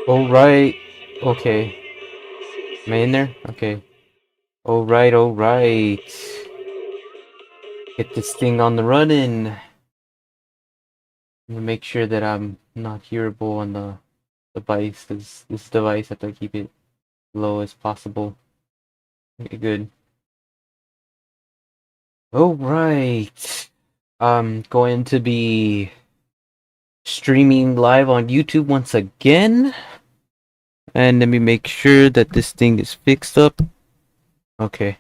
Alright. Okay. Am I in there? Okay. Alright, alright. Get this thing on the running. I'm gonna make sure that I'm not hearable on the device, because this device, I have to keep it low as possible. Okay, good. Alright. I'm going to be streaming live on YouTube once again. And let me make sure that this thing is fixed up. Okay.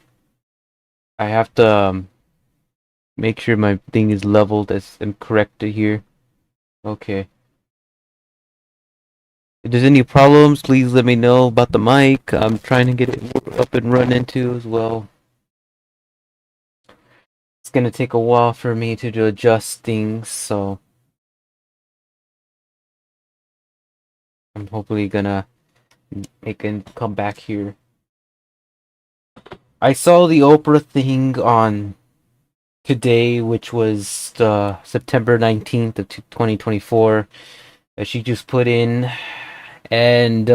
I have to make sure my thing is leveled as I'm corrected here. Okay. If there's any problems, please let me know about the mic. I'm trying to get it up and running too as well. It's gonna take a while for me to adjust things, so I'm hopefully gonna make it come back here. I saw the Oprah thing on today, which was September 19th of 2024, that she just put in, and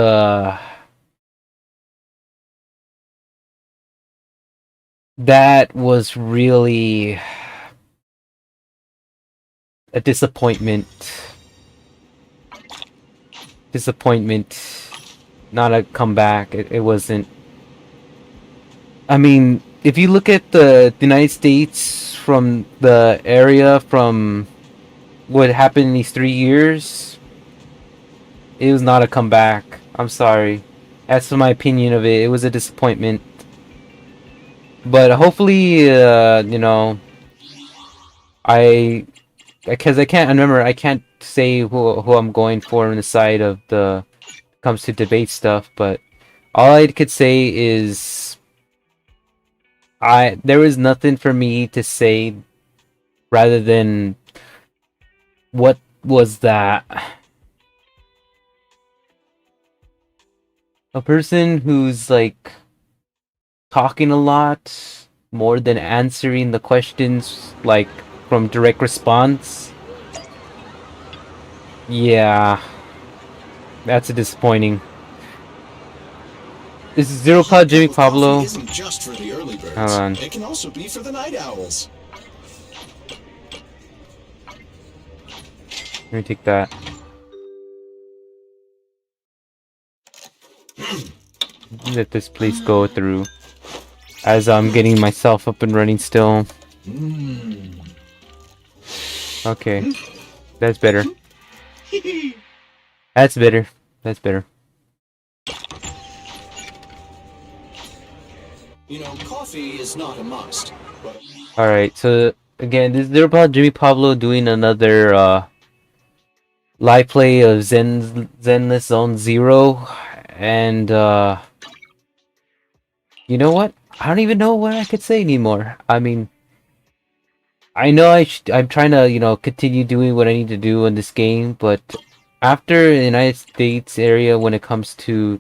that was really a disappointment. Not a comeback. It wasn't. I mean, if you look at the United States from the area from what happened in these 3 years, it was not a comeback. I'm sorry. That's my opinion of it. It was a disappointment. But hopefully, because I can't remember, I can't say who I'm going for on the side of the comes to debate stuff, but all I could say is there was nothing for me to say rather than what was that? A person who's like talking a lot more than answering the questions like from direct response. Yeah, that's a disappointing. This is Zero Cloud Jimmy Pablo. Isn't just for the early birds. Hold on. It can also be for the night owls. Let me take that. Let this place go through as I'm getting myself up and running still. Okay, that's better. That's better. That's better. You know, coffee is not a must. But... Alright, so again, this is about Jimmy Pablo doing another live play of zenlesszonezero, and you know what? I don't even know what I could say anymore. I mean, I know I'm trying to, continue doing what I need to do in this game, but after the United States area, when it comes to,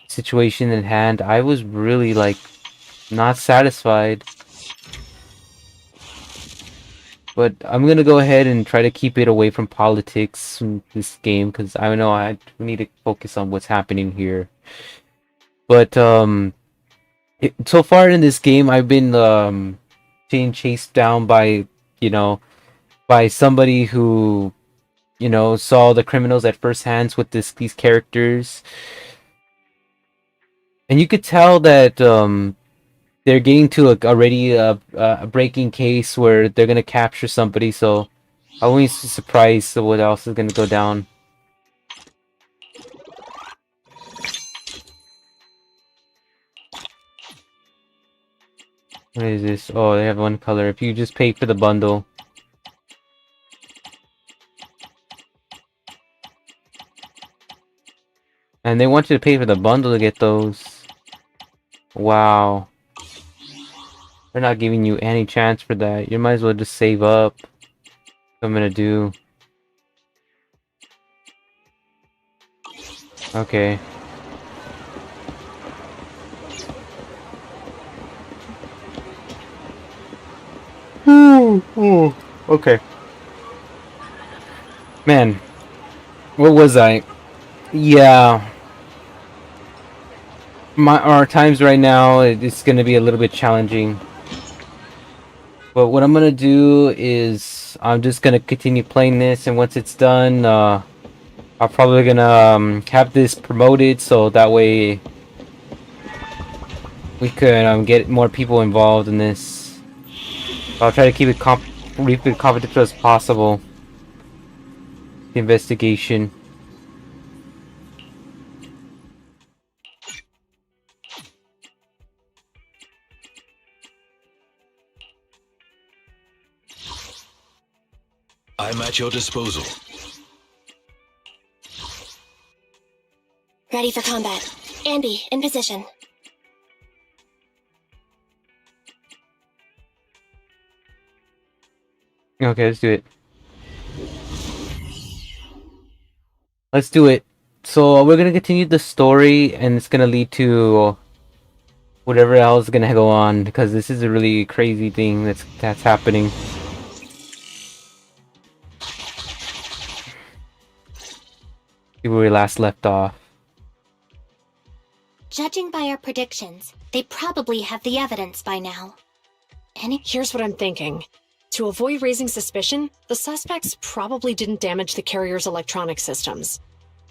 situation in hand, I was really, like, not satisfied. But I'm gonna go ahead and try to keep it away from politics in this game, because I know I need to focus on what's happening here. But, so far in this game, I've been, being chased down by, by somebody who, saw the criminals at first hands with these characters. And you could tell that, they're getting to already a breaking case where they're gonna capture somebody, so I wouldn't be surprised what else is gonna go down. What is this? Oh, they have one color. If you just pay for the bundle. And they want you to pay for the bundle to get those. Wow. They're not giving you any chance for that. You might as well just save up. What I'm gonna do. Okay. Okay. Man, what was I? Yeah. Our times right now, it's gonna be a little bit challenging. But what I'm gonna do is I'm just gonna continue playing this, and once it's done, I'm probably gonna have this promoted so that way we could get more people involved in this. I'll try to keep it confidential as possible. The investigation. I'm at your disposal. Ready for combat. Andy, in position. Okay, let's do it. Let's do it. So we're gonna continue the story, and it's gonna lead to whatever else is gonna go on, because this is a really crazy thing that's happening. See where we last left off. Judging by our predictions, they probably have the evidence by now. Here's what I'm thinking. To avoid raising suspicion, the suspects probably didn't damage the carrier's electronic systems.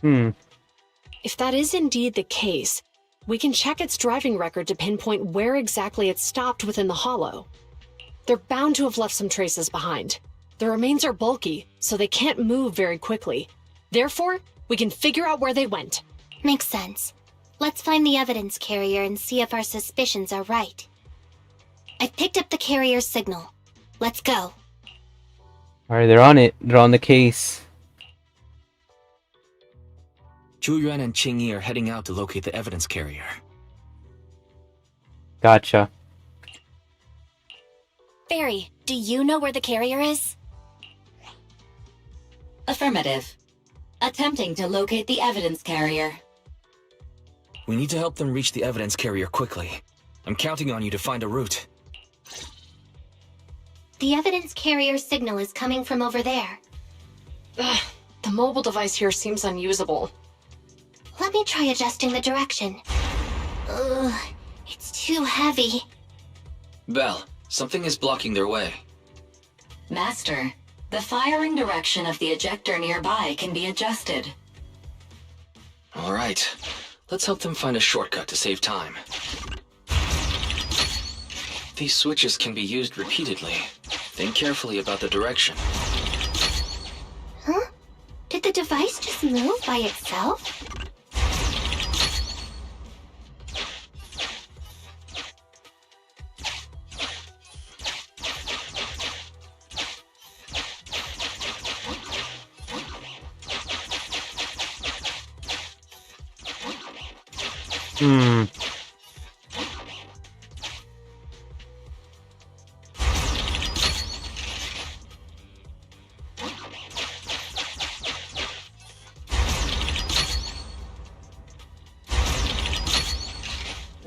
If that is indeed the case, we can check its driving record to pinpoint where exactly it stopped within the hollow. They're bound to have left some traces behind. The remains are bulky, so they can't move very quickly. Therefore, we can figure out where they went. Makes sense. Let's find the evidence carrier and see if our suspicions are right. I've picked up the carrier's signal. Let's go. Alright, they're on it. They're on the case. Zhu Yuan and Qing Yi are heading out to locate the evidence carrier. Gotcha. Barry, do you know where the carrier is? Affirmative. Attempting to locate the evidence carrier. We need to help them reach the evidence carrier quickly. I'm counting on you to find a route. The evidence carrier signal is coming from over there. Ugh, the mobile device here seems unusable. Let me try adjusting the direction. Ugh, it's too heavy. Belle, something is blocking their way. Master, the firing direction of the ejector nearby can be adjusted. All right, let's help them find a shortcut to save time. These switches can be used repeatedly. Think carefully about the direction. Huh? Did the device just move by itself?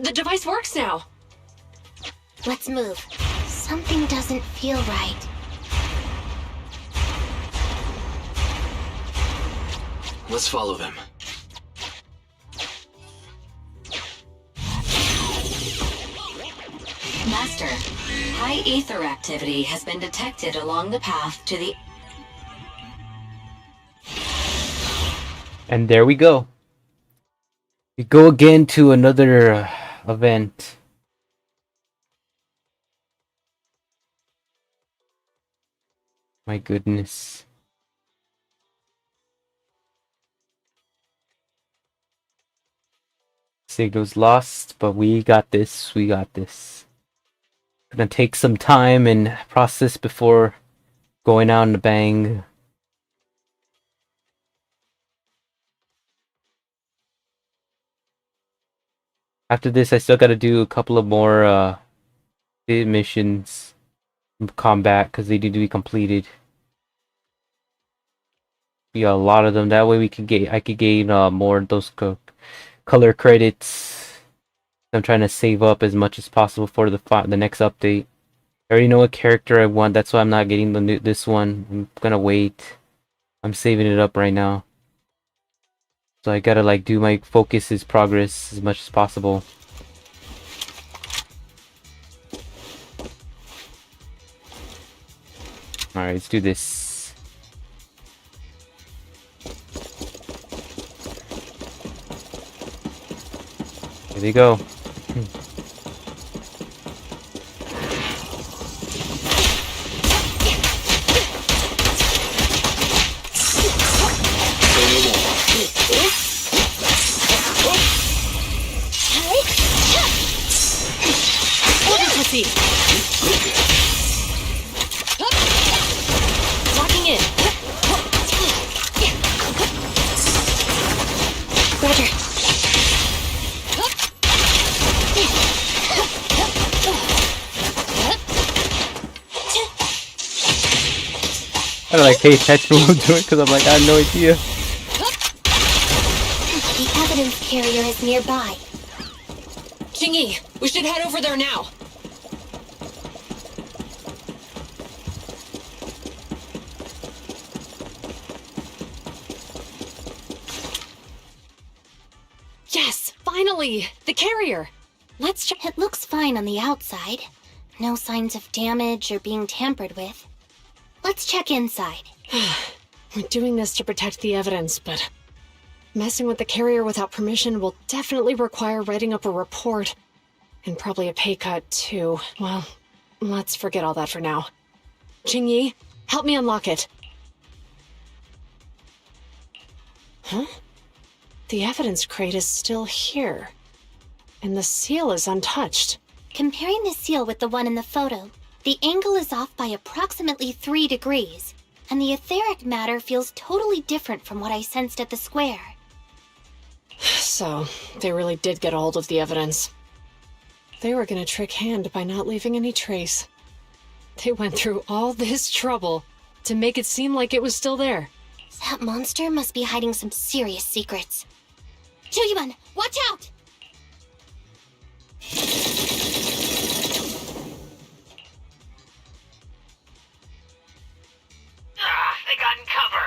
The device works now! Let's move. Something doesn't feel right. Let's follow them. Master, high ether activity has been detected along the path to the... And there we go. We go again to another event. My goodness. Signal's lost, but we got this. We got this. Gonna take some time and process before going out in the bang. After this, I still gotta do a couple of more missions in combat because they need to be completed. Be a lot of them. That way I could gain more of those color credits. I'm trying to save up as much as possible for the next update. I already know what character I want. That's why I'm not getting this one. I'm gonna wait. I'm saving it up right now. So I gotta like do my focuses progress as much as possible. Alright, let's do this. Here they go. Locking in. Roger. I don't like pay attention to what I'm doing because I'm like, I have no idea. The evidence carrier is nearby. Jingyi, we should head over there now. Yes, finally! The carrier! Let's check. It looks fine on the outside. No signs of damage or being tampered with. Let's check inside. We're doing this to protect the evidence, but messing with the carrier without permission will definitely require writing up a report. And probably a pay cut, too. Well, let's forget all that for now. Jingyi, help me unlock it. Huh? The evidence crate is still here. And the seal is untouched. Comparing the seal with the one in the photo, the angle is off by approximately 3 degrees, and the etheric matter feels totally different from what I sensed at the square. So, they really did get a hold of the evidence. They were gonna trick Hand by not leaving any trace. They went through all this trouble to make it seem like it was still there. That monster must be hiding some serious secrets. Chuyuban, watch out! They got in cover.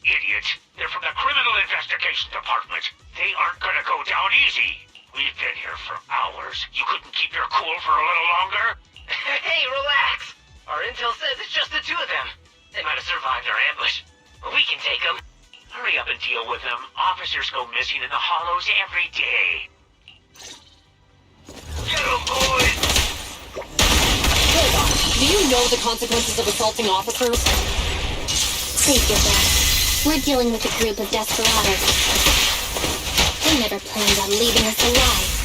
Idiots. They're from the Criminal Investigation Department. They aren't gonna go down easy. We've been here for hours. You couldn't keep your cool for a little longer? Hey, relax. Our intel says it's just the two of them. They might have survived our ambush, but we can take them. Hurry up and deal with them. Officers go missing in the hollows every day. Get them, boys! Hold on. Do you know the consequences of assaulting officers? Save your breath. We're dealing with a group of desperados. They never planned on leaving us alive.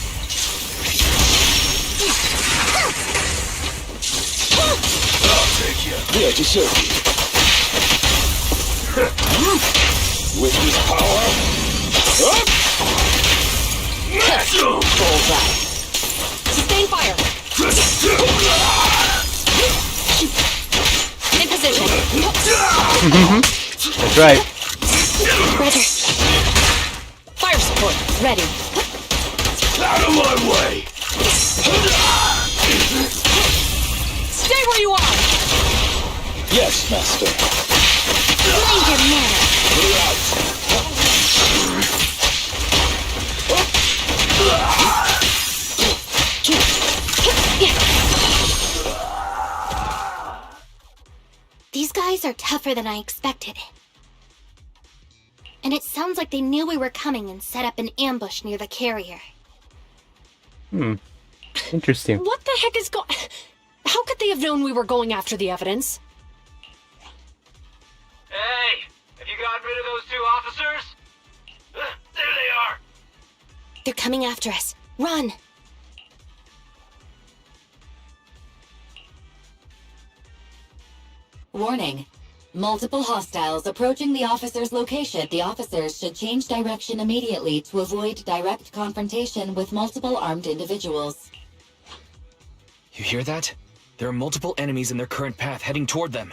I'll take you. Here to serve you. With this power, up! Bullseye. Sustain fire. In position. That's right. Roger. Fire support. Ready. Out of my way! Stay where you are! Yes, Master. Mind your manners. These guys are tougher than I expected. And it sounds like they knew we were coming and set up an ambush near the carrier. Interesting. What the heck is going... How could they have known we were going after the evidence? Hey, have you gotten rid of those two officers? There they are. They're coming after us. Run! Warning. Multiple hostiles approaching the officer's location. The officers should change direction immediately to avoid direct confrontation with multiple armed individuals. You hear that? There are multiple enemies in their current path heading toward them.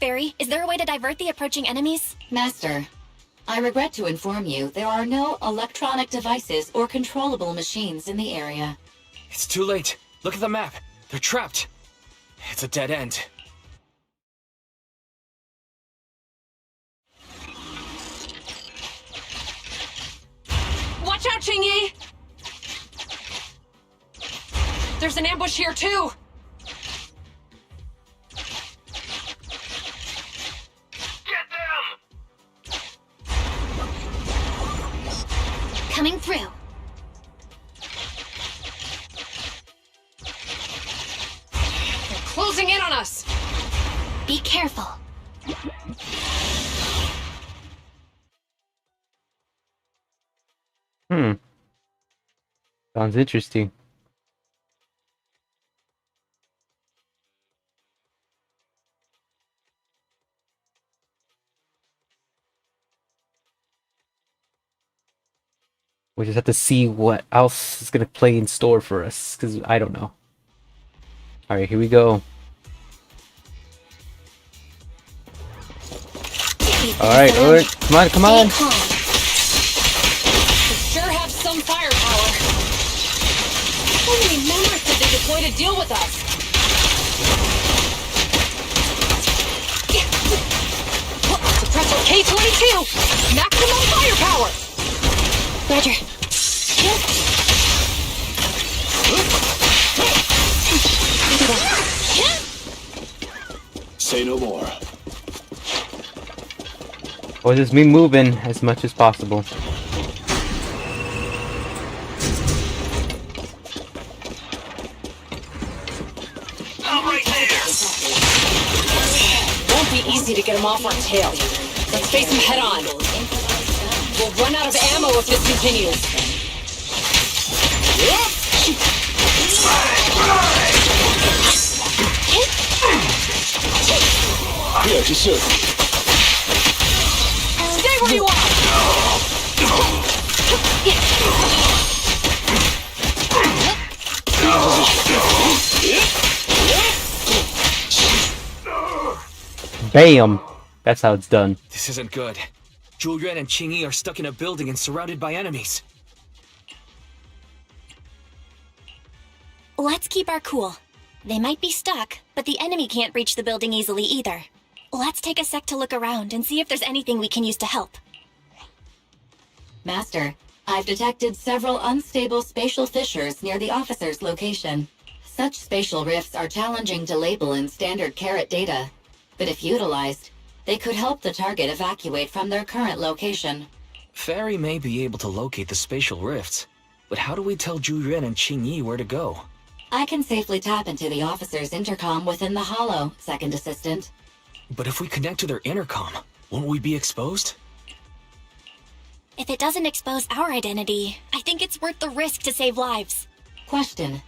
Barry, is there a way to divert the approaching enemies? Master, I regret to inform you there are no electronic devices or controllable machines in the area. It's too late. Look at the map. They're trapped. It's a dead end. Watch out, Qingyi! There's an ambush here, too! Get them! Coming through. They're closing in on us! Be careful. Sounds interesting. We just have to see what else is gonna play in store for us, because I don't know. Alright, here we go. Alright, come on, come on! Stay calm. They sure have some firepower. How many members did they deploy to deal with us? Suppressor K-22! Maximum firepower! Roger. Say no more. Or just me moving as much as possible. I'm right there! Won't be easy to get them off our tail. Let's face them head on. We'll run out of ammo if this continues. Yeah, just so. Stay where you are! Bam! That's how it's done. This isn't good. Zhu Yuan and Qingyi are stuck in a building and surrounded by enemies. Let's keep our cool. They might be stuck, but the enemy can't reach the building easily either. Let's take a sec to look around and see if there's anything we can use to help. Master, I've detected several unstable spatial fissures near the officer's location. Such spatial rifts are challenging to label in standard carat data, but if utilized, they could help the target evacuate from their current location. Fairy may be able to locate the spatial rifts, but how do we tell Zhu Yuan and Qingyi where to go? I can safely tap into the officer's intercom within the hollow, Second Assistant. But if we connect to their intercom, won't we be exposed? If it doesn't expose our identity, I think it's worth the risk to save lives. Question.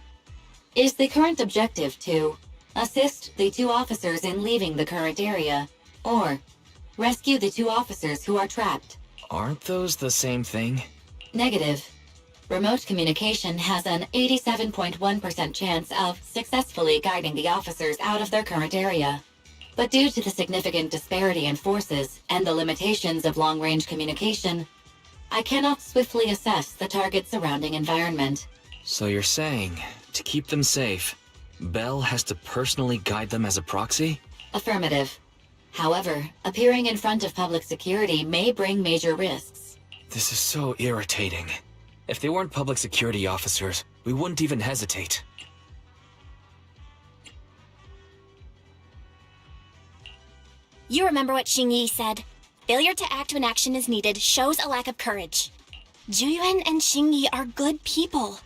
Is the current objective to assist the two officers in leaving the current area, or rescue the two officers who are trapped? Aren't those the same thing? Negative. Remote communication has an 87.1% chance of successfully guiding the officers out of their current area. But due to the significant disparity in forces and the limitations of long-range communication, I cannot swiftly assess the target's surrounding environment. So you're saying, to keep them safe, Bell has to personally guide them as a proxy? Affirmative. However, appearing in front of public security may bring major risks. This is so irritating. If they weren't public security officers, we wouldn't even hesitate. You remember what Xingyi said? Failure to act when action is needed shows a lack of courage. Juyuan and Xingyi are good people.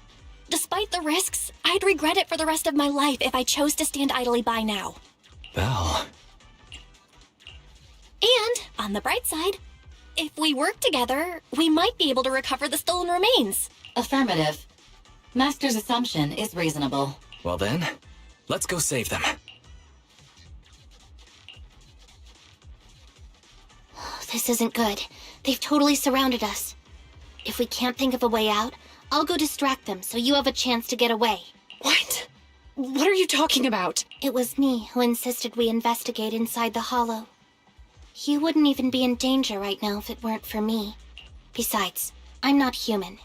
Despite the risks, I'd regret it for the rest of my life if I chose to stand idly by now. Bell. And, on the bright side, if we work together, we might be able to recover the stolen remains. Affirmative. Master's assumption is reasonable. Well then, Let's go save them. This isn't good. They've totally surrounded us. If we can't think of a way out, I'll go distract them so you have a chance to get away. What? What are you talking about? It was me who insisted we investigate inside the hollow. You wouldn't even be in danger right now if it weren't for me. Besides, I'm not human.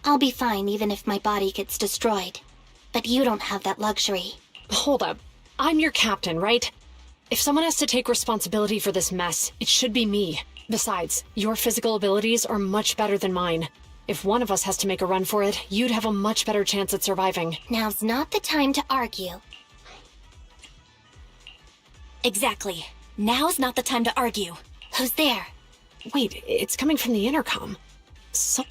I'll be fine even if my body gets destroyed. But you don't have that luxury. Hold up. I'm your captain, right? If someone has to take responsibility for this mess, it should be me. Besides, your physical abilities are much better than mine. If one of us has to make a run for it, you'd have a much better chance at surviving. Now's not the time to argue. Exactly. Now's not the time to argue. Who's there? Wait, it's coming from the intercom. So...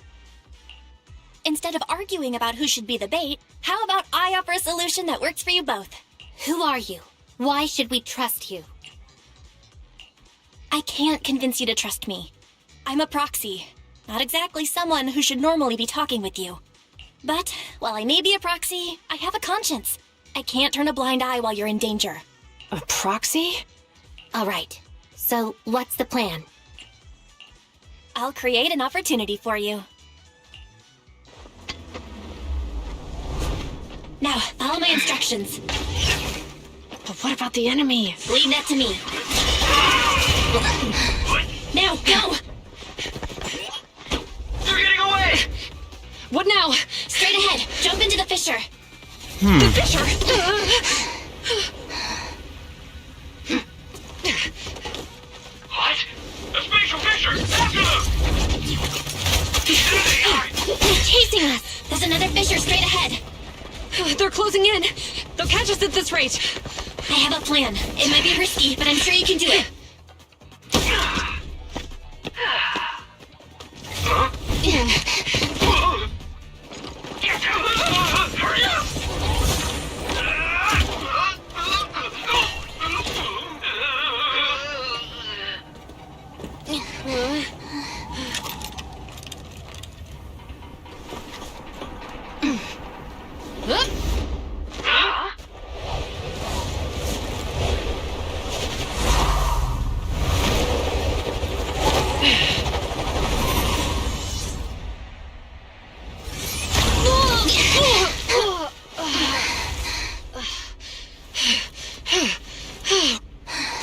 Instead of arguing about who should be the bait, how about I offer a solution that works for you both? Who are you? Why should we trust you? I can't convince you to trust me. I'm a proxy. Not exactly someone who should normally be talking with you. But, while I may be a proxy, I have a conscience. I can't turn a blind eye while you're in danger. a proxy? Alright, so what's the plan? I'll create an opportunity for you. Now, follow my instructions. But what about the enemy? Leave that to me. Now, go! They're getting away! What now? Straight ahead, jump into the fissure. The fissure! What? A spatial fissure! After them! They're chasing us! There's another fissure straight ahead. They're closing in. They'll catch us at this rate. I have a plan. It might be risky, but I'm sure you can do it. Hurry up!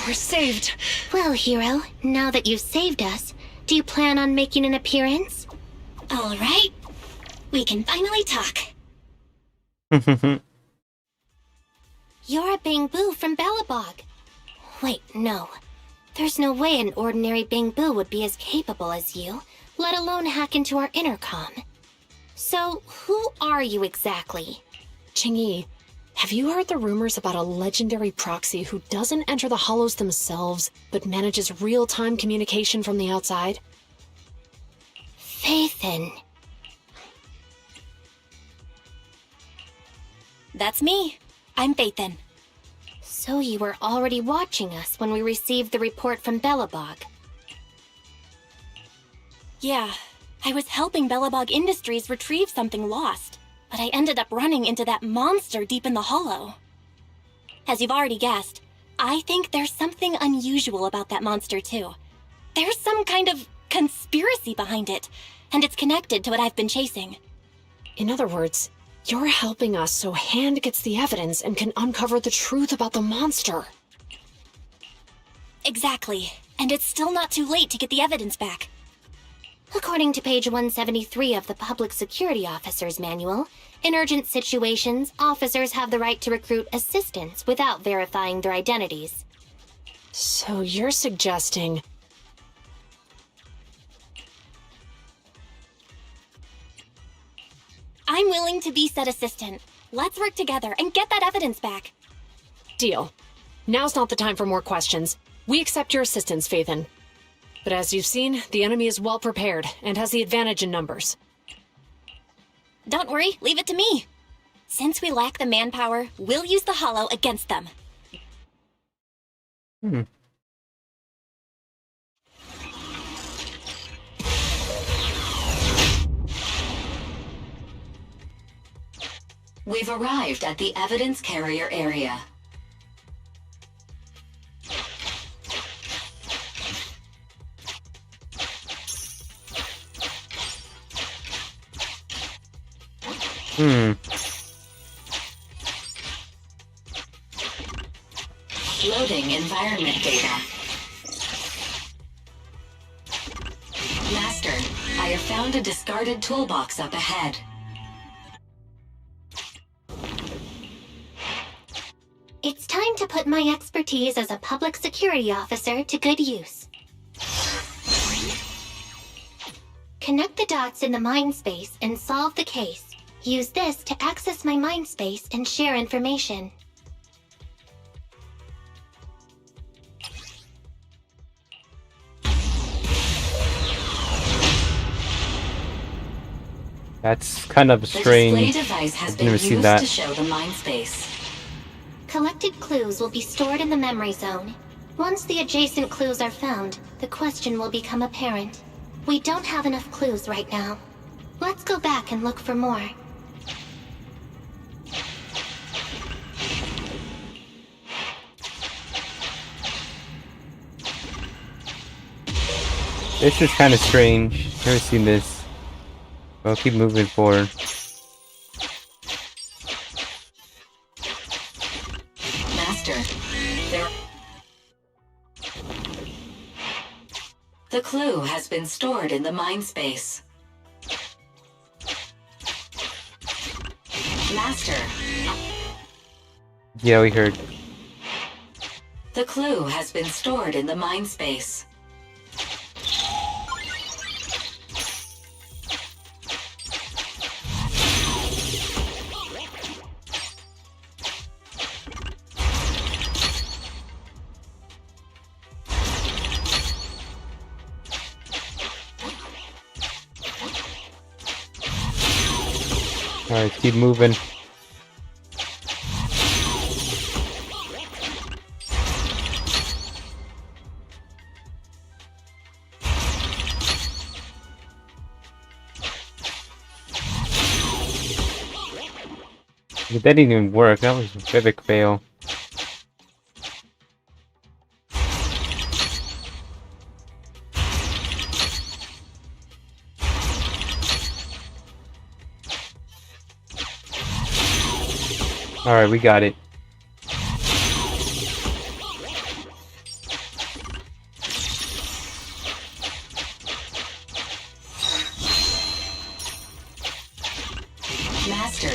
We're saved. Well, hero, now that you've saved us, do you plan on making an appearance? All right. We can finally talk. You're a Bangboo from Bellabog. Wait, no. There's no way an ordinary Bangboo would be as capable as you, let alone hack into our intercom. So, who are you exactly? Qingyi, have you heard the rumors about a legendary proxy who doesn't enter the hollows themselves, but manages real-time communication from the outside? Faithin. That's me. I'm Faithin. So you were already watching us when we received the report from Bellabog. Yeah, I was helping Bellabog Industries retrieve something lost, but I ended up running into that monster deep in the hollow. As you've already guessed, I think there's something unusual about that monster too. There's some kind of conspiracy behind it, and it's connected to what I've been chasing. In other words, you're helping us so Hand gets the evidence and can uncover the truth about the monster. Exactly, and it's still not too late to get the evidence back. According to page 173 of the Public Security Officer's Manual, in urgent situations, officers have the right to recruit assistants without verifying their identities. So you're suggesting... I'm willing to be said assistant. Let's work together and get that evidence back. Deal. Now's not the time for more questions. We accept your assistance, Faithin. But as you've seen, the enemy is well prepared and has the advantage in numbers. Don't worry, leave it to me. Since we lack the manpower, we'll use the hollow against them. We've arrived at the evidence carrier area. Loading environment data. Master, I have found a discarded toolbox up ahead. It's time to put my expertise as a public security officer to good use. Connect the dots in the mind space and solve the case. Use this to access my mind space and share information. That's kind of The strange. display device has I've been never used seen that. to show the mind space. Collected clues will be stored in the memory zone. Once the adjacent clues are found, the question will become apparent. We don't have enough clues right now. Let's go back and look for more. It's just kind of strange. Never seen this. I'll keep moving forward. Master, the clue has been stored in the mind space. Master, Yeah, we heard. the clue has been stored in the mind space. Alright, keep moving. But that didn't even work. That was a big fail. Alright, we got it. Master,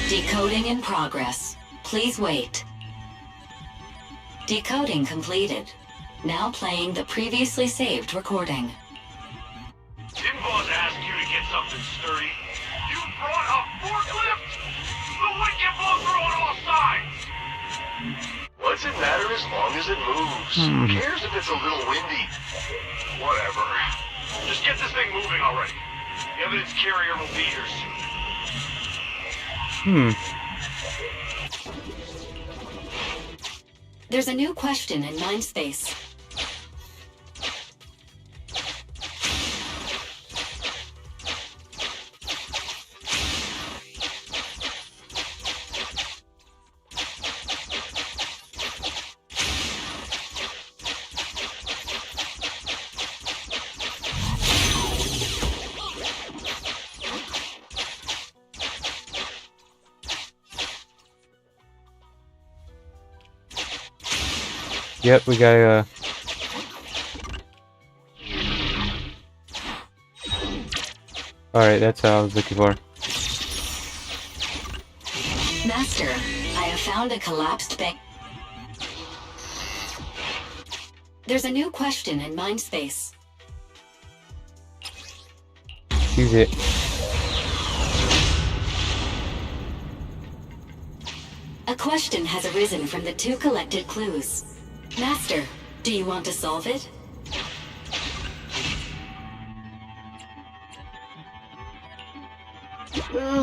decoding in progress. Please wait. Decoding completed. Now playing the previously saved recording. Didn't boss ask you to get something sturdy? You brought a forklift? The wind can blow through on all sides! What's it matter as long as it moves? Who cares if it's a little windy? Whatever. Just get this thing moving already. The evidence carrier will be here soon. There's a new question in mind space. Yep, we got Alright, that's what I was looking for. Master, I have found a collapsed bank. There's a new question in mind space. Use it. A question has arisen from the two collected clues. Master, do you want to solve it?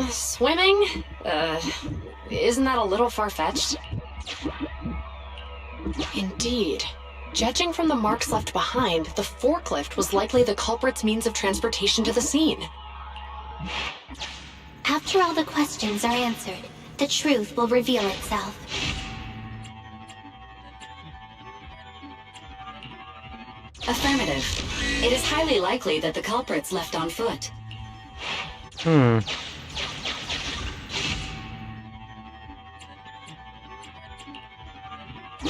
Swimming? Isn't that a little far-fetched? Indeed. Judging from the marks left behind, the forklift was likely the culprit's means of transportation to the scene. After all the questions are answered, the truth will reveal itself. Affirmative. It is highly likely that the culprits left on foot.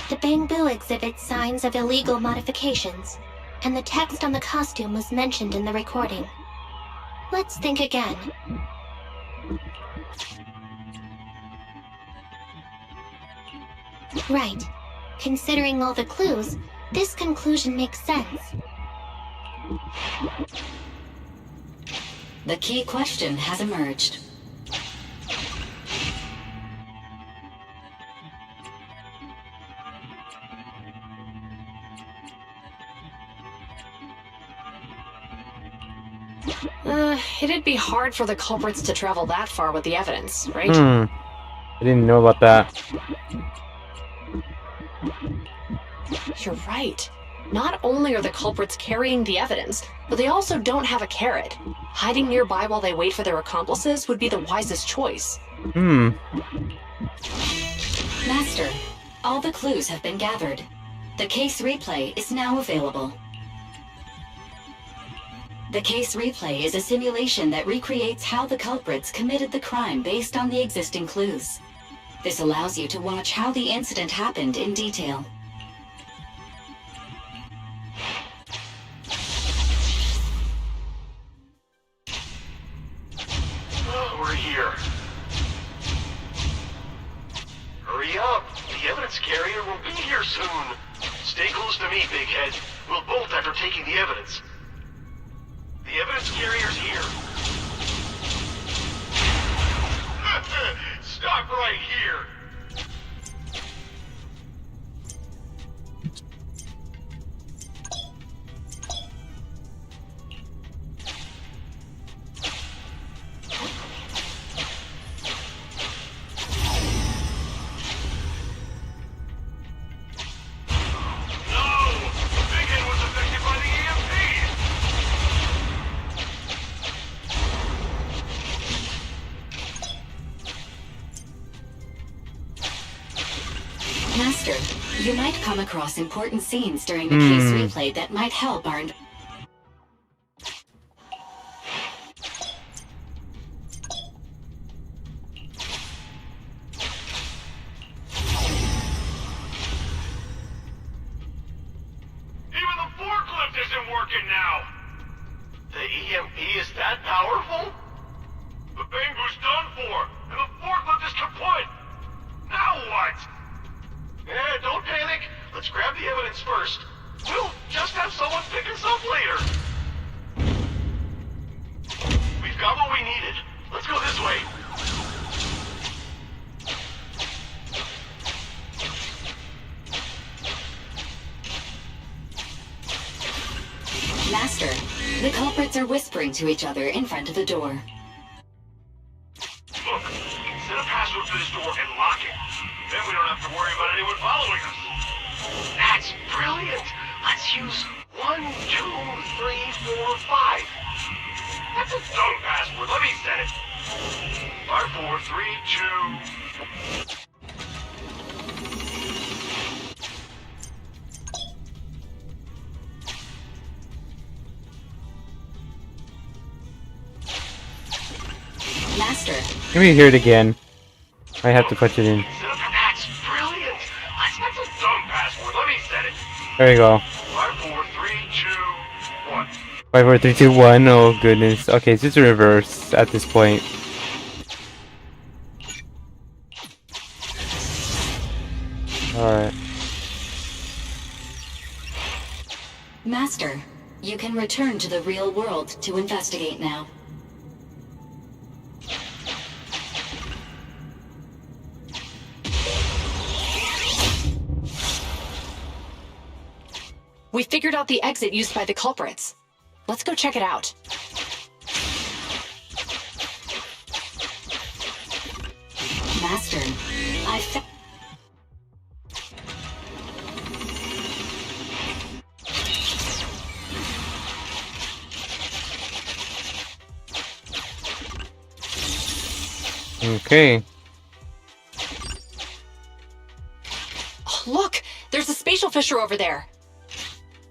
The Bangboo exhibits signs of illegal modifications, and the text on the costume was mentioned in the recording. Let's think again. Right. Considering all the clues, this conclusion makes sense. The key question has emerged. It'd be hard for the culprits to travel that far with the evidence, right? I didn't know about that. You're right. Not only are the culprits carrying the evidence, but they also don't have a carrot. Hiding nearby while they wait for their accomplices would be the wisest choice. Master, all the clues have been gathered. The case replay is now available. The case replay is a simulation that recreates how the culprits committed the crime based on the existing clues. This allows you to watch how the incident happened in detail. Oh, we're here. Hurry up! The evidence carrier will be here soon. Stay close to me, big head. We'll bolt after taking the evidence. The evidence carrier's here. Stop right here. Master, you might come across important scenes during the case replay that might help our... Even the forklift isn't working now! The EMP is that powerful? The Bangboo's done for, and the forklift is kaput! Now what? Don't panic. Let's grab the evidence first. We'll just have someone pick us up later. We've got what we needed. Let's go this way. Master, the culprits are whispering to each other in front of the door. Look, set a password for this door and lock it. Then we don't have to worry about anyone following us. That's brilliant. Let's use 1, 2, 3, 4, 5. That's a dumb password. Let me set it. 5, 4, 3, 2... Master. Let me hear it again. I have to punch it in. That's brilliant. That's a dumb password. Let me set it. There we go. 5, 4, 3, 2, 1. 5, 4, 3, 2, 1. Oh goodness. Okay, it's just a reverse at this point. Alright. Master, you can return to the real world to investigate now. We figured out the exit used by the culprits. Let's go check it out. Okay. Oh, look! There's a spatial fissure over there!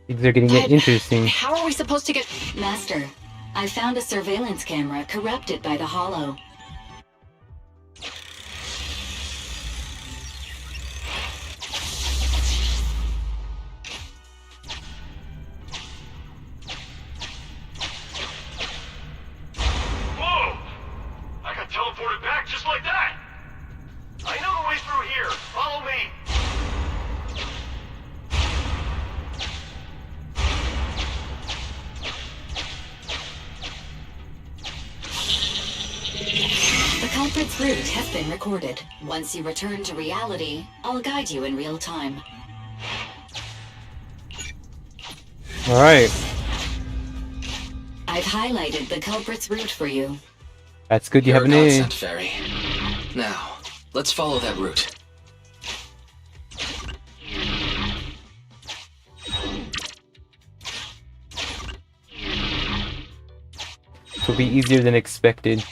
Things are getting interesting. How are we supposed to get... Master, I found a surveillance camera corrupted by the hollow. Whoa! I got teleported back just like that! I know the way through here. Follow me. The culprit's route has been recorded. Once you return to reality, I'll guide you in real time. Alright. I've highlighted the culprit's route for you. That's good. You You're have a an A. godsend, Fairy. Now, let's follow that route. This will be easier than expected.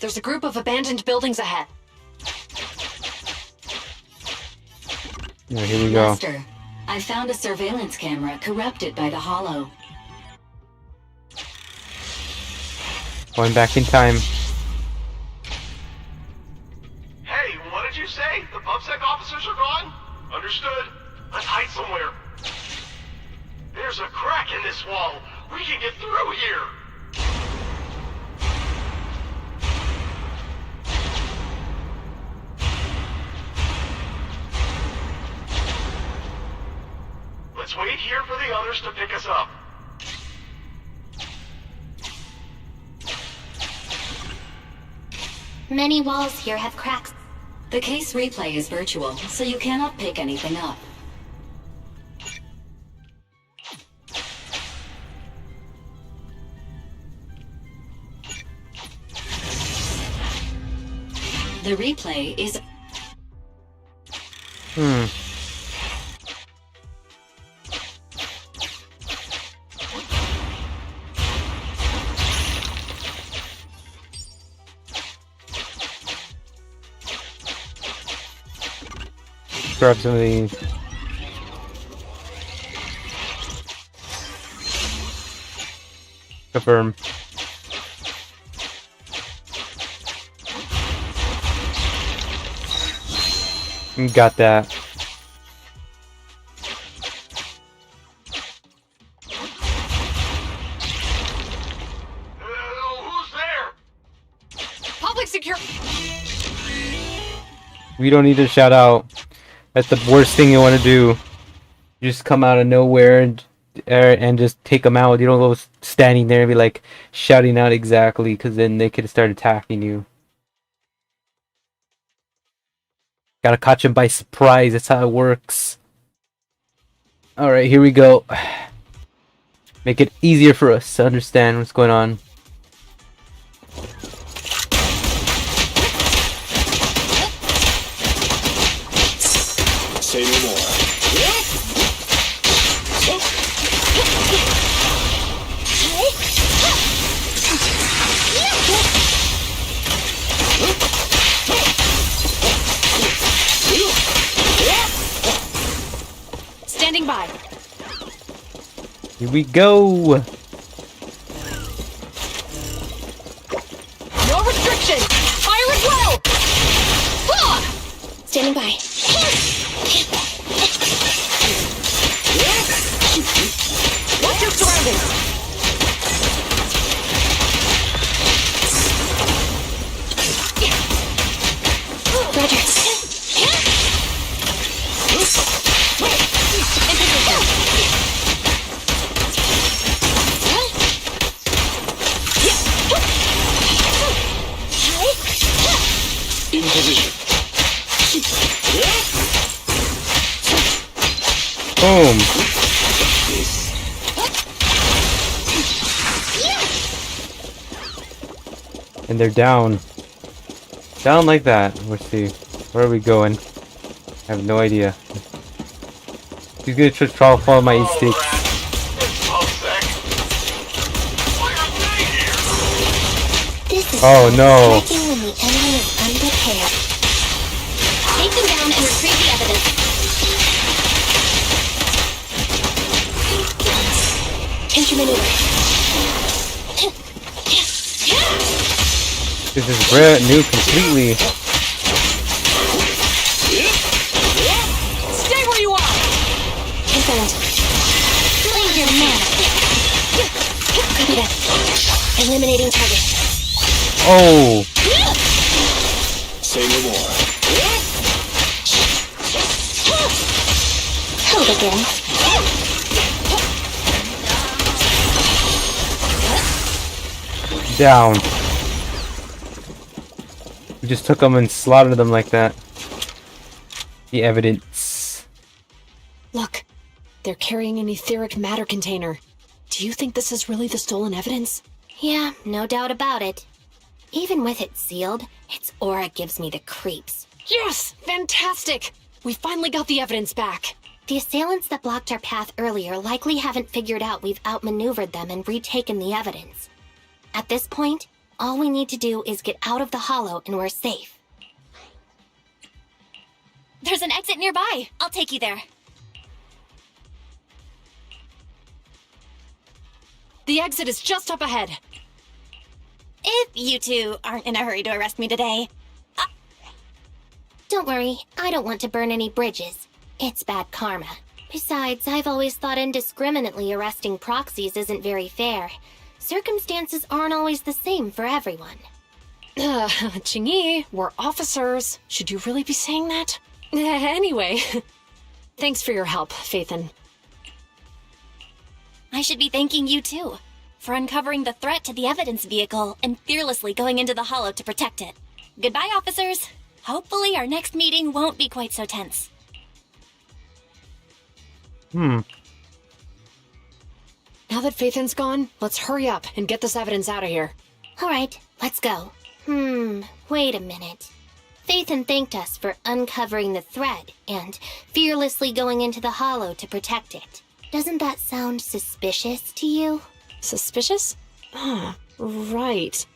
There's a group of abandoned buildings ahead. Yeah, here we go. Master, I found a surveillance camera corrupted by the hollow. Going back in time. Hey, what did you say? The PubSec officers are gone? Understood. Let's hide somewhere. There's a crack in this wall. We can get through here. Let's wait here for the others to pick us up. Many walls here have cracks. The case replay is virtual, so you cannot pick anything up. The replay is... Grab some of these. Confirm. Got that. Who's there? Public security. We don't need to shout out. That's the worst thing you want to do. You just come out of nowhere and just take them out. You don't go standing there and be like shouting out exactly, because then they could start attacking you. Gotta catch them by surprise. That's how it works. Alright, here we go. Make it easier for us to understand what's going on. Say no more. Standing by. Here we go. No restriction. Fire at will. Ah! Standing by. Watch your surroundings. Roger. In position. Boom. And they're down. Down like that. Let's see. Where are we going? I have no idea. He's gonna try to follow my instincts. Oh no. Striking when the enemy is unprepared. Take them down and retrieve the evidence. Intermaneuver. This is brand new completely. Stay where you are! Confirmed. Leave your man. Copy that. Eliminating target. Oh! Say no more. Hold again. Down. We just took them and slaughtered them like that. The evidence. Look, they're carrying an etheric matter container. Do you think this is really the stolen evidence? Yeah, no doubt about it. Even with it sealed, its aura gives me the creeps. Yes! Fantastic! We finally got the evidence back. The assailants that blocked our path earlier likely haven't figured out we've outmaneuvered them and retaken the evidence. At this point, all we need to do is get out of the hollow and we're safe. There's an exit nearby. I'll take you there. The exit is just up ahead. If you two aren't in a hurry to arrest me today. Don't worry, I don't want to burn any bridges. It's bad karma. Besides, I've always thought indiscriminately arresting proxies isn't very fair. Circumstances aren't always the same for everyone. Qingyi, we're officers. Should you really be saying that? Anyway, thanks for your help, Phaethon. I should be thanking you too, for uncovering the threat to the evidence vehicle and fearlessly going into the hollow to protect it. Goodbye, officers. Hopefully our next meeting won't be quite so tense. Hmm. Now that Phaethon's gone, let's hurry up and get this evidence out of here. Alright, let's go. Wait a minute. Phaethon thanked us for uncovering the thread and fearlessly going into the hollow to protect it. Doesn't that sound suspicious to you? Suspicious? Right.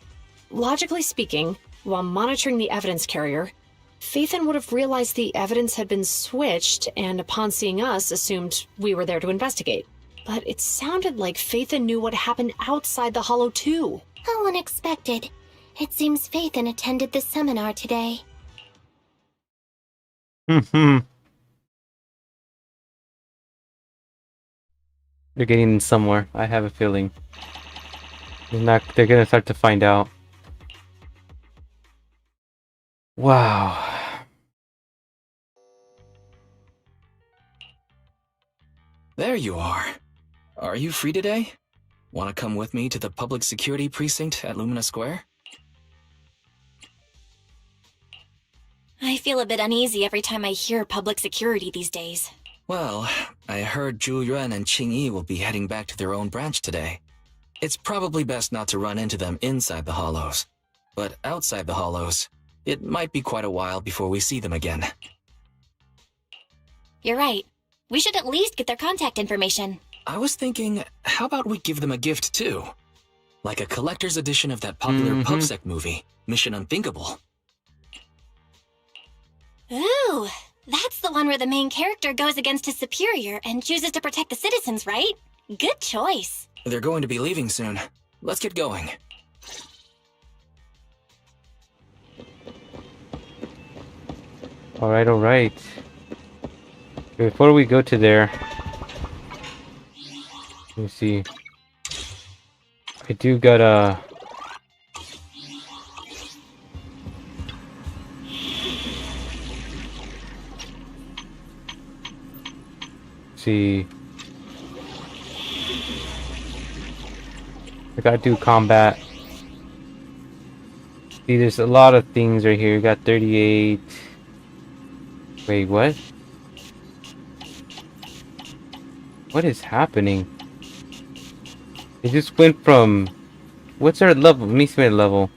Logically speaking, while monitoring the evidence carrier, Phaethon would have realized the evidence had been switched and upon seeing us assumed we were there to investigate. But it sounded like Phaethon knew what happened outside the hollow too. How unexpected. It seems Phaethon attended the seminar today. They're getting somewhere. I have a feeling. They're gonna start to find out. Wow. There you are. Are you free today? Want to come with me to the public security precinct at Lumina Square? I feel a bit uneasy every time I hear public security these days. Well, I heard Zhu Yuan and Qingyi will be heading back to their own branch today. It's probably best not to run into them inside the hollows. But outside the hollows, it might be quite a while before we see them again. You're right. We should at least get their contact information. I was thinking, how about we give them a gift too? Like a collector's edition of that popular PubSec movie, Mission Unthinkable. Ooh, that's the one where the main character goes against his superior and chooses to protect the citizens, right? Good choice. They're going to be leaving soon. Let's get going. Alright, alright. Before we go to there, let me see. I do gotta... see. I gotta do combat. See, there's a lot of things right here. You got 38. Wait, what? What is happening? It just went from... What's our level? Let me see my level.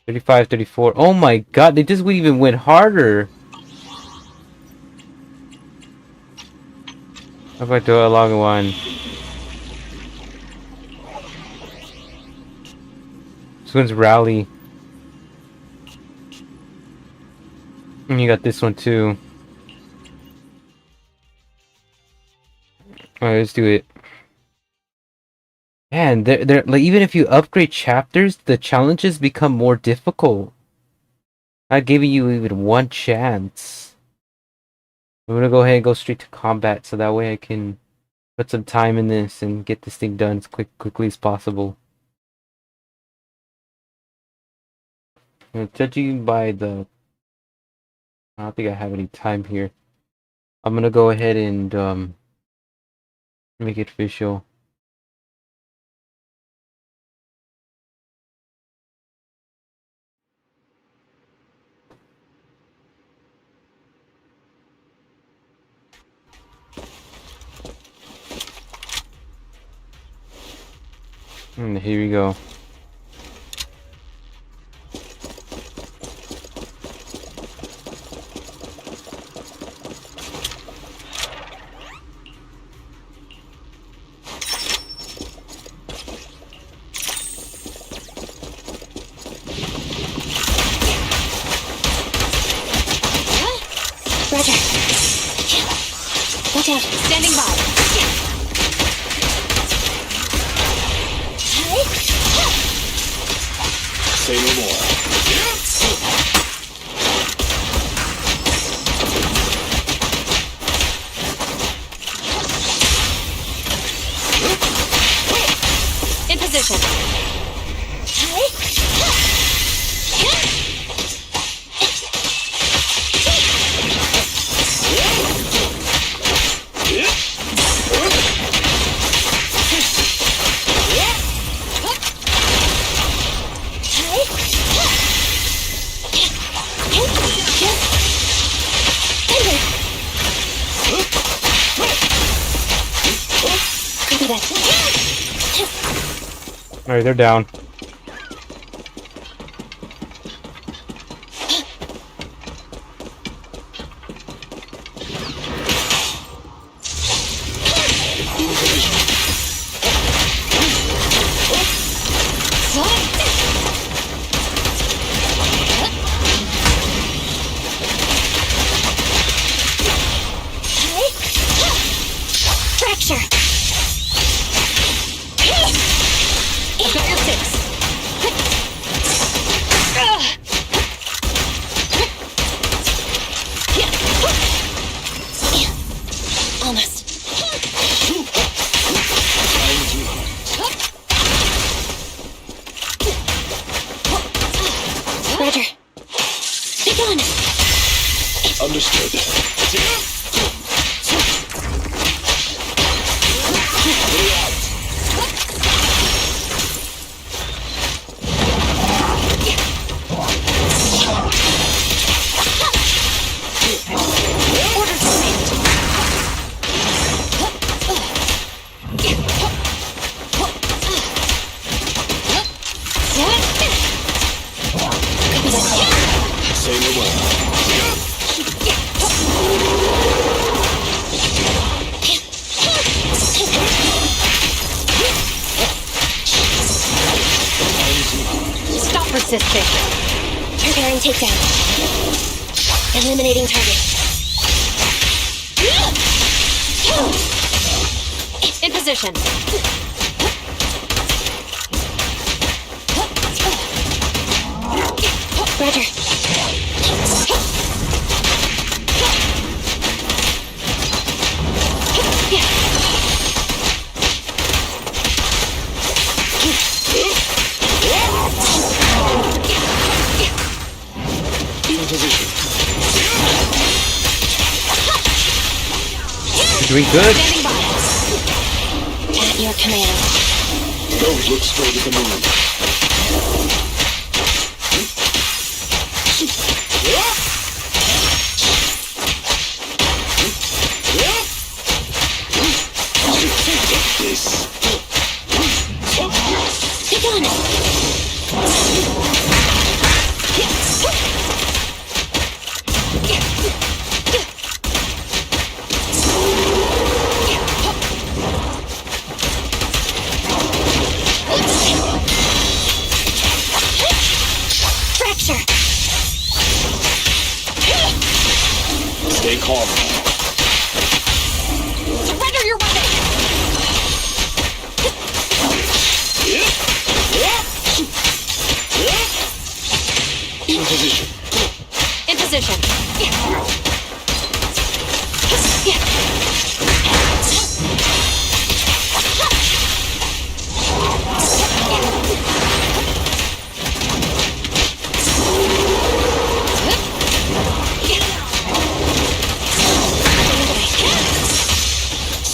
35, 34. Oh my god, they just even went harder. How about do a long one? This one's rally. And you got this one too. Alright, let's do it. Man, they're like, even if you upgrade chapters, the challenges become more difficult. Not giving you even one chance. I'm gonna go ahead and go straight to combat so that way I can put some time in this and get this thing done as quickly as possible. Judging by the... I don't think I have any time here. I'm gonna go ahead and make it official. And here we go. Roger. Watch out. Standing by. Say no more. In position. Alright, they're down. Fracture. I've got your six. Almost. Roger. Be gone. Understood. Say no more. Stop resisting. Preparing takedown. Eliminating target. In position. Roger. In position. You're doing good. Standing by. At your command. Don't look straight at the moon. This. Be gone. calm. Surrender your weapon! In position. In position.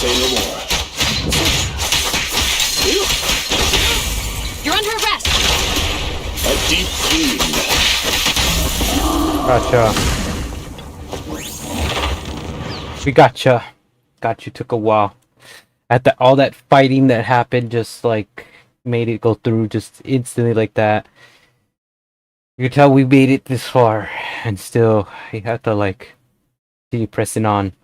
Say no more. You're under arrest! A deep clean. Gotcha. We gotcha. Got you. Took a while. All that fighting that happened just like made it go through just instantly like that. You can tell we made it this far, and still you have to like continue pressing on.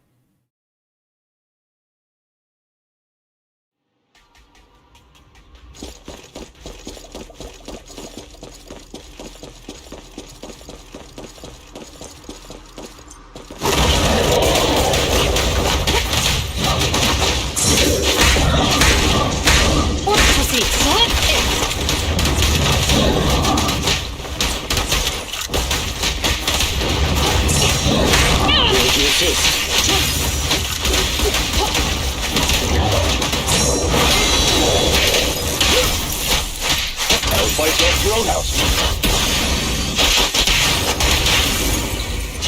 I'll fight that roadhouse.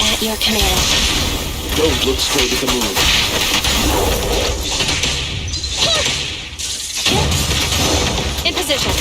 At your command. Don't look straight at the moon. In position.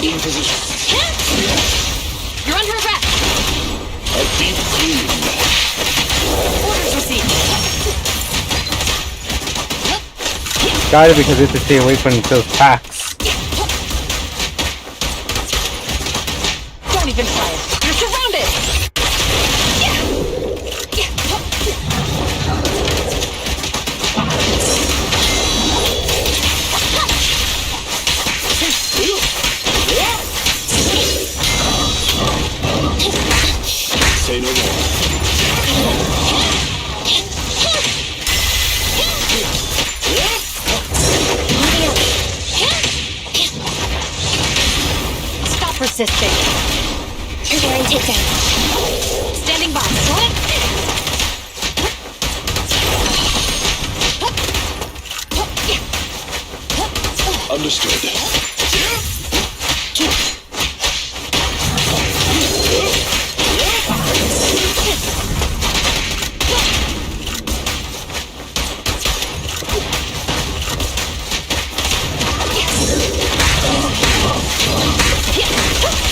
In position. You're under arrest! A deep clean. Orders received. Got it, because we have to stay away from those packs. Don't even try it. You're surrounded! Say no more. Stop resisting. Preparing takedown. Standing by. What? Understood.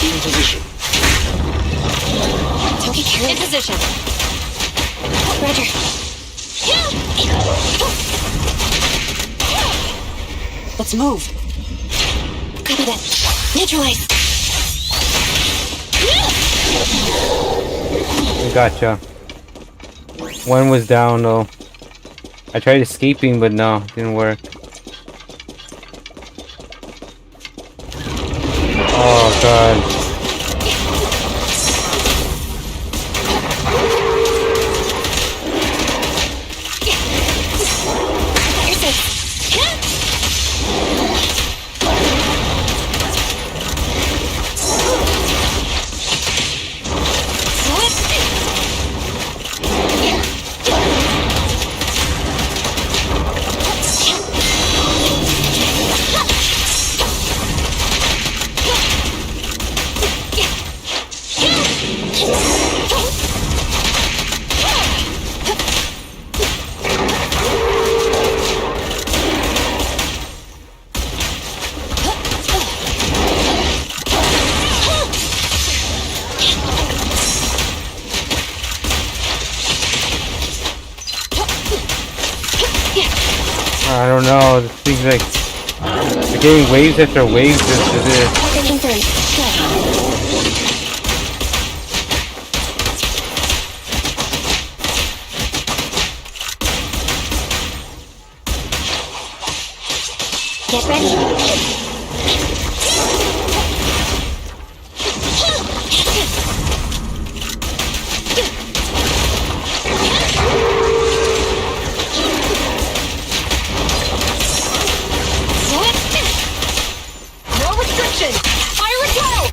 In position. Don't get carried. In position. Roger. Let's move. Copy that. Neutralize. Gotcha. One was down though. I tried escaping, but no, didn't work. Oh god. You're safe. I don't know. This thing's like they're getting waves after waves into this. Taking 3. Go. Get ready. No restriction! Fire at will!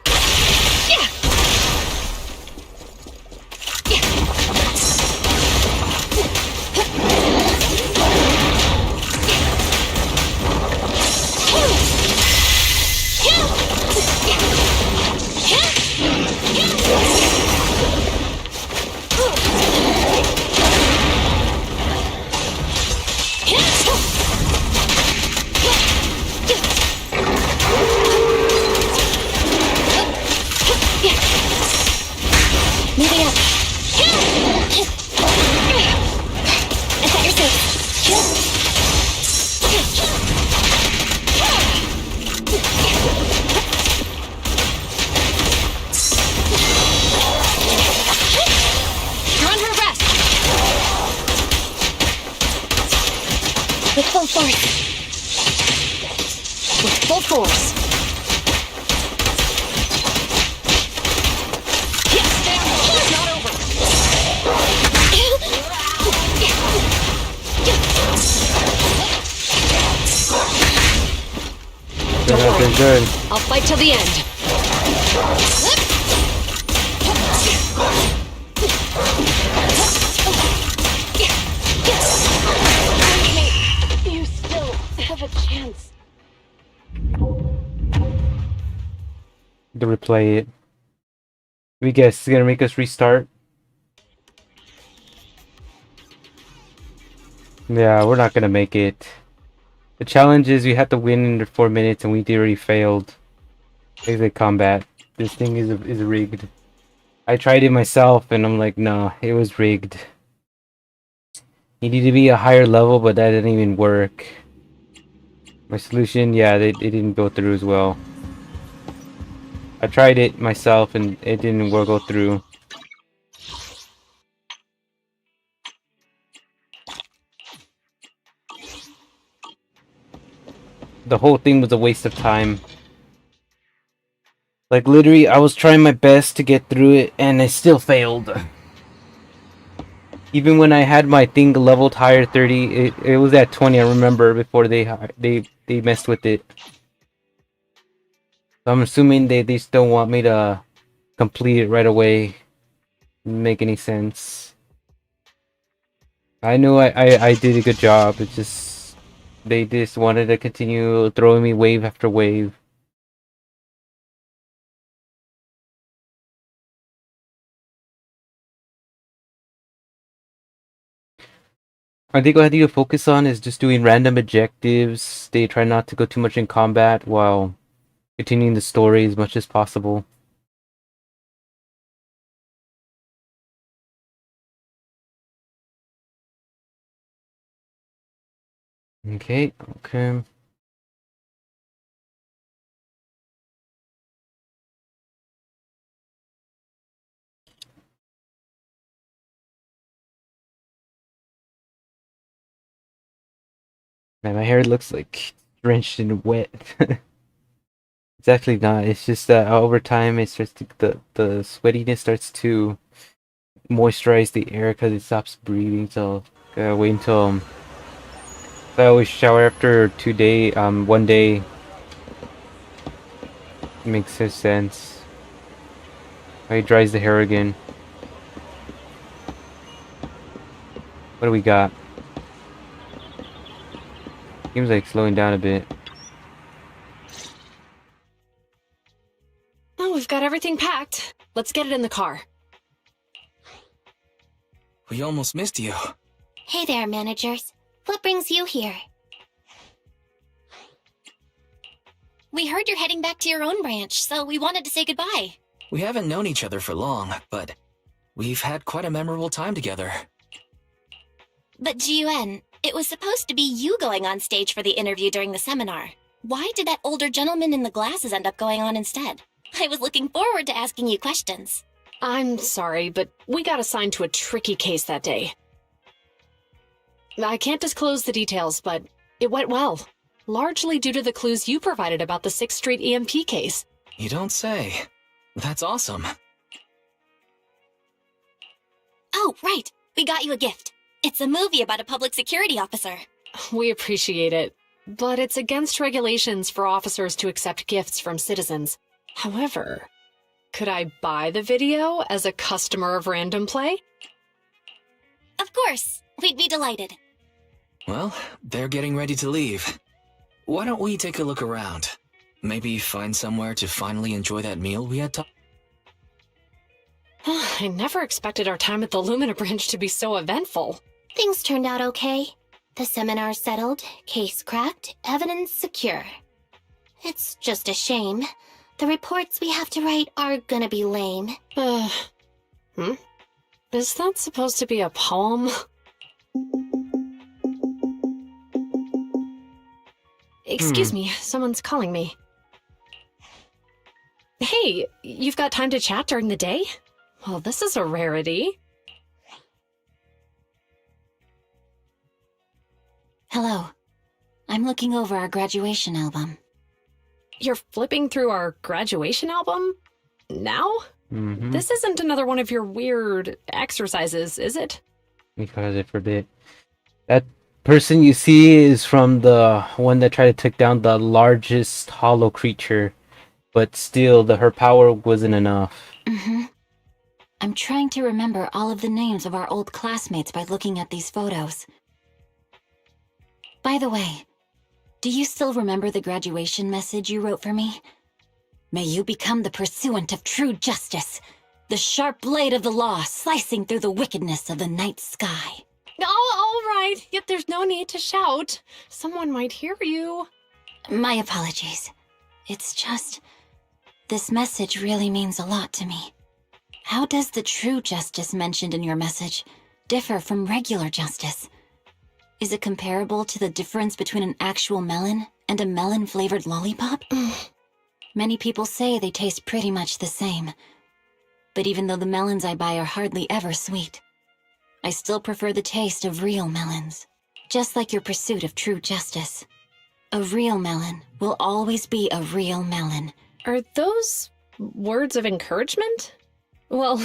Moving up. I thought you're safe. You're under arrest! With full force. With full force. It's not over. They're not been good. I'll fight till the end. You still have a chance. To replay it. We guess it's gonna make us restart. Yeah, we're not gonna make it. The challenge is you have to win in 4 minutes, and we already failed. Exit combat. This thing is rigged. I tried it myself, and I'm like, no, it was rigged. You need to be a higher level, but that didn't even work. My solution, yeah, it didn't go through as well. I tried it myself, and it didn't go through. The whole thing was a waste of time. Like, literally, I was trying my best to get through it, and I still failed. Even when I had my thing leveled higher 30, it was at 20, I remember, before they messed with it. So I'm assuming they just don't want me to complete it right away. Didn't make any sense. I knew I did a good job, it's just... They just wanted to continue throwing me wave after wave. I think what I need to focus on is just doing random objectives. They try not to go too much in combat while continuing the story as much as possible. Okay. Man, my hair looks like drenched in wet. It's actually not. It's just that over time it starts to, the sweatiness starts to moisturize the air because it stops breathing. So gotta wait until I always shower after 1 day. Makes sense. It dries the hair again. What do we got? Seems like slowing down a bit. Well, we've got everything packed. Let's get it in the car. We almost missed you. Hey there, managers. What brings you here? We heard you're heading back to your own branch, so we wanted to say goodbye. We haven't known each other for long, but we've had quite a memorable time together. But Ji-Yuan, It was supposed to be you going on stage for the interview during the seminar. Why did that older gentleman in the glasses end up going on instead? I was looking forward to asking you questions. I'm sorry, but we got assigned to a tricky case that day. I can't disclose the details, but it went well. Largely due to the clues you provided about the 6th Street EMP case. You don't say. That's awesome. Oh, right. We got you a gift. It's a movie about a public security officer. We appreciate it, but it's against regulations for officers to accept gifts from citizens. However, could I buy the video as a customer of Random Play? Of course. We'd be delighted. Well, they're getting ready to leave. Why don't we take a look around? Maybe find somewhere to finally enjoy that meal we had I never expected our time at the Lumina branch to be so eventful. Things turned out okay. The seminar settled, case cracked, evidence secure. It's just a shame. The reports we have to write are gonna be lame. Is that supposed to be a poem? Excuse me, someone's calling me. Hey, you've got time to chat during the day? Well, this is a rarity. Hello. I'm looking over our graduation album. You're flipping through our graduation album? Now? Mm-hmm. This isn't another one of your weird exercises, is it? Because I forbid. That person you see is from the one that tried to take down the largest hollow creature, but still, her power wasn't enough. Mm-hmm. I'm trying to remember all of the names of our old classmates by looking at these photos. By the way, do you still remember the graduation message you wrote for me? May you become the pursuant of true justice, the sharp blade of the law slicing through the wickedness of the night sky. Oh, all right. Yet there's no need to shout. Someone might hear you. My apologies. It's just, this message really means a lot to me. How does the true justice mentioned in your message differ from regular justice? Is it comparable to the difference between an actual melon and a melon-flavored lollipop? Many people say they taste pretty much the same. But even though the melons I buy are hardly ever sweet, I still prefer the taste of real melons. Just like your pursuit of true justice. A real melon will always be a real melon. Are those words of encouragement? Well,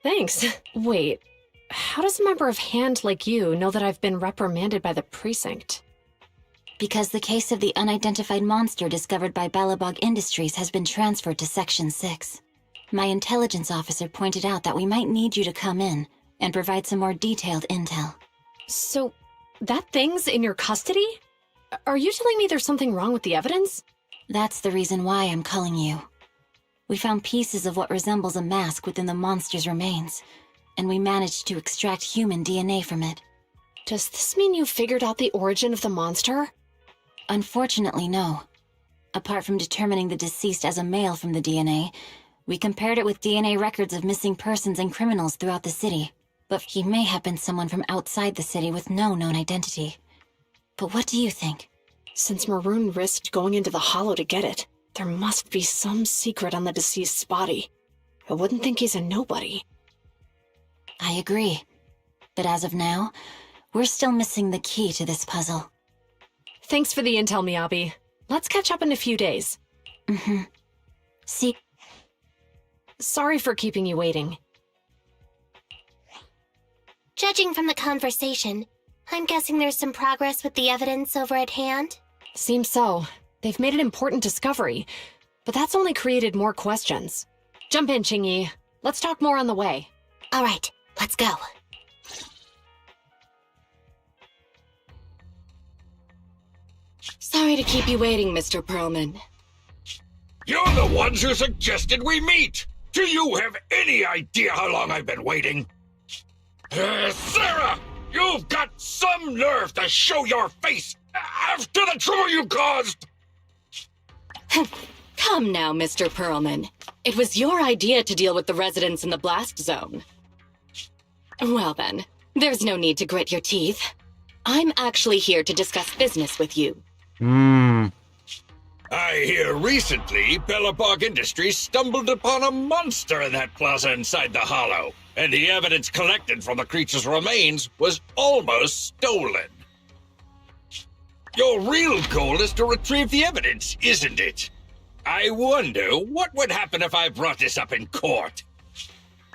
thanks. Wait, how does a member of HAND like you know that I've been reprimanded by the precinct? Because the case of the unidentified monster discovered by Balabog Industries has been transferred to Section 6. My intelligence officer pointed out that we might need you to come in and provide some more detailed intel. So, that thing's in your custody? Are you telling me there's something wrong with the evidence? That's the reason why I'm calling you. We found pieces of what resembles a mask within the monster's remains, and we managed to extract human DNA from it. Does this mean you figured out the origin of the monster? Unfortunately, no. Apart from determining the deceased as a male from the DNA, we compared it with DNA records of missing persons and criminals throughout the city. But he may have been someone from outside the city with no known identity. But what do you think? Since Maroon risked going into the Hollow to get it, there must be some secret on the deceased's body. I wouldn't think he's a nobody. I agree. But as of now, we're still missing the key to this puzzle. Thanks for the intel, Miyabi. Let's catch up in a few days. Mm-hmm. See? Sorry for keeping you waiting. Judging from the conversation, I'm guessing there's some progress with the evidence over at HAND? Seems so. They've made an important discovery, but that's only created more questions. Jump in, Qingyi. Let's talk more on the way. All right, let's go. Sorry to keep you waiting, Mr. Perlman. You're the ones who suggested we meet! Do you have any idea how long I've been waiting? Sarah! You've got some nerve to show your face after the trouble you caused! Come now, Mr. Perlman. It was your idea to deal with the residents in the blast zone. Well then, there's no need to grit your teeth. I'm actually here to discuss business with you. I hear recently Bellabog Industries stumbled upon a monster in that plaza inside the hollow, and the evidence collected from the creature's remains was almost stolen. Your real goal is to retrieve the evidence, isn't it? I wonder what would happen if I brought this up in court.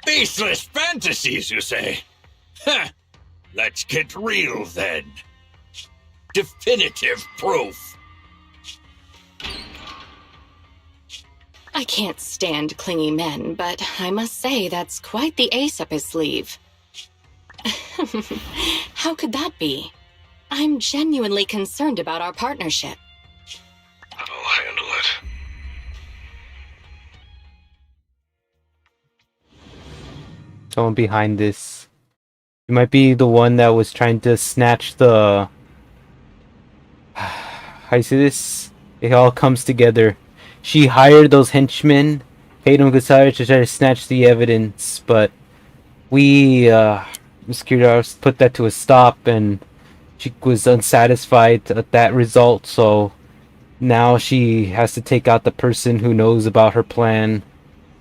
Baseless fantasies, you say? Huh. Let's get real then. Definitive proof. I can't stand clingy men, but I must say that's quite the ace up his sleeve. How could that be? I'm genuinely concerned about our partnership. I'll handle it. Someone behind this. You might be the one that was trying to snatch the... I see this. It all comes together. She hired those henchmen, paid them good salary to try to snatch the evidence, but we, Security put that to a stop, and she was unsatisfied at that result, so now she has to take out the person who knows about her plan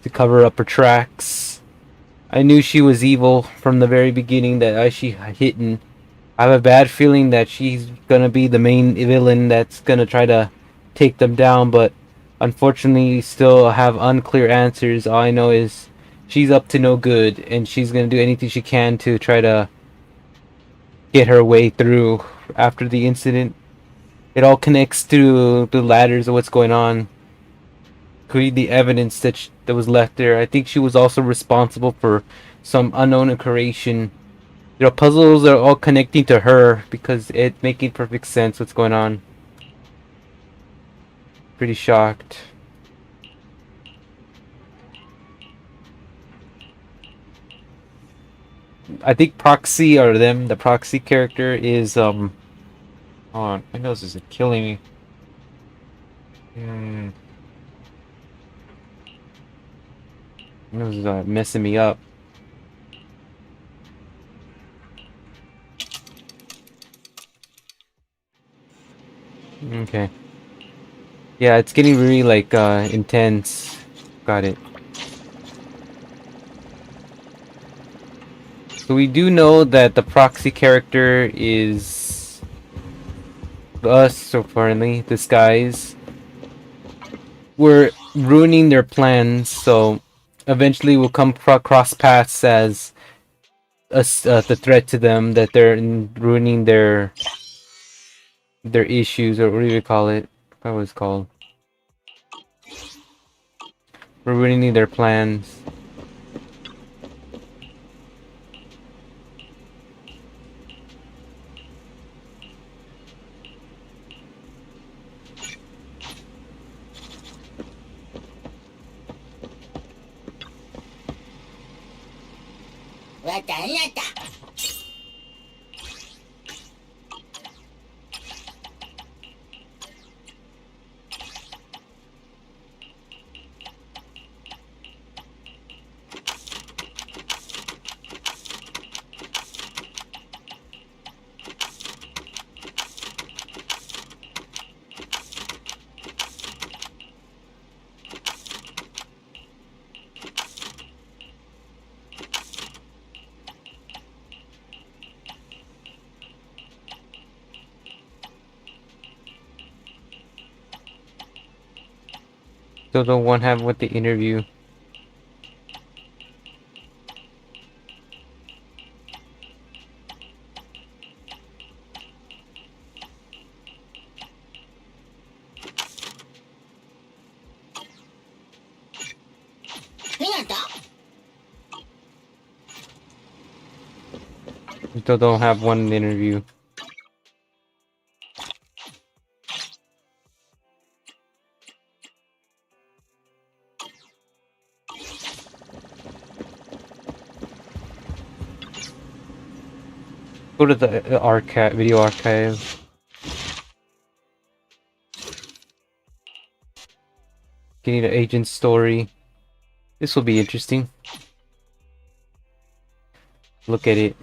to cover up her tracks. I knew she was evil from the very beginning, that she hidden. I have a bad feeling that she's gonna be the main villain that's gonna try to take them down, but unfortunately still have unclear answers. All I know is she's up to no good, and she's gonna do anything she can to try to get her way through after the incident. It all connects to the ladders of what's going on. Create the evidence that was left there. I think she was also responsible for some unknown creation. Puzzles are all connecting to her because it's making perfect sense what's going on. Pretty shocked. I think Proxy, or them, the Proxy character is hold on, my nose is killing me. My nose is messing me up. Okay. Yeah, it's getting really like intense. Got it. So we do know that the Proxy character is us, so apparently, this guys. We're ruining their plans, so eventually we'll come cross paths as us, the threat to them, that they're ruining their issues, or what do you call it? What was it called? We're ruining their plans. Still don't want to have with the interview. Still don't have one interview. Go to the archive, video archive. Getting the agent's story. This will be interesting. Look at it.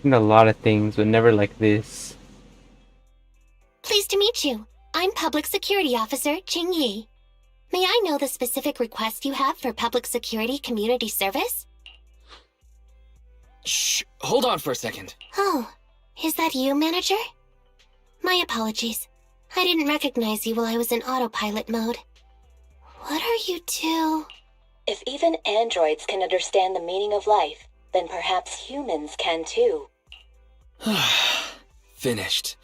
seen a lot of things, but never like this. Pleased to meet you. I'm Public Security Officer Ching Yi. May I know the specific request you have for Public Security Community Service? Shh, hold on for a second. Oh, is that you, Manager? My apologies. I didn't recognize you while I was in autopilot mode. What are you two? If even androids can understand the meaning of life, then perhaps humans can too. Finished.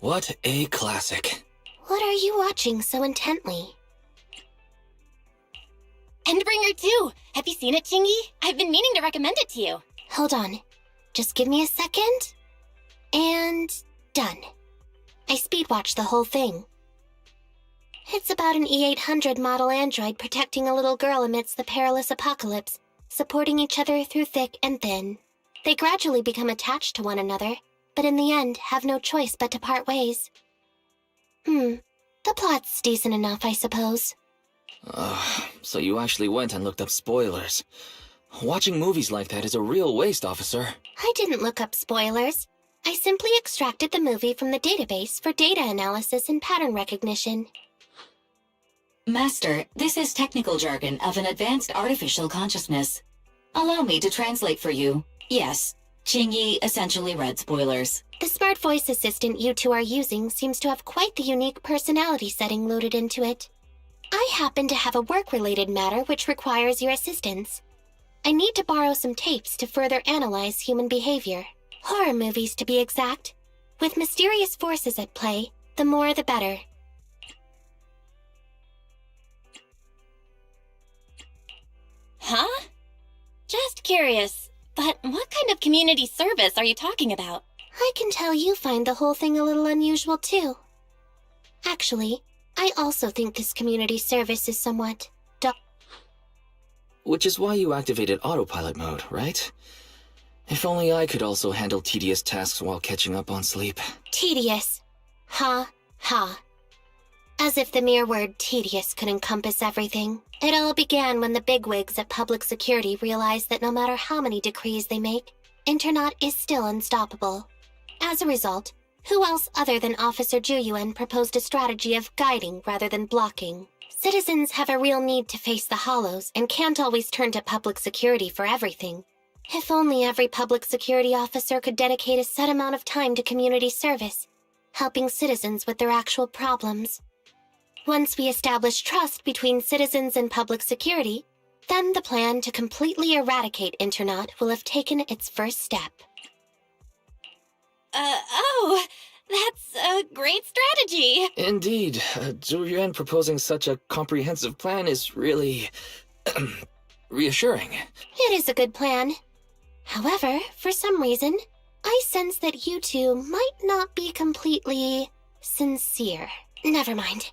What a classic. What are you watching so intently? Endbringer 2! Have you seen it, Chingy? I've been meaning to recommend it to you. Hold on. Just give me a second. And done. I speedwatched the whole thing. It's about an E800 model android protecting a little girl amidst the perilous apocalypse, supporting each other through thick and thin. They gradually become attached to one another, but in the end have no choice but to part ways. The plot's decent enough, I suppose. So you actually went and looked up spoilers. Watching movies like that is a real waste, officer. I didn't look up spoilers. I simply extracted the movie from the database for data analysis and pattern recognition. Master, this is technical jargon of an advanced artificial consciousness. Allow me to translate for you. Yes, Qingyi essentially read spoilers. The smart voice assistant you two are using seems to have quite the unique personality setting loaded into it. I happen to have a work-related matter which requires your assistance. I need to borrow some tapes to further analyze human behavior. Horror movies, to be exact. With mysterious forces at play, the more the better. Huh? Just curious, but what kind of community service are you talking about? I can tell you find the whole thing a little unusual, too. Actually, I also think this community service is somewhat... Which is why you activated autopilot mode, right? If only I could also handle tedious tasks while catching up on sleep. Tedious. Ha, ha. As if the mere word tedious could encompass everything. It all began when the bigwigs at Public Security realized that no matter how many decrees they make, Internet is still unstoppable. As a result, who else other than Officer Juyuan proposed a strategy of guiding rather than blocking? Citizens have a real need to face the hollows and can't always turn to Public Security for everything. If only every Public Security officer could dedicate a set amount of time to community service, helping citizens with their actual problems. Once we establish trust between citizens and Public Security, then the plan to completely eradicate Internet will have taken its first step. That's a great strategy. Indeed. Zhu Yuan proposing such a comprehensive plan is really... reassuring. It is a good plan. However, for some reason, I sense that you two might not be completely sincere. Never mind.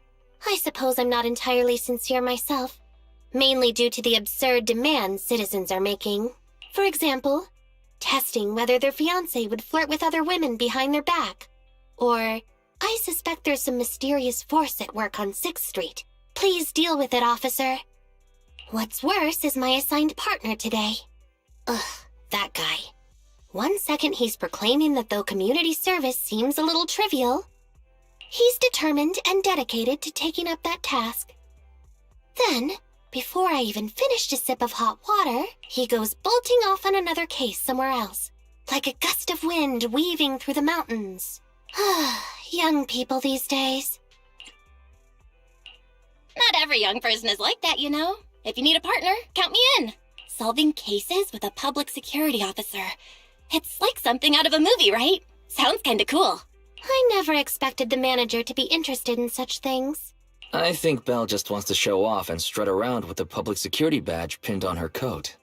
I suppose I'm not entirely sincere myself, mainly due to the absurd demands citizens are making. For example, testing whether their fiancé would flirt with other women behind their back. Or, I suspect there's some mysterious force at work on 6th Street. Please deal with it, officer. What's worse is my assigned partner today. Ugh, that guy. One second he's proclaiming that though community service seems a little trivial, he's determined and dedicated to taking up that task. Then, before I even finished a sip of hot water, he goes bolting off on another case somewhere else, like a gust of wind weaving through the mountains. Young people these days. Not every young person is like that, you know. If you need a partner, count me in. Solving cases with a Public Security officer. It's like something out of a movie, right? Sounds kinda cool. I never expected the manager to be interested in such things. I think Belle just wants to show off and strut around with the Public Security badge pinned on her coat.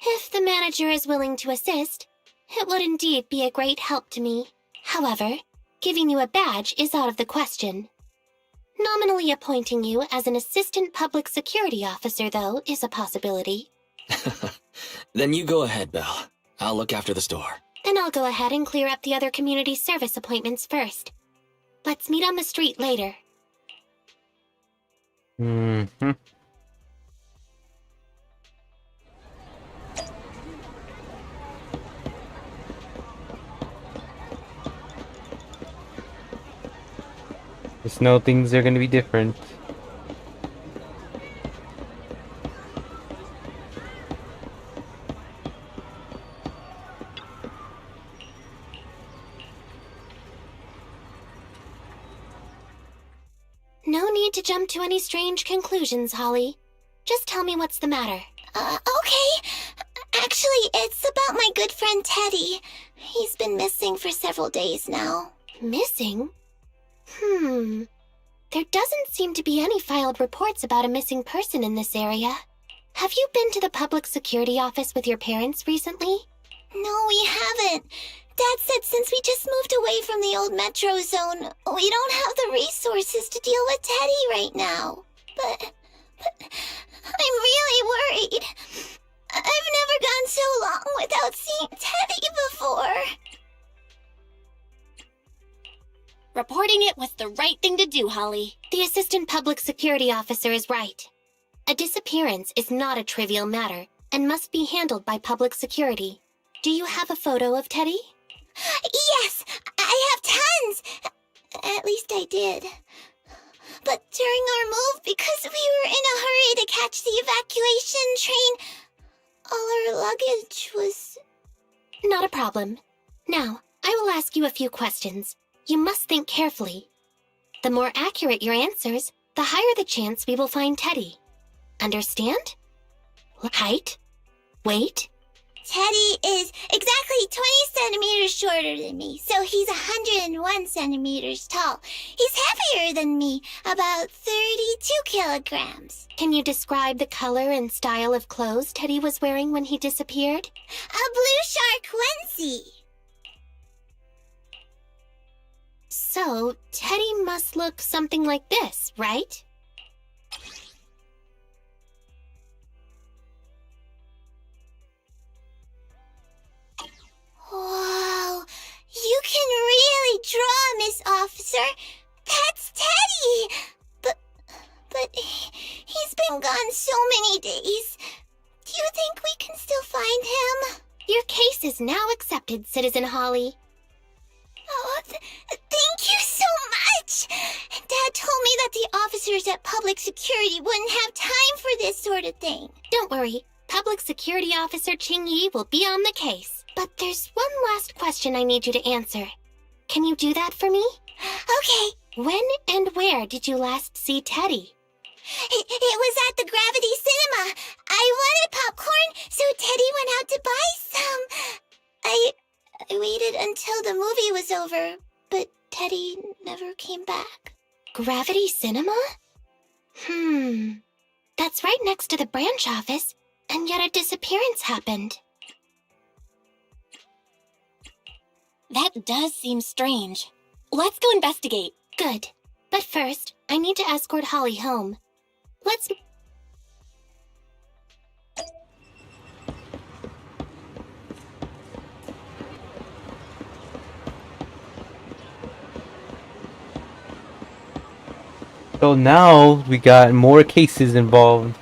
If the manager is willing to assist, it would indeed be a great help to me. However, giving you a badge is out of the question. Nominally appointing you as an assistant Public Security officer, though, is a possibility. Then you go ahead, Belle. I'll look after the store. Then I'll go ahead and clear up the other community service appointments first. Let's meet on the street later. Mm-hmm. Just know things are gonna be different. No need to jump to any strange conclusions, Holly. Just tell me what's the matter. Okay. Actually, it's about my good friend Teddy. He's been missing for several days now. Missing? There doesn't seem to be any filed reports about a missing person in this area. Have you been to the public security office with your parents recently? No, we haven't. Dad said since we just moved away from the old metro zone, we don't have the resources to deal with Teddy right now. But I'm really worried. I've never gone so long without seeing Teddy before. Reporting it was the right thing to do, Holly. The assistant public security officer is right. A disappearance is not a trivial matter and must be handled by public security. Do you have a photo of Teddy? Yes, I have tons. At least I did. But during our move, because we were in a hurry to catch the evacuation train, all our luggage was... Not a problem. Now, I will ask you a few questions. You must think carefully. The more accurate your answers, the higher the chance we will find Teddy. Understand? Height? Weight? Teddy is exactly 20 centimeters shorter than me, so he's 101 centimeters tall. He's heavier than me, about 32 kilograms. Can you describe the color and style of clothes Teddy was wearing when he disappeared? A blue shark onesie. So, Teddy must look something like this, right? Whoa, you can really draw, Miss Officer. That's Teddy. But he's been gone so many days. Do you think we can still find him? Your case is now accepted, Citizen Holly. Oh, thank you so much. Dad told me that the officers at Public Security wouldn't have time for this sort of thing. Don't worry. Public Security Officer Ching-Yi will be on the case. But there's one last question I need you to answer. Can you do that for me? Okay. When and where did you last see Teddy? It was at the Gravity Cinema. I wanted popcorn, so Teddy went out to buy some. I waited until the movie was over, but Teddy never came back. Gravity Cinema? That's right next to the branch office, and yet a disappearance happened. That does seem strange. Let's go investigate. Good. But first, I need to escort Holly home. Let's... So now we got more cases involved.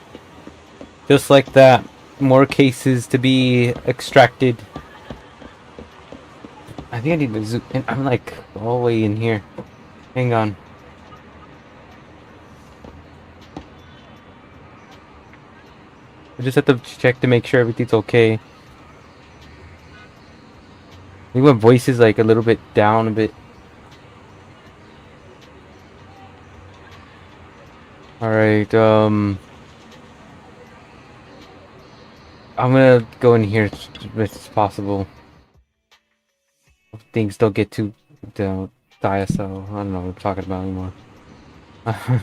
Just like that. More cases to be extracted. I think I need to zoom in. I'm like all the way in here. Hang on. I just have to check to make sure everything's okay. I think my voice is like a little bit down a bit. Alright, I'm gonna go in here as much as possible. Things don't get too dire, so I don't know what I'm talking about anymore. I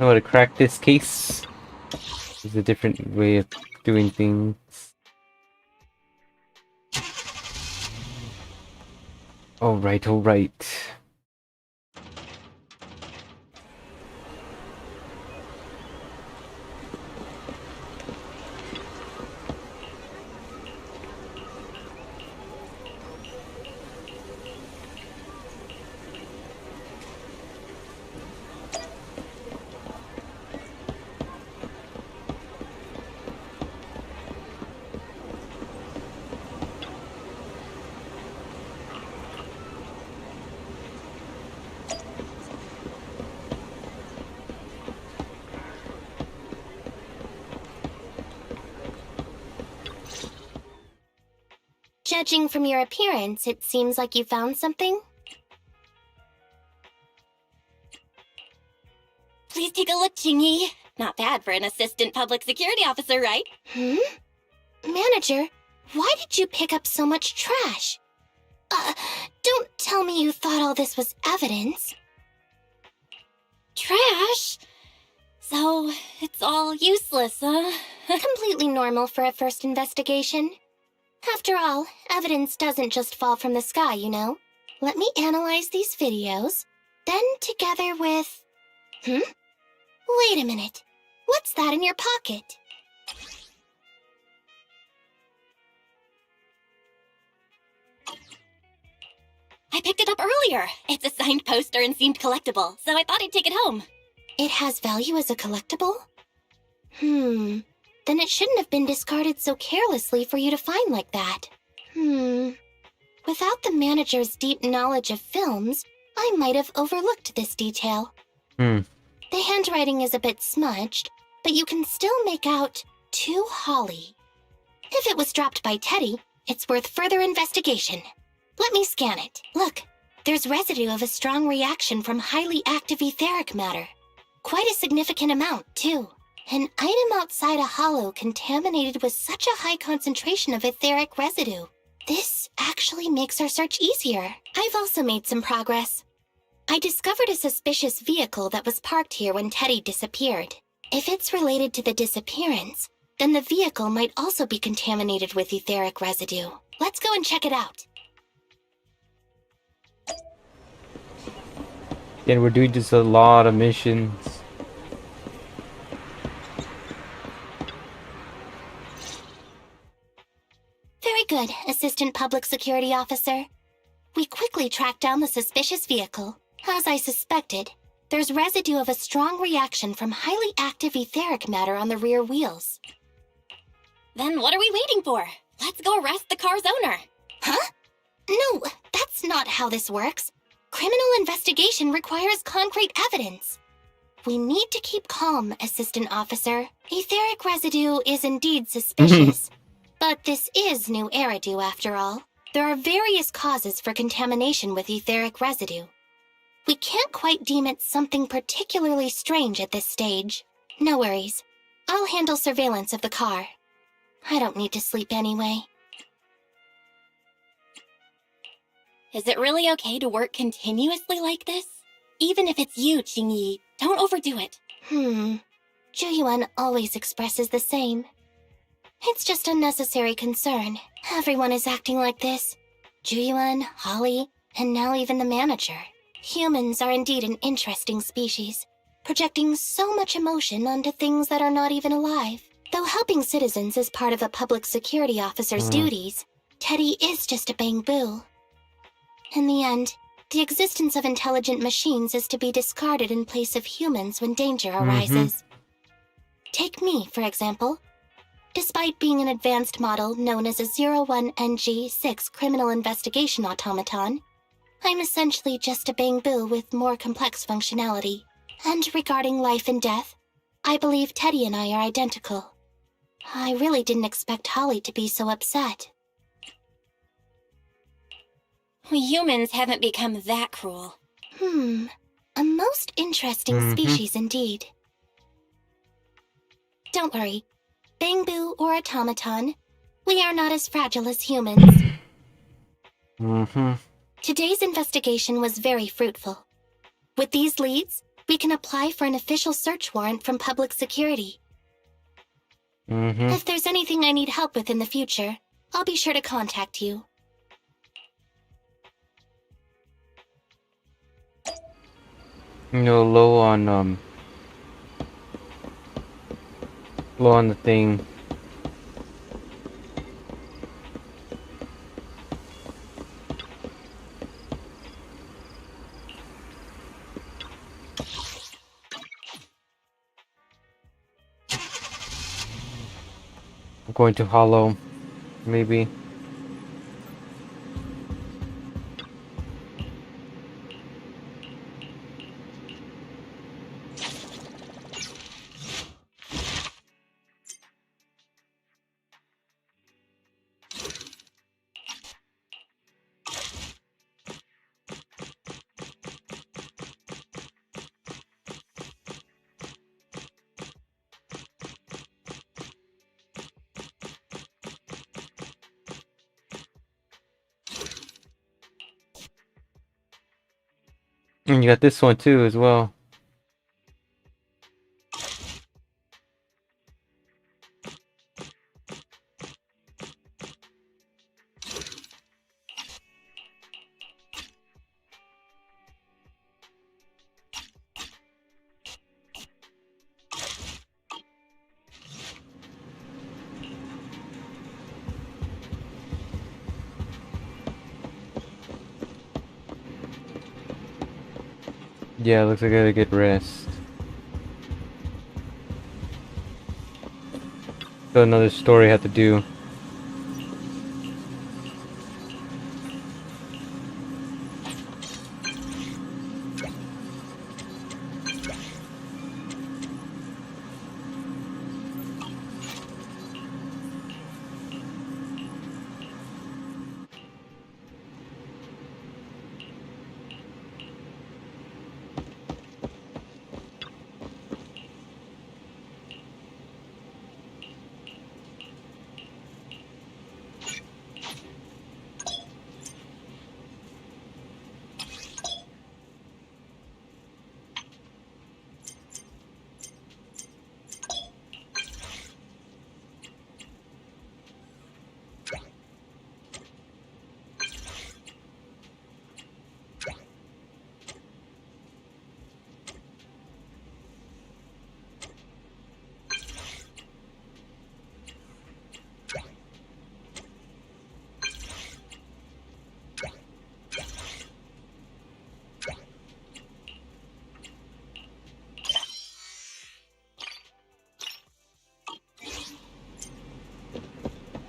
want to crack this case. There's a different way of doing things. Alright, alright. Judging from your appearance, it seems like you found something. Please take a look, Chingy. Not bad for an assistant public security officer, right? Manager, why did you pick up so much trash? Don't tell me you thought all this was evidence. Trash? So, it's all useless, huh? Completely normal for a first investigation. After all, evidence doesn't just fall from the sky, you know. Let me analyze these videos, then together with... Wait a minute. What's that in your pocket? I picked it up earlier. It's a signed poster and seemed collectible, so I thought I'd take it home. It has value as a collectible? Then it shouldn't have been discarded so carelessly for you to find like that. Without the manager's deep knowledge of films, I might have overlooked this detail. The handwriting is a bit smudged, but you can still make out "to Holly." If it was dropped by Teddy, it's worth further investigation. Let me scan it. Look, there's residue of a strong reaction from highly active etheric matter. Quite a significant amount, too. An item outside a hollow contaminated with such a high concentration of etheric residue. This actually makes our search easier. I've also made some progress. I discovered a suspicious vehicle that was parked here when Teddy disappeared. If it's related to the disappearance, then the vehicle might also be contaminated with etheric residue. Let's go and check it out. And we're doing just a lot of missions. Very good, Assistant Public Security Officer. We quickly tracked down the suspicious vehicle. As I suspected, there's residue of a strong reaction from highly active etheric matter on the rear wheels. Then what are we waiting for? Let's go arrest the car's owner. Huh? No, that's not how this works. Criminal investigation requires concrete evidence. We need to keep calm, Assistant Officer. Etheric residue is indeed suspicious. But this is new Eridu, after all. There are various causes for contamination with etheric residue. We can't quite deem it something particularly strange at this stage. No worries. I'll handle surveillance of the car. I don't need to sleep anyway. Is it really okay to work continuously like this? Even if it's you, Qingyi, don't overdo it. Zhuyuan always expresses the same. It's just unnecessary concern. Everyone is acting like this. Zhuyuan, Holly, and now even the manager. Humans are indeed an interesting species, projecting so much emotion onto things that are not even alive. Though helping citizens is part of a public security officer's duties, Teddy is just a Bangboo. In the end, the existence of intelligent machines is to be discarded in place of humans when danger arises. Take me, for example. Despite being an advanced model known as a 01NG6 criminal investigation automaton, I'm essentially just a Bangboo with more complex functionality. And regarding life and death, I believe Teddy and I are identical. I really didn't expect Holly to be so upset. We humans haven't become that cruel. A most interesting species indeed. Don't worry. Bangboo or automaton, we are not as fragile as humans. Today's investigation was very fruitful. With these leads, we can apply for an official search warrant from public security. If there's anything I need help with in the future, I'll be sure to contact you. Low on the thing. I'm going to Hollow, maybe. And you got this one too as well. Yeah, looks like I gotta get rest. Got another story I have to do.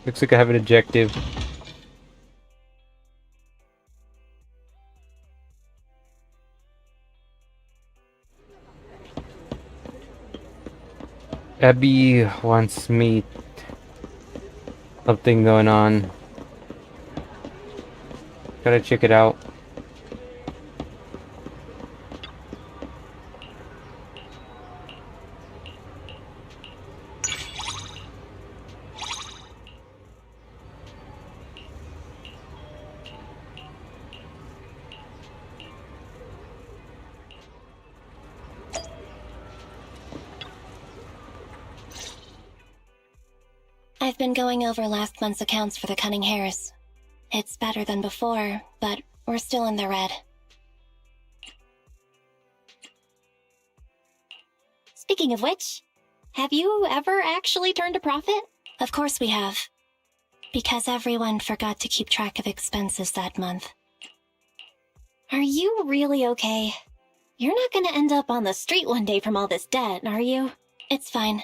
Looks like I have an objective. Abby wants me. Something going on. Gotta check it out. I've been going over last month's accounts for the Cunning Hares. It's better than before, but we're still in the red. Speaking of which, have you ever actually turned a profit? Of course we have. Because everyone forgot to keep track of expenses that month. Are you really okay? You're not gonna end up on the street one day from all this debt, are you? It's fine.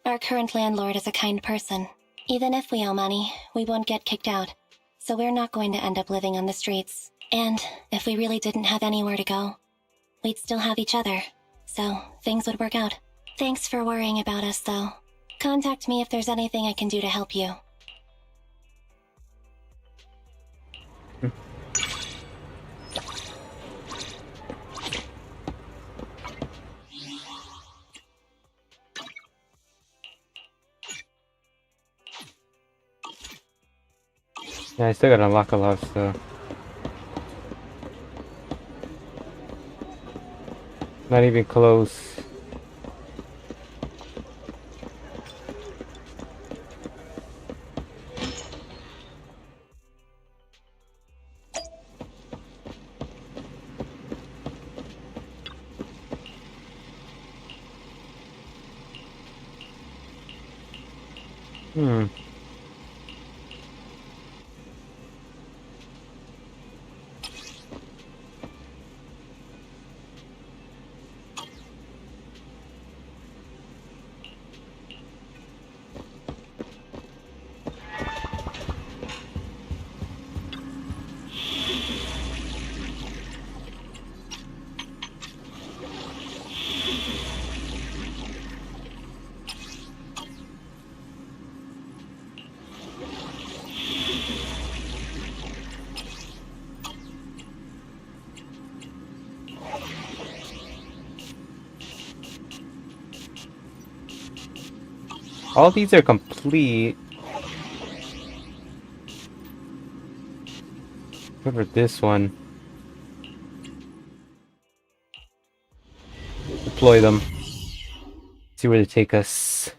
Our current landlord is a kind person. Even if we owe money, we won't get kicked out. So we're not going to end up living on the streets. And if we really didn't have anywhere to go, we'd still have each other. So things would work out. Thanks for worrying about us, though. Contact me if there's anything I can do to help you. Yeah, I still gotta unlock a lot of stuff. Not even close. All these are complete. Except for this one. deploy them. See where they take us.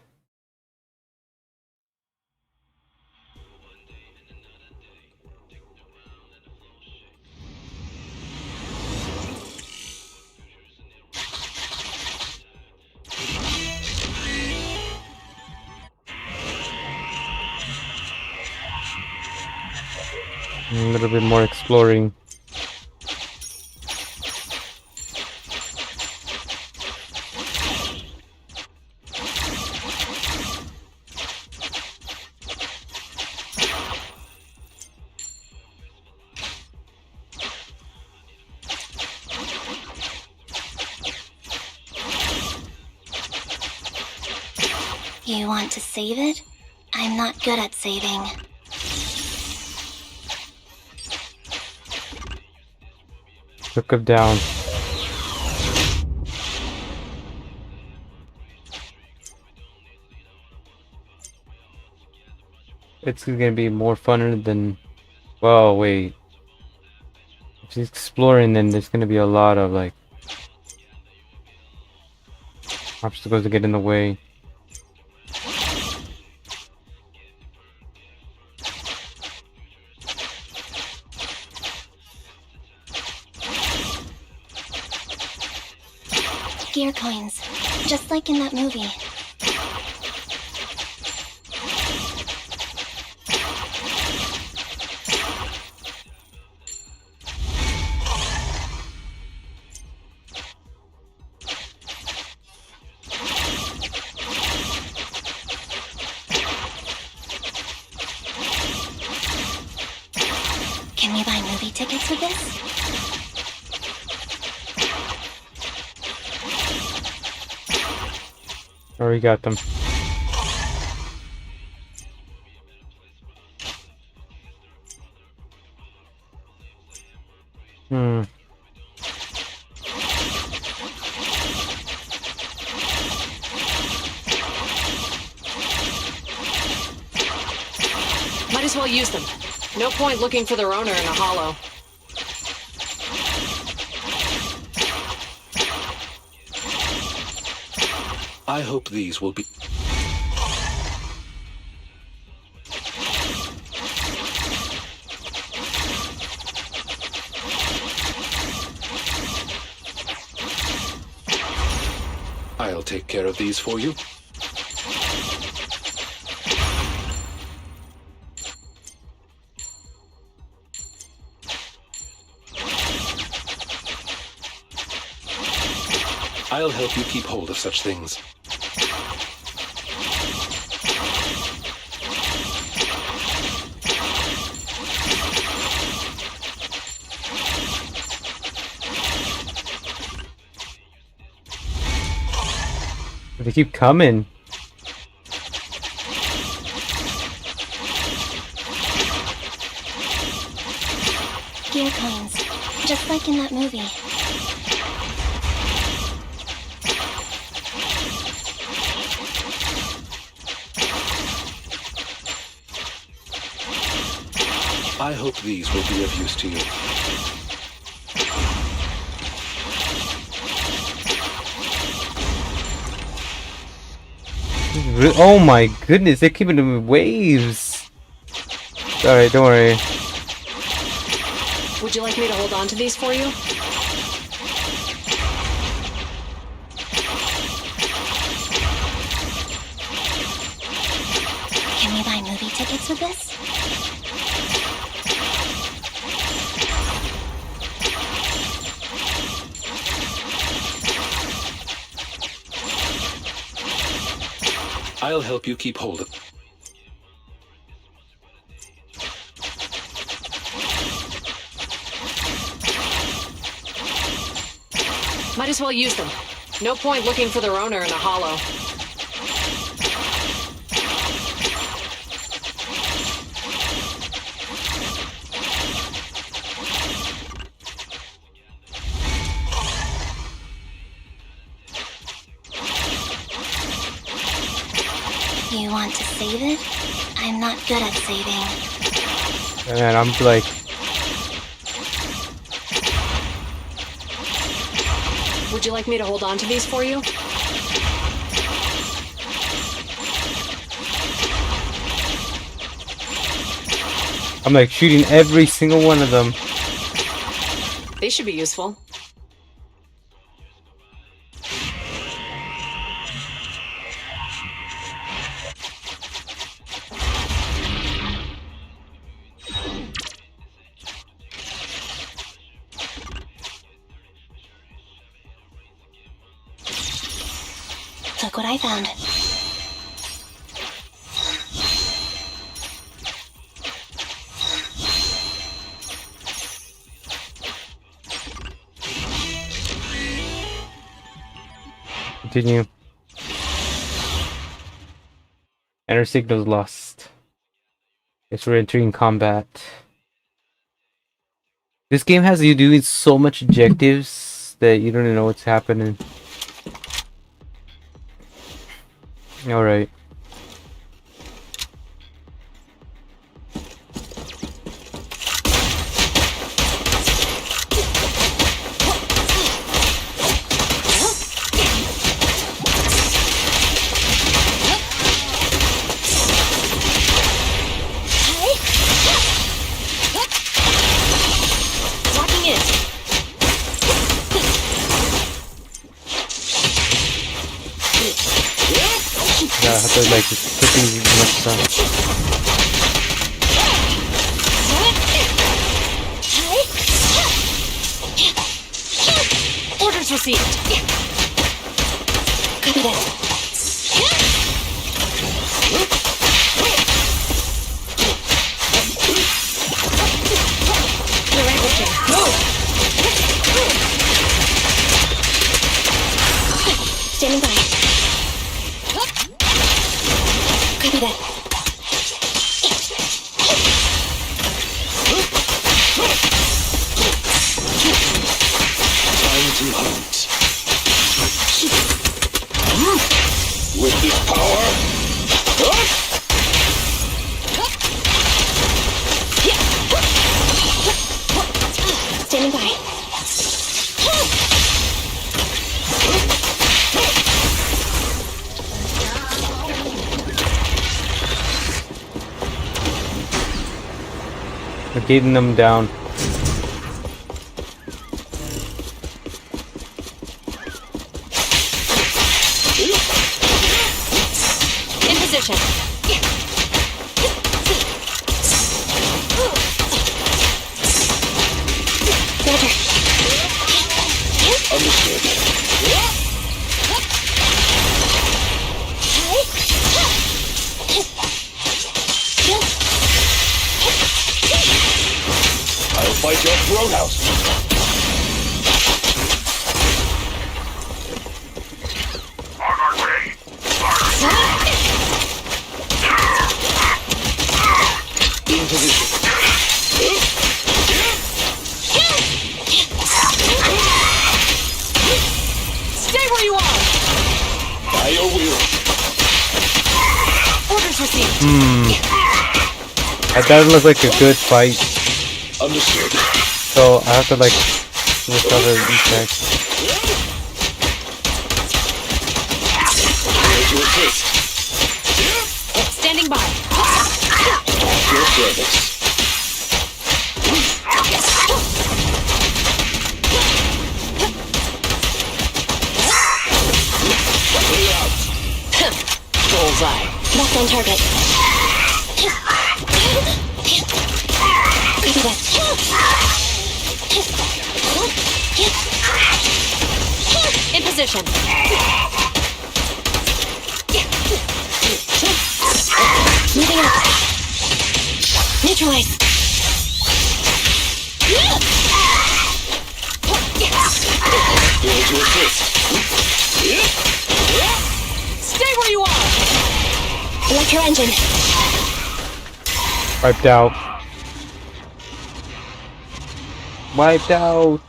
A little bit more exploring. You want to save it? I'm not good at saving. Took him down. It's gonna be more funner than... Well, wait. If he's exploring, then there's gonna be a lot of, like... obstacles to get in the way. Gear coins, just like in that movie. Can we buy movie tickets with this? Already got them. Might as well use them. No point looking for their owner in a hollow. I hope these will be... I'll take care of these for you. I'll help you keep hold of such things. They keep coming. Gear coins, just like in that movie. I hope these will be of use to you. Oh my goodness, they're keeping them in waves. Alright, don't worry. Would you like me to hold on to these for you? Can we buy movie tickets with this? I'll help you keep hold of... Might as well use them. No point looking for their owner in a hollow. You want to save it? I'm not good at saving. And I'm like... Would you like me to hold on to these for you? I'm like shooting every single one of them. They should be useful. Look what I found. Continue. Enter signals lost. Guess we're entering combat. This game has you doing so much objectives that you don't even know what's happening. Alright. Yeah, I have to like just put these as much stuff. Orders received. Copy that. You're ambushing. Standing by. Copy that. Time to hunt. With this power, Standing by. We're getting them down. In position. Roger. understood. I'll fight your throat out. On our way. In position. Stay where you are. By your will. Orders received. That doesn't look like a good fight, Understood. so I have to like recover effects. Here to assist. Standing by. At your service. Way out. Bullseye. Locked on target. Copy that. In position. Moving up. Neutralize. Here to assist. Stay where you are. Electro engine. Wiped out. Wiped out.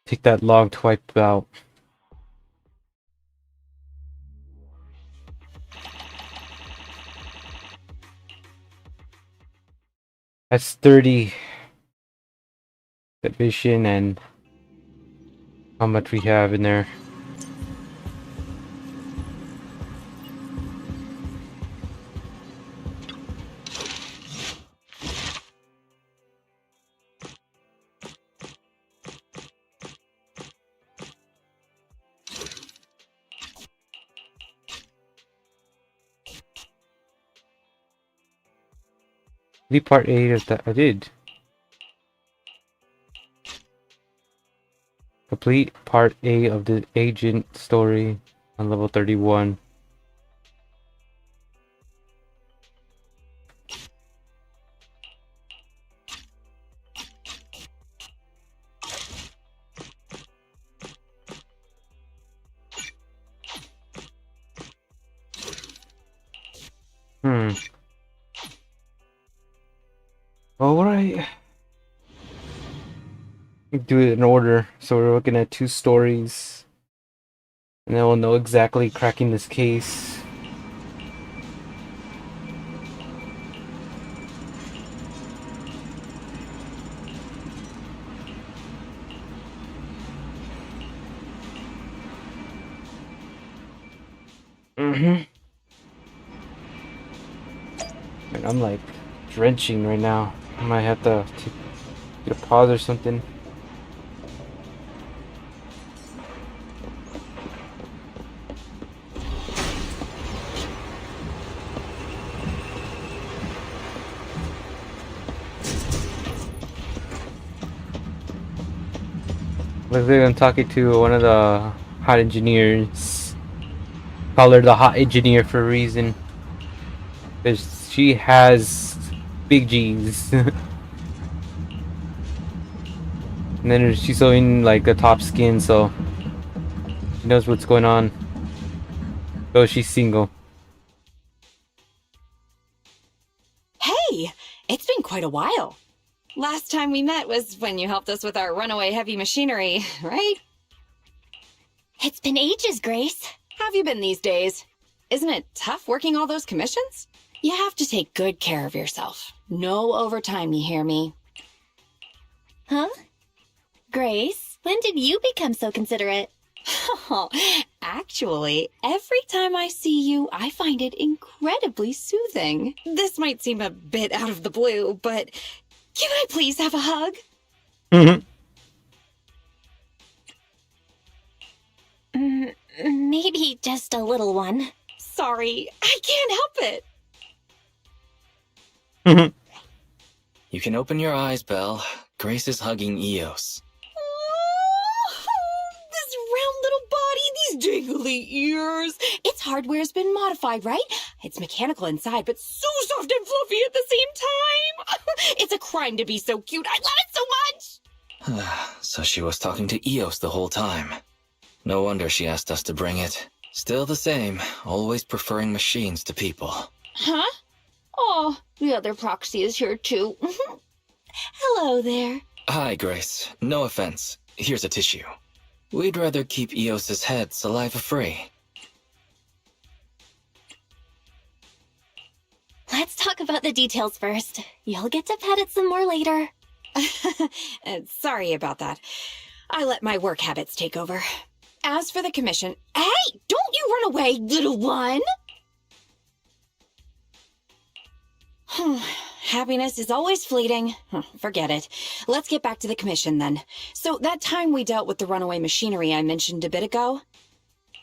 Take that long to wipe out. That's 30 division and how much we have in there. The part 8 of that I did. Complete part A of the agent story on level 31. Alright. Do it in order. So we're looking at 2 stories. And then we'll know exactly cracking this case. And I'm like drenching right now. I might have to get a pause or something. Looks like I'm talking to one of the hot engineers. Call her the hot engineer for a reason. Because she has big G's. And then she's showing like the top skin, so she knows what's going on. So she's single. Hey, it's been quite a while. Last time we met was when you helped us with our runaway heavy machinery, right? It's been ages, Grace. How have you been these days? Isn't it tough working all those commissions? You have to take good care of yourself. No overtime, you hear me? Huh? Grace, when did you become so considerate? Actually, every time I see you, I find it incredibly soothing. This might seem a bit out of the blue, but can I please have a hug? Maybe just a little one. Sorry, I can't help it. You can open your eyes, Belle. Grace is hugging Eos. This round little body, these dangly ears. Its hardware's been modified, right? It's mechanical inside, but so soft and fluffy at the same time. It's a crime to be so cute. I love it so much. So she was talking to Eos the whole time. No wonder she asked us to bring it. Still the same, always preferring machines to people. Huh? Oh, the other proxy is here too. Hello there. Hi, Grace. No offense. Here's a tissue. We'd rather keep Eos's head saliva-free. Let's talk about the details first. You'll get to pet it some more later. Sorry about that. I let my work habits take over. As for the commission... Hey! Don't you run away, little one! Happiness is always fleeting. Forget it. Let's get back to the commission, then. So, that time we dealt with the runaway machinery I mentioned a bit ago,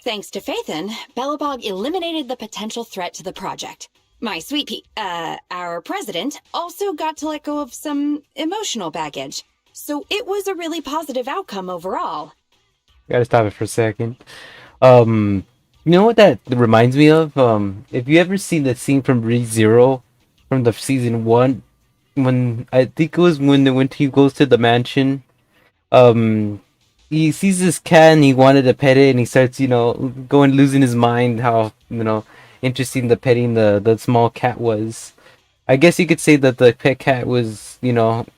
thanks to Phaethon, Belobog eliminated the potential threat to the project. My sweet our president, also got to let go of some emotional baggage. So, it was a really positive outcome overall. Gotta stop it for a second. You know what that reminds me of? If you ever seen the scene from ReZero from the season 1, when I think it was when he goes to the mansion, he sees this cat and he wanted to pet it, and he starts, losing his mind how, interesting the petting the small cat was. I guess you could say that the pet cat was,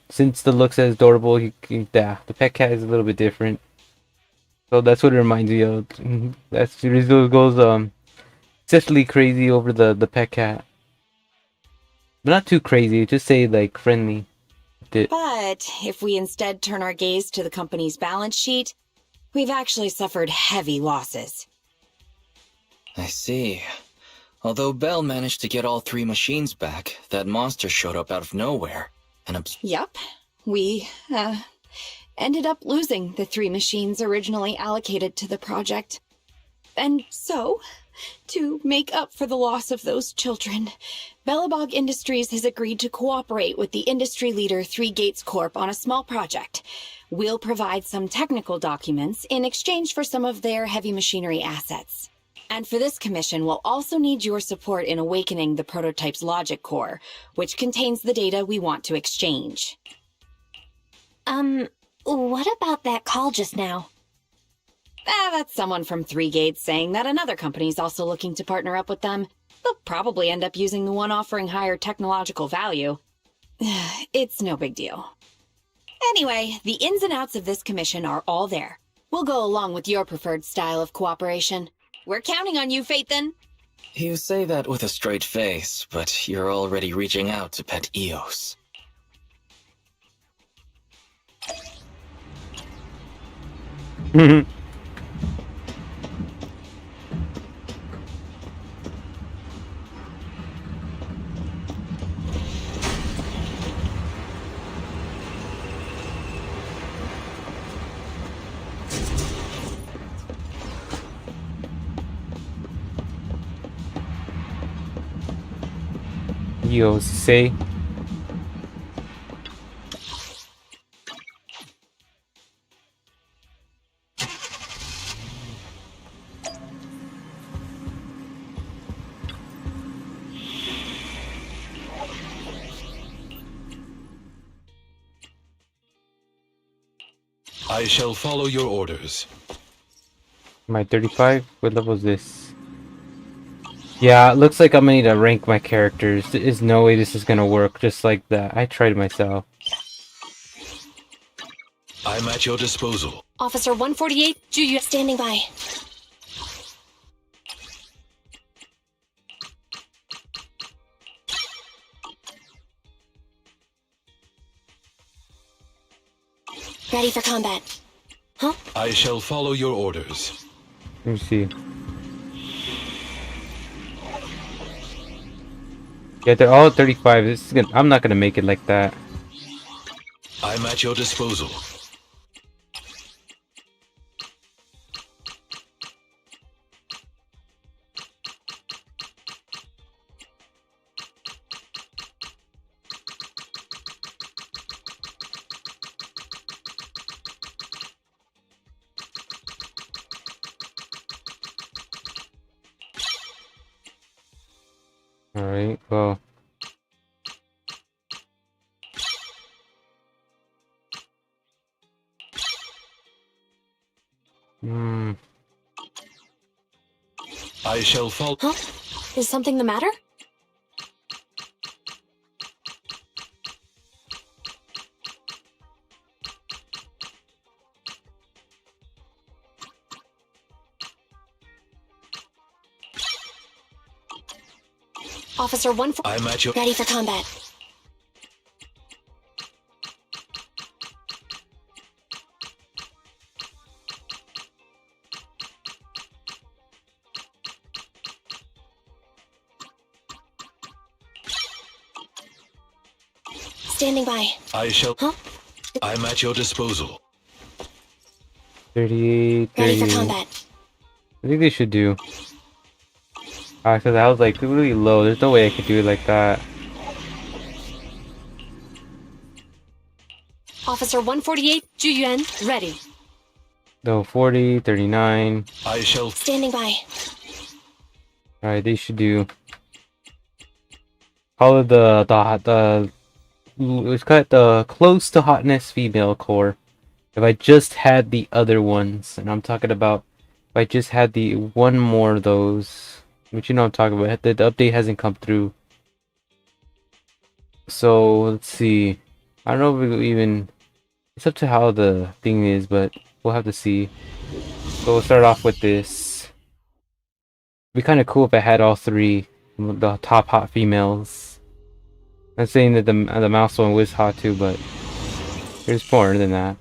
since the looks as adorable, the pet cat is a little bit different. So that's what it reminds me of. That's Rizzo goes especially crazy over the pet cat. But not too crazy, just say like friendly. But if we instead turn our gaze to the company's balance sheet, We've actually suffered heavy losses. I see. Although Belle managed to get all 3 machines back, that monster showed up out of nowhere. And Yup. We, ended up losing the 3 machines originally allocated to the project. And so, to make up for the loss of those children, Belobog Industries has agreed to cooperate with the industry leader 3 Gates Corp on a small project. We'll provide some technical documents in exchange for some of their heavy machinery assets. And for this commission, we'll also need your support in awakening the prototype's logic core, which contains the data we want to exchange. What about that call just now? That's someone from 3 Gates saying that another company's also looking to partner up with them. They'll probably end up using the one offering higher technological value. It's no big deal. Anyway, the ins and outs of this commission are all there. We'll go along with your preferred style of cooperation. We're counting on you, Phaethon. you say that with a straight face, but you're already reaching out to pet Eos. Yo, say. I shall follow your orders. Am I 35? What level is this? Yeah, it looks like I'm gonna need to rank my characters. There's no way this is gonna work just like that. I tried myself. I'm at your disposal. Officer 148, Juyu Standing by. Ready for combat. Huh? I shall follow your orders. Let me see. Yeah, they're all 35. This is gonna, I'm not gonna make it like that. I'm at your disposal. Alright, well. I shall follow. Huh? Is something the matter? Officer 148. I'm at your. Ready for combat. Standing by. I shall. Huh? I'm at your disposal. 38, Ready for 30. combat. I think they should do. Because I was like really low. There's no way I could do it like that. Officer 148, Juyuan, ready. No, 40, 39. I shall. Standing by. Alright, they should do. Call it let's cut the close to hotness female core. If I just had the other ones, and I'm talking about if I just had the one more of those. But you know what I'm talking about. The update hasn't come through. So let's see. I don't know if we even. It's up to how the thing is, but we'll have to see. So we'll start off with this. It'd be kind of cool if I had all three, the top hot females. I'm saying that the mouse one was hot too, but there's more than that.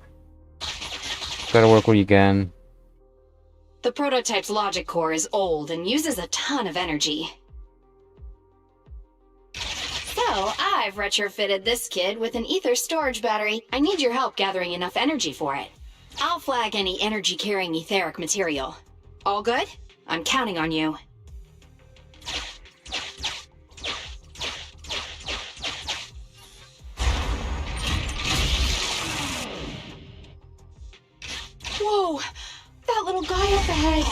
Gotta work what you can. The prototype's logic core is old and uses a ton of energy. So, I've retrofitted this kid with an ether storage battery. I need your help gathering enough energy for it. I'll flag any energy-carrying etheric material. All good? I'm counting on you. Whoa! That little guy up ahead!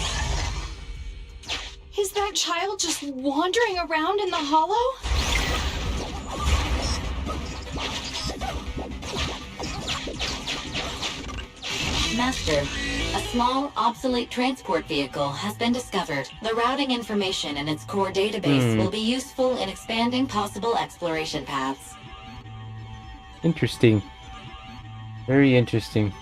Is that child just wandering around in the hollow? Master, a small, obsolete transport vehicle has been discovered. The routing information in its core database will be useful in expanding possible exploration paths. Interesting. Very interesting.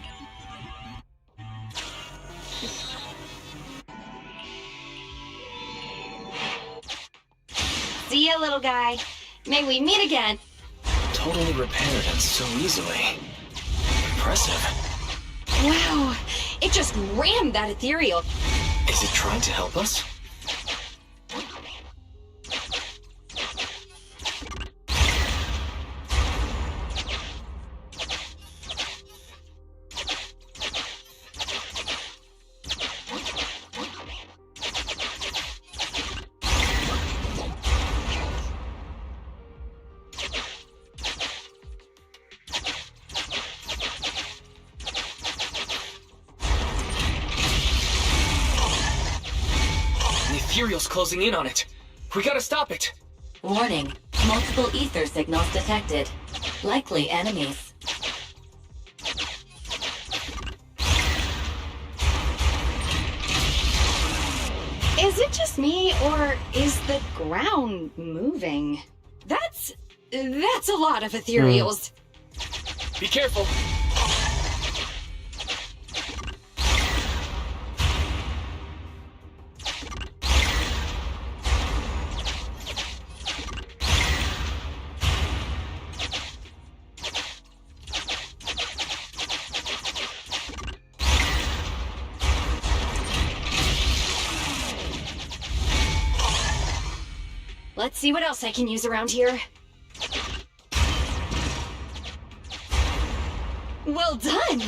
See ya, little guy. May we meet again. Totally repaired and so easily. Impressive. Wow, it just rammed that ethereal. Is it trying to help us? Ethereal's closing in on it. We gotta stop it. Warning, multiple ether signals detected. Likely enemies. Is it just me, or is the ground moving? That's a lot of ethereals. Be careful. Let's see what else I can use around here. Well done!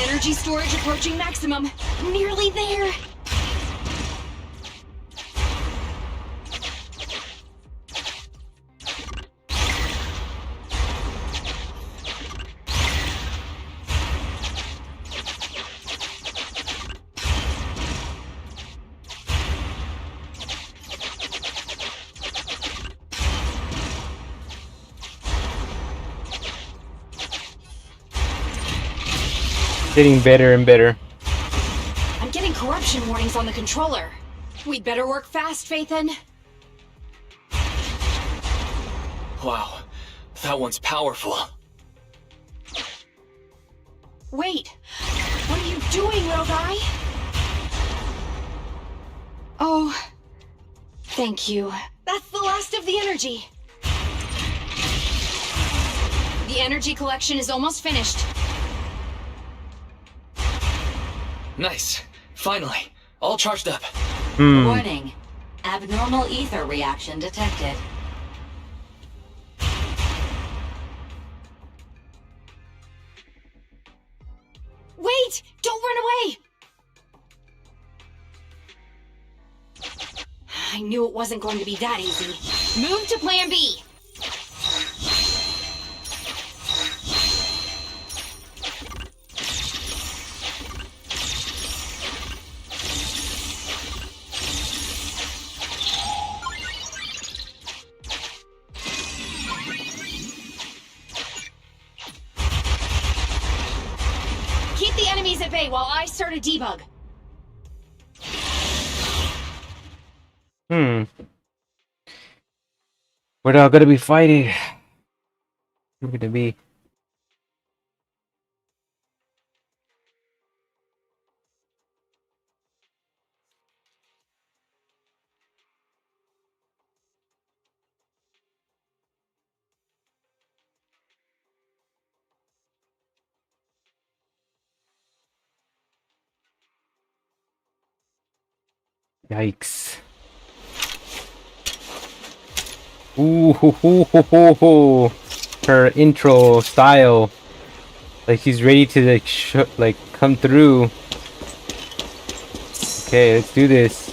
Energy storage approaching maximum. Nearly there. Getting better and better. I'm getting corruption warnings on the controller. We'd better work fast, Phaethon. Wow, that one's powerful. Wait, what are you doing, little guy? Oh, thank you. That's the last of the energy. The energy collection is almost finished. Nice. Finally. All charged up. Warning, abnormal ether reaction detected. Wait! Don't run away! I knew it wasn't going to be that easy. Move to Plan B! Keep the enemies at bay while I start a debug. We're not gonna be fighting. We're gonna be. Yikes. Ooh, ho, ho, ho, ho, ho. Her intro style. Like she's ready to like come through. Okay, let's do this.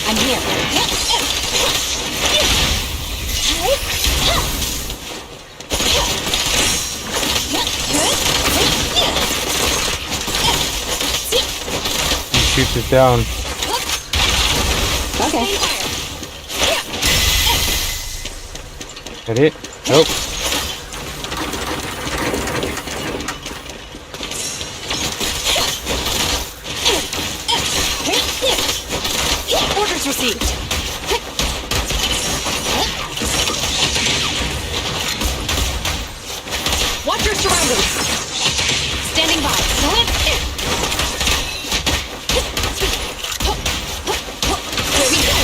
I'm here. Shoot this down. Okay. That it? Nope. Orders received. Watch your surroundings. Standing by. Here we go.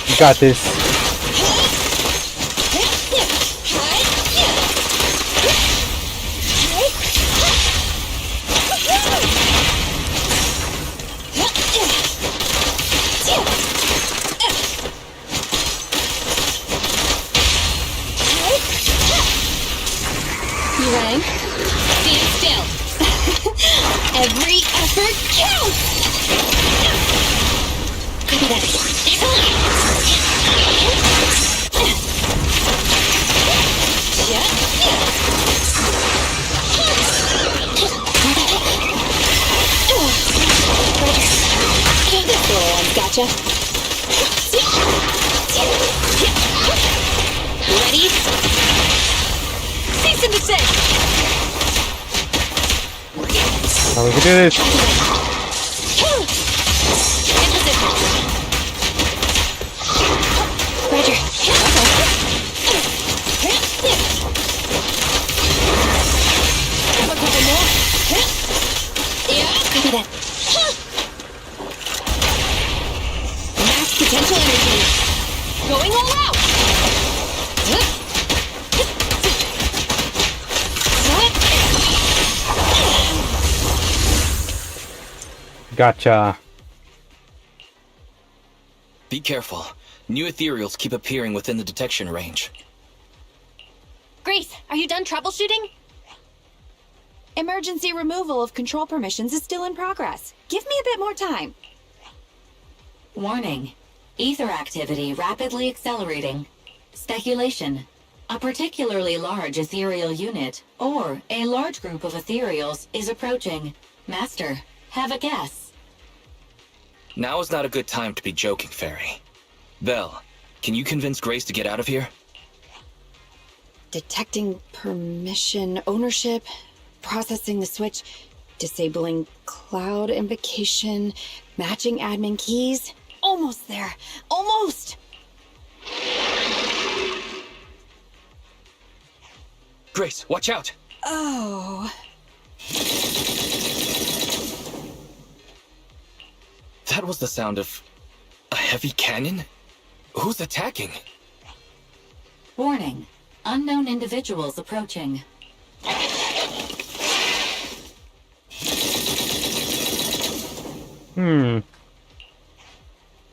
You got this. You ready? Stand still. Every effort counts. Copy that. Gotcha. Ready? Cease and desist. Now we can do this. Roger. Have a couple more. Copy that. Max potential energy. Going all out. Gotcha. Be careful. New ethereals keep appearing within the detection range. Grace, are you done troubleshooting? Emergency removal of control permissions is still in progress. Give me a bit more time. Warning. Ether activity rapidly accelerating. Speculation. A particularly large ethereal unit, or a large group of ethereals, is approaching. Master, have a guess. Now is not a good time to be joking, Fairy. Belle, can you convince Grace to get out of here? Detecting permission ownership, processing the switch, disabling cloud invocation, matching admin keys. Almost there. Almost! Grace, watch out! Oh. That was the sound of a heavy cannon? Who's attacking? Warning. Unknown individuals approaching.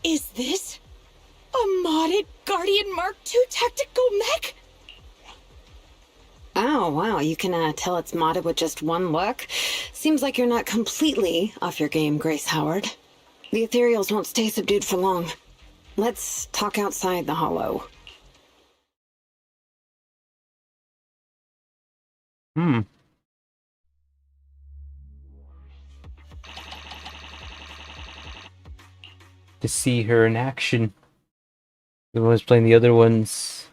Is this a modded Guardian Mark II tactical mech? Oh, wow. You can tell it's modded with just one look. Seems like you're not completely off your game, Grace Howard. The ethereals won't stay subdued for long. Let's talk outside the hollow. To see her in action. The one's playing the other ones.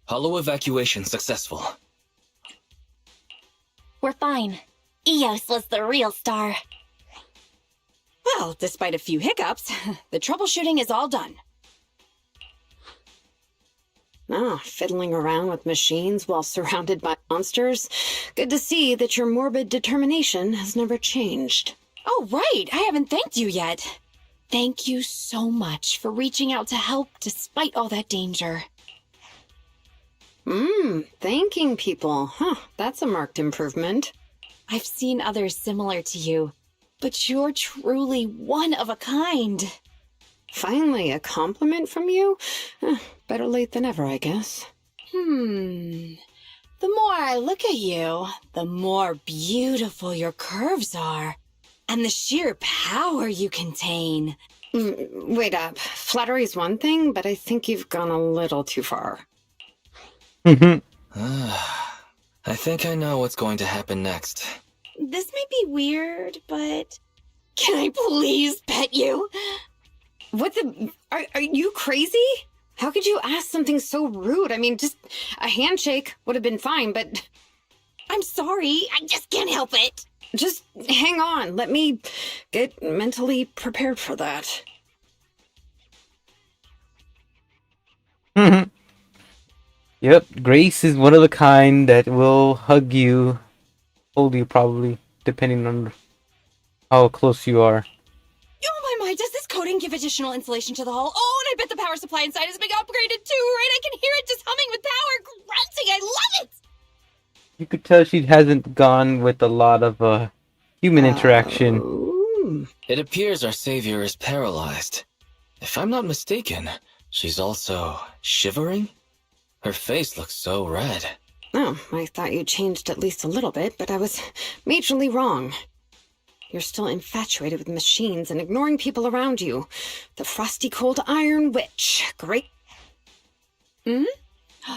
Hollow evacuation successful. We're fine. Eos was the real star. Well, despite a few hiccups, the troubleshooting is all done. Fiddling around with machines while surrounded by monsters. Good to see that your morbid determination has never changed. Oh, right! I haven't thanked you yet. Thank you so much for reaching out to help despite all that danger. Thanking people. That's a marked improvement. I've seen others similar to you, but you're truly one of a kind. Finally, a compliment from you? Better late than ever, I guess. The more I look at you, the more beautiful your curves are, and the sheer power you contain. Wait up. Flattery's one thing, but I think you've gone a little too far. I think I know what's going to happen next. This may be weird, but can I please pet you? What the? Are you crazy? How could you ask something so rude? I mean, just a handshake would have been fine, but I'm sorry. I just can't help it. Just hang on. Let me get mentally prepared for that. Yep, Grace is one of the kind that will hug you, hold you probably, depending on how close you are. Oh my, does this coating give additional insulation to the hull? Oh, and I bet the power supply inside has been upgraded too, right? I can hear it just humming with power, grunting. I love it! You could tell she hasn't gone with a lot of human interaction. It appears our savior is paralyzed. If I'm not mistaken, she's also shivering? Her face looks so red. Oh, I thought you changed at least a little bit, but I was majorly wrong. You're still infatuated with machines and ignoring people around you. The frosty cold iron witch. Great.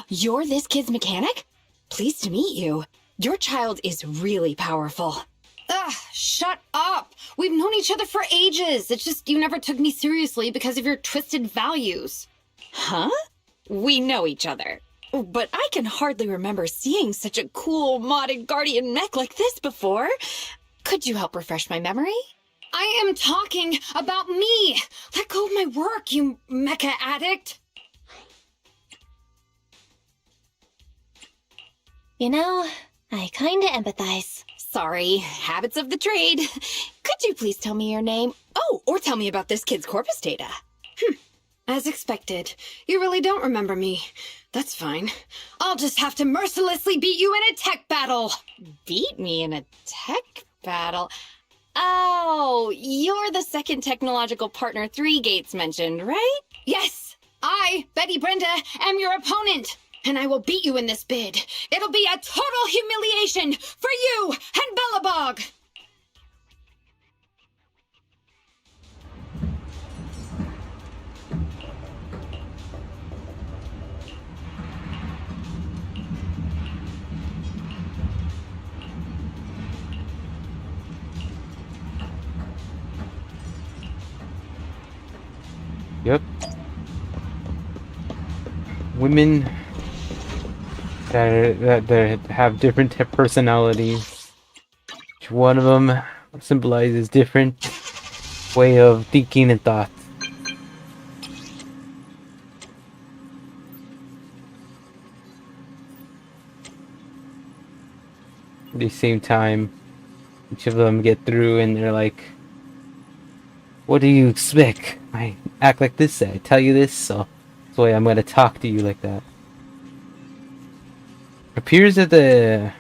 You're this kid's mechanic? Pleased to meet you. Your child is really powerful. Ugh, shut up. We've known each other for ages. It's just you never took me seriously because of your twisted values. Huh? We know each other. But I can hardly remember seeing such a cool modded guardian mech like this before. Could you help refresh my memory? I am talking about me. Let go of my work, you mecha addict. You know, I kinda empathize. Sorry, habits of the trade. Could you please tell me your name? Oh, or tell me about this kid's corpus data. As expected, you really don't remember me. That's fine. I'll just have to mercilessly beat you in a tech battle. Beat me in a tech battle? Oh, you're the second technological partner 3 Gates mentioned, right? Yes, I, Betty Brenda, am your opponent. And I will beat you in this bid. It'll be a total humiliation for you and Bellabog. Yep. Women that have different personalities. Each one of them symbolizes different way of thinking and thoughts. At the same time, each of them get through and they're like, what do you expect? I act like this, I tell you this, so that's why I'm gonna talk to you like that. It appears that I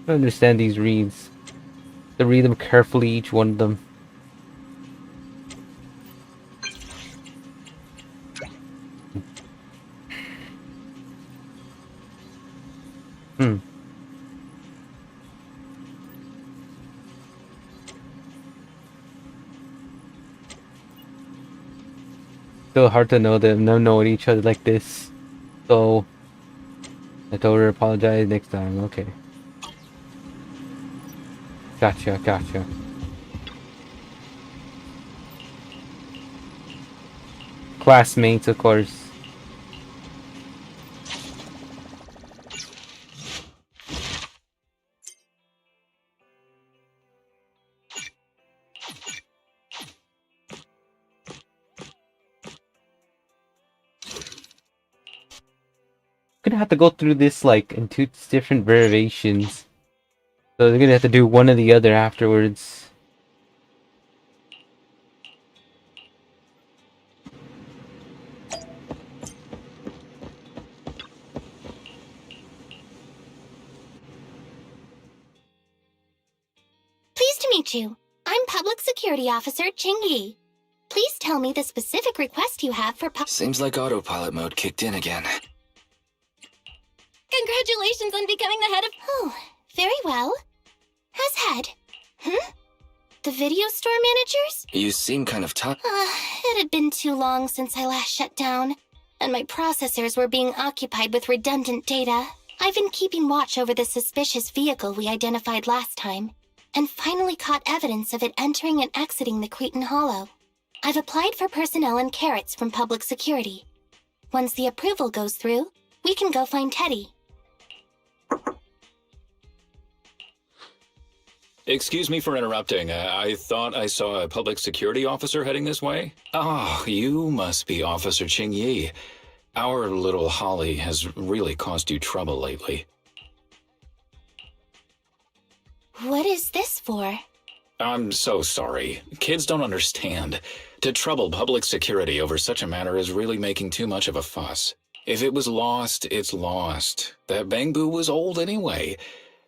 don't understand these reads. To read them carefully, each one of them. Still hard to know them knowing each other like this. So I told her to apologize next time. Okay. Gotcha. Classmates, of course. gonna have to go through this like in two different variations. So they're gonna have to do one or the other afterwards. Pleased to meet you. I'm Public Security Officer Ching Yi. Please tell me the specific request you have for Seems like autopilot mode kicked in again. Congratulations on becoming the head of... Oh, very well. How's head? The video store managers? You seem kind of tough. It had been too long since I last shut down, and my processors were being occupied with redundant data. I've been keeping watch over the suspicious vehicle we identified last time, and finally caught evidence of it entering and exiting the Cretan Hollow. I've applied for personnel and carrots from public security. Once the approval goes through, we can go find Teddy. Excuse me for interrupting. I thought I saw a public security officer heading this way. Oh, you must be Officer Ching Yi. Our little Holly has really caused you trouble lately. What is this for? I'm so sorry. Kids don't understand. To trouble public security over such a matter is really making too much of a fuss. If it was lost, it's lost. That Bangboo was old anyway.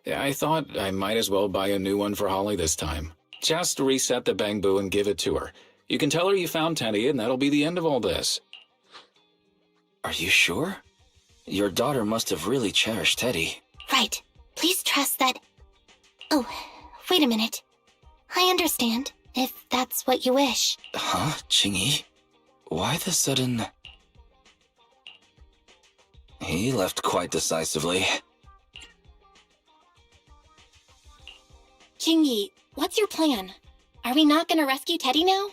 I thought I might as well buy a new one for Holly this time. Just reset the Bangboo and give it to her. You can tell her you found Teddy, and that'll be the end of all this. Are you sure? Your daughter must have really cherished Teddy. Right. Please trust that... Oh, wait a minute. I understand, if that's what you wish. Huh, Ching-Yi? Why the sudden... He left quite decisively. Ching-Yi, what's your plan? Are we not gonna rescue Teddy now?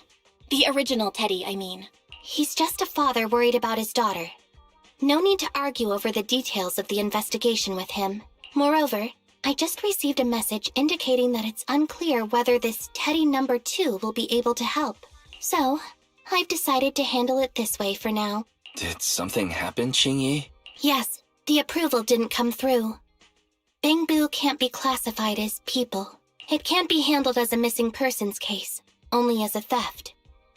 The original Teddy, I mean. He's just a father worried about his daughter. No need to argue over the details of the investigation with him. Moreover, I just received a message indicating that it's unclear whether this Teddy number 2 will be able to help. So, I've decided to handle it this way for now. Did something happen, Ching-Yi? Yes, the approval didn't come through. Bangboo can't be classified as people. It can't be handled as a missing persons case, only as a theft.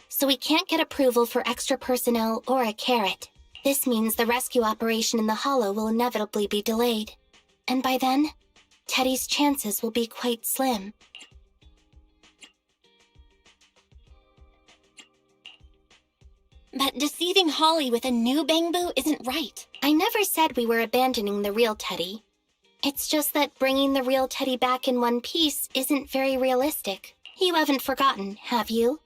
So we can't get approval for extra personnel or a carrot. This means the rescue operation in the Hollow will inevitably be delayed. And by then, Teddy's chances will be quite slim. But deceiving Holly with a new Bangboo isn't right. I never said we were abandoning the real Teddy. It's just that bringing the real Teddy back in one piece isn't very realistic. You haven't forgotten, have you?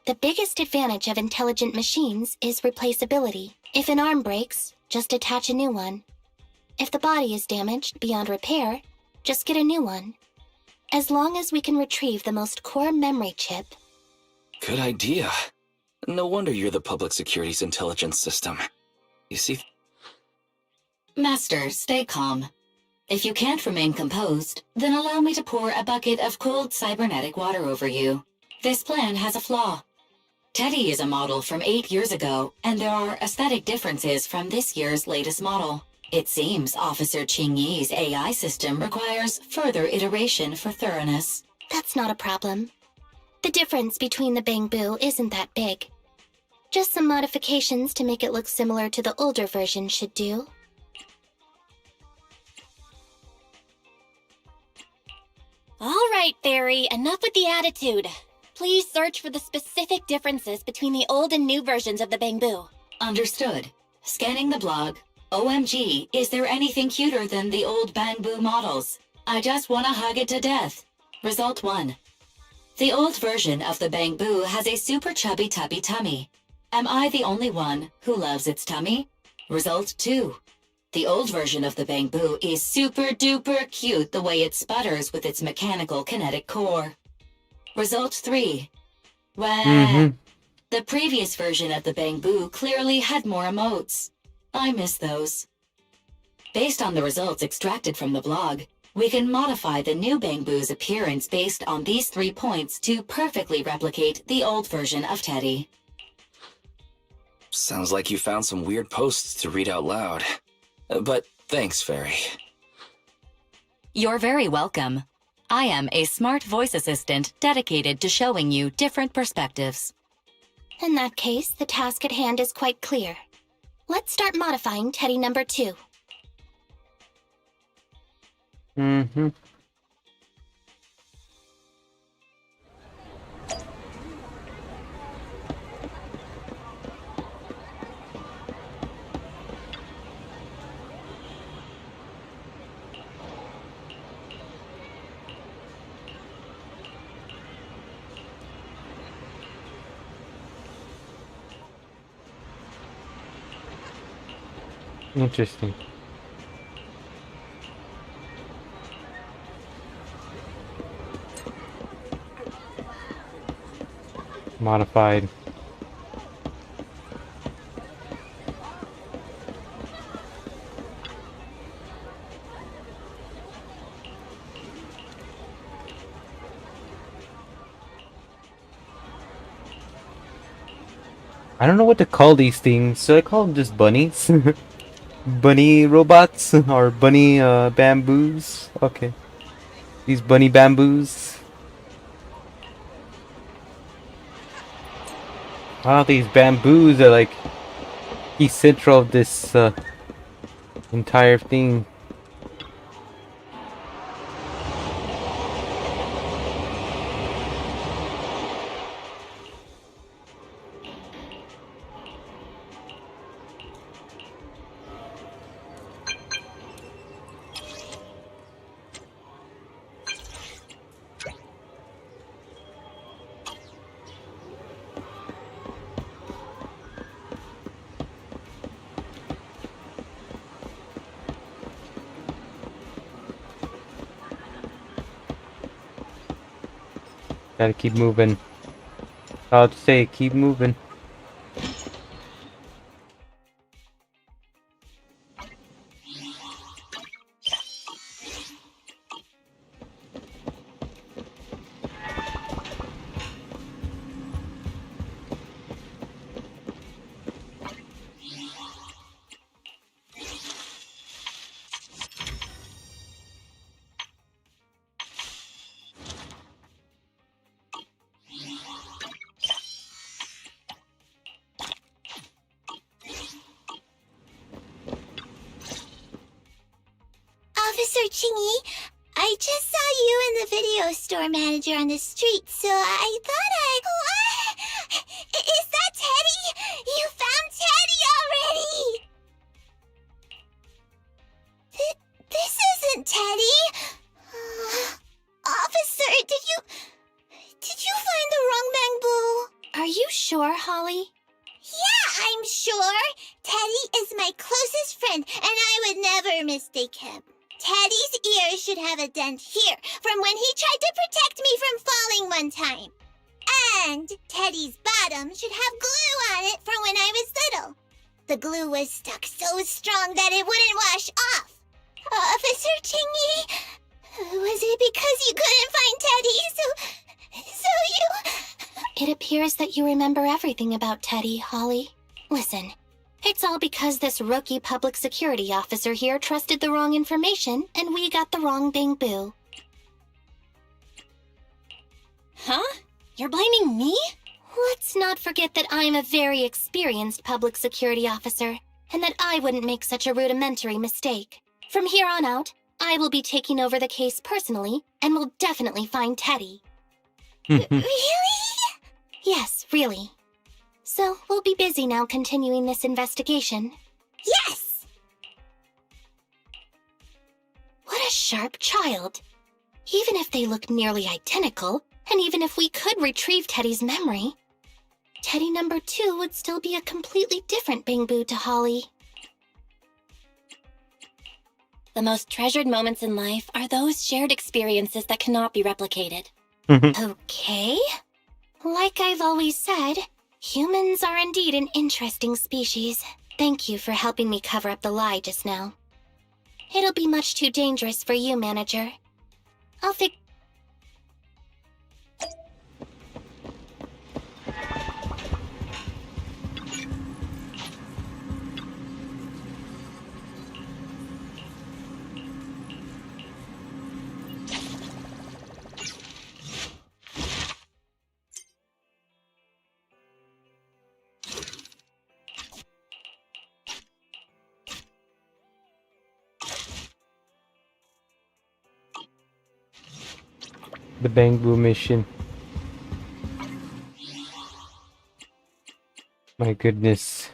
The biggest advantage of intelligent machines is replaceability. If an arm breaks, just attach a new one. If the body is damaged beyond repair, just get a new one. As long as we can retrieve the most core memory chip. Good idea. No wonder you're the public security's intelligence system. You see... Master, stay calm. If you can't remain composed, then allow me to pour a bucket of cold cybernetic water over you. This plan has a flaw. Teddy is a model from 8 years ago, and there are aesthetic differences from this year's latest model. It seems Officer Ching-Yi's AI system requires further iteration for thoroughness. That's not a problem. The difference between the Bangboo isn't that big. Just some modifications to make it look similar to the older version should do. All right, Fairy, enough with the attitude. Please search for the specific differences between the old and new versions of the Bangboo. Understood. Scanning the blog. OMG, is there anything cuter than the old Bangboo models? I just want to hug it to death. Result 1. The old version of the Bangboo has a super chubby tubby tummy. Am I the only one who loves its tummy? Result 2. The old version of the Bangboo is super duper cute the way it sputters with its mechanical kinetic core. Result 3. Well, the previous version of the Bangboo clearly had more emotes. I miss those. Based on the results extracted from the blog, we can modify the new Bangboo's appearance based on these 3 points to perfectly replicate the old version of Teddy. Sounds like you found some weird posts to read out loud. But thanks, Fairy. You're very welcome. I am a smart voice assistant dedicated to showing you different perspectives. In that case, the task at hand is quite clear. Let's start modifying Teddy number 2. Mm-hmm. Interesting. Modified. I don't know what to call these things. Should I call them just bunnies? Bunny robots or bunny bamboos? Okay. These bunny bamboos. Wow, these bamboos are like the central of this entire thing. Gotta keep moving. I'll say keep moving. Officer Chingy, I just saw you and the video store manager on the street, so I thought What? Is that Teddy? You found Teddy already! This isn't Teddy! Officer, did you find the wrong Bangboo? Are you sure, Holly? Yeah, I'm sure. Teddy is my closest friend, and I would never mistake him. Teddy's ear should have a dent here from when he tried to protect me from falling one time. And Teddy's bottom should have glue on it from when I was little. The glue was stuck so strong that it wouldn't wash off. Officer Chingy, was it because you couldn't find Teddy, so you... It appears that you remember everything about Teddy, Holly. Listen, it's all because this rookie public security officer here trusted the wrong information, and we got the wrong Bangboo. Huh? You're blaming me? Let's not forget that I'm a very experienced public security officer, and that I wouldn't make such a rudimentary mistake. From here on out, I will be taking over the case personally, and will definitely find Teddy. Really? Yes, really. So, we'll be busy now continuing this investigation. Yes! What a sharp child. Even if they look nearly identical, and even if we could retrieve Teddy's memory, Teddy number 2 would still be a completely different Bangboo to Holly. The most treasured moments in life are those shared experiences that cannot be replicated. Okay. Like I've always said, humans are indeed an interesting species. Thank you for helping me cover up the lie just now. It'll be much too dangerous for you, Manager. I'll fix... the Bangboo mission. My goodness.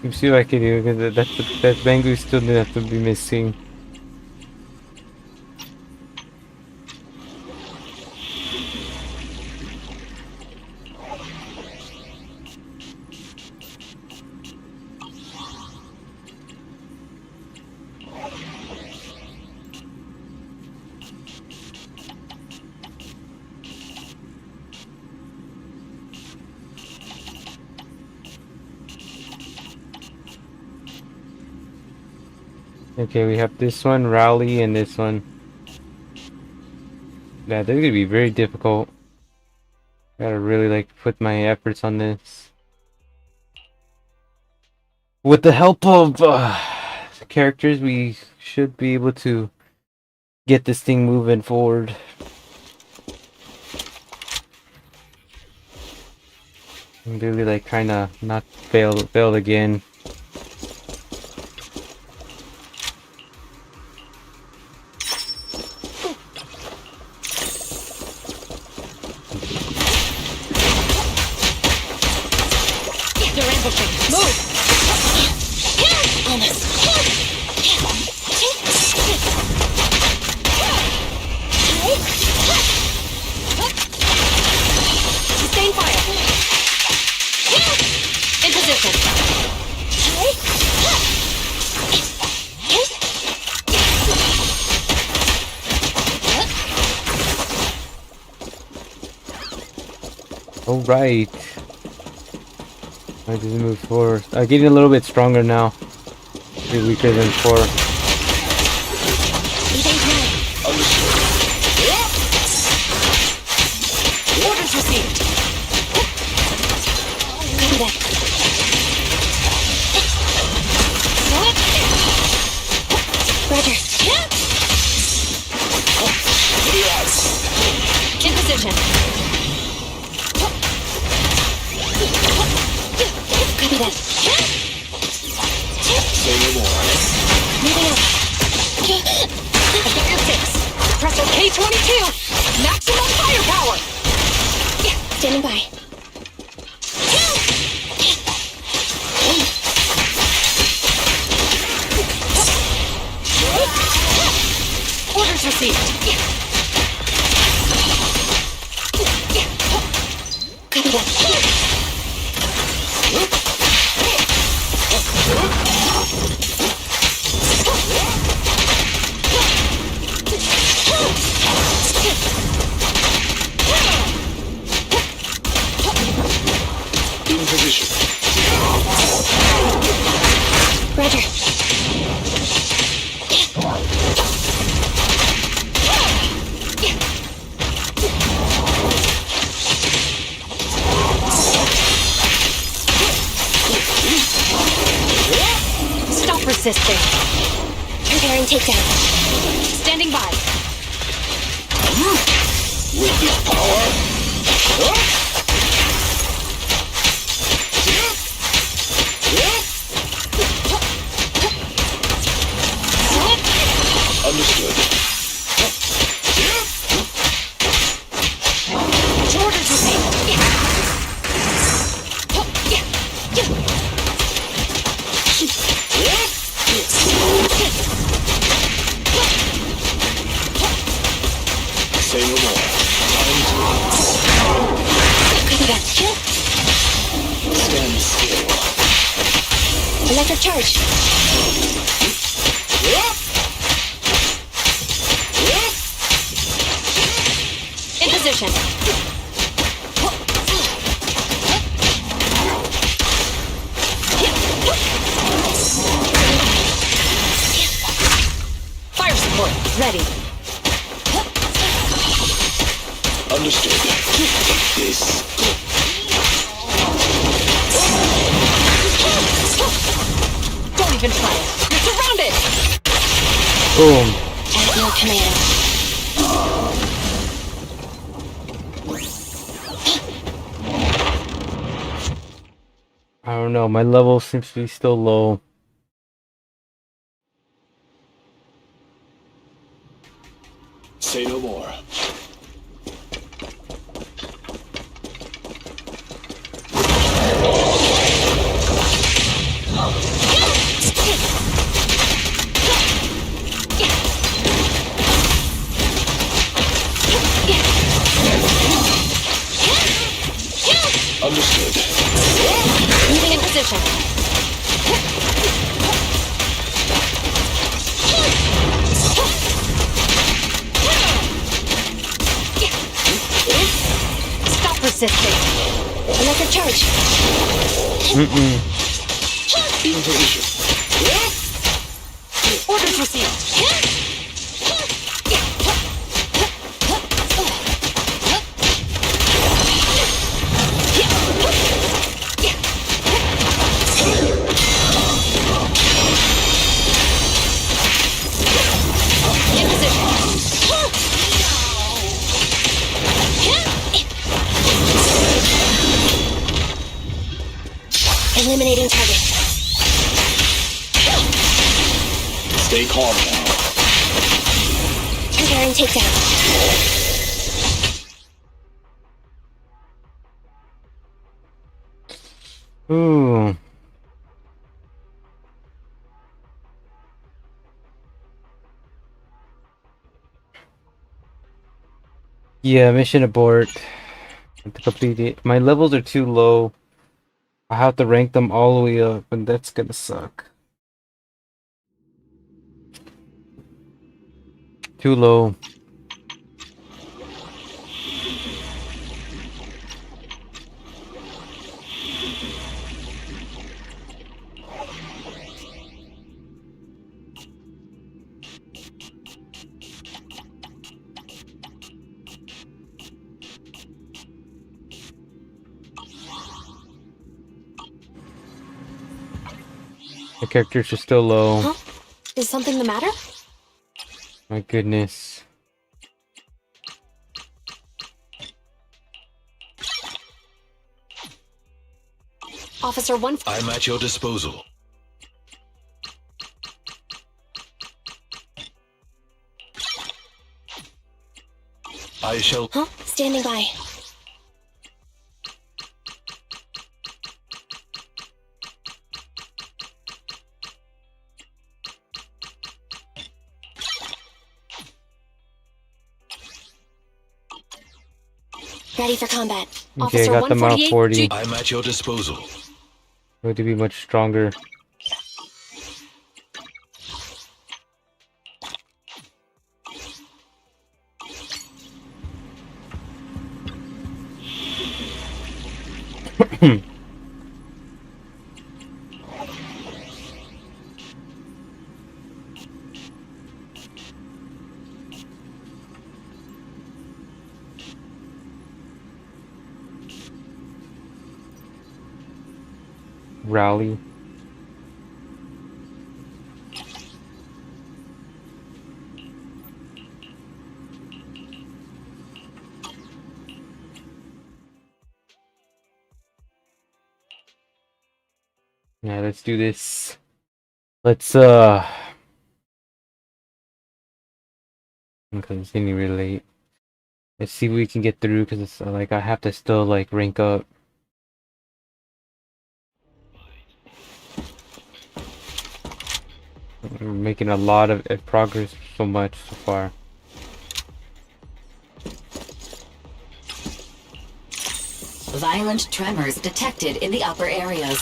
Let's see what I can do, because that Bangboo still didn't have to be missing. Okay, we have this one, Rally, and this one. Yeah, they're gonna be very difficult. Gotta really like put my efforts on this. With the help of the characters, we should be able to get this thing moving forward. I'm really like trying to not fail again. Alright. I just move forward. Getting a little bit stronger now. A bit weaker than before. Orders received. Roger. In position. Copy that. Say no more. Moving up. I've got your 6. Press K22. Maximum firepower. Standing by. Orders received. Copy that. In position. Roger. Stop resisting. Preparing takedown. Standing by. With this power. Understood. Orders received. Say no more. Copy that. Stand still. Electric charge. In position. Fire support ready. Understood. Take this. Don't even try it. You're surrounded. Boom. At your command. no, my level seems to be still low. Say no more. Understood. Moving in position. Stop resisting. Electric charge. In position. Orders received. In position. Eliminating target. Stay calm now. Preparing takedown. Ooh. Yeah, mission abort. To complete it. My levels are too low. I have to rank them all the way up, and that's gonna suck. Too low. The characters are still low. Huh? Is something the matter? My goodness. Officer 1. I'm at your disposal. I shall... Huh? Standing by. Ready for combat. Okay, I Officer got them out 148. 40. I'm at your disposal. Going to be much stronger. Rally. Yeah, let's do this. Let's because it's getting really late. Let's see what we can get through, because it's like I have to still like rank up. We're making a lot of progress so much so far. Violent tremors detected in the upper areas.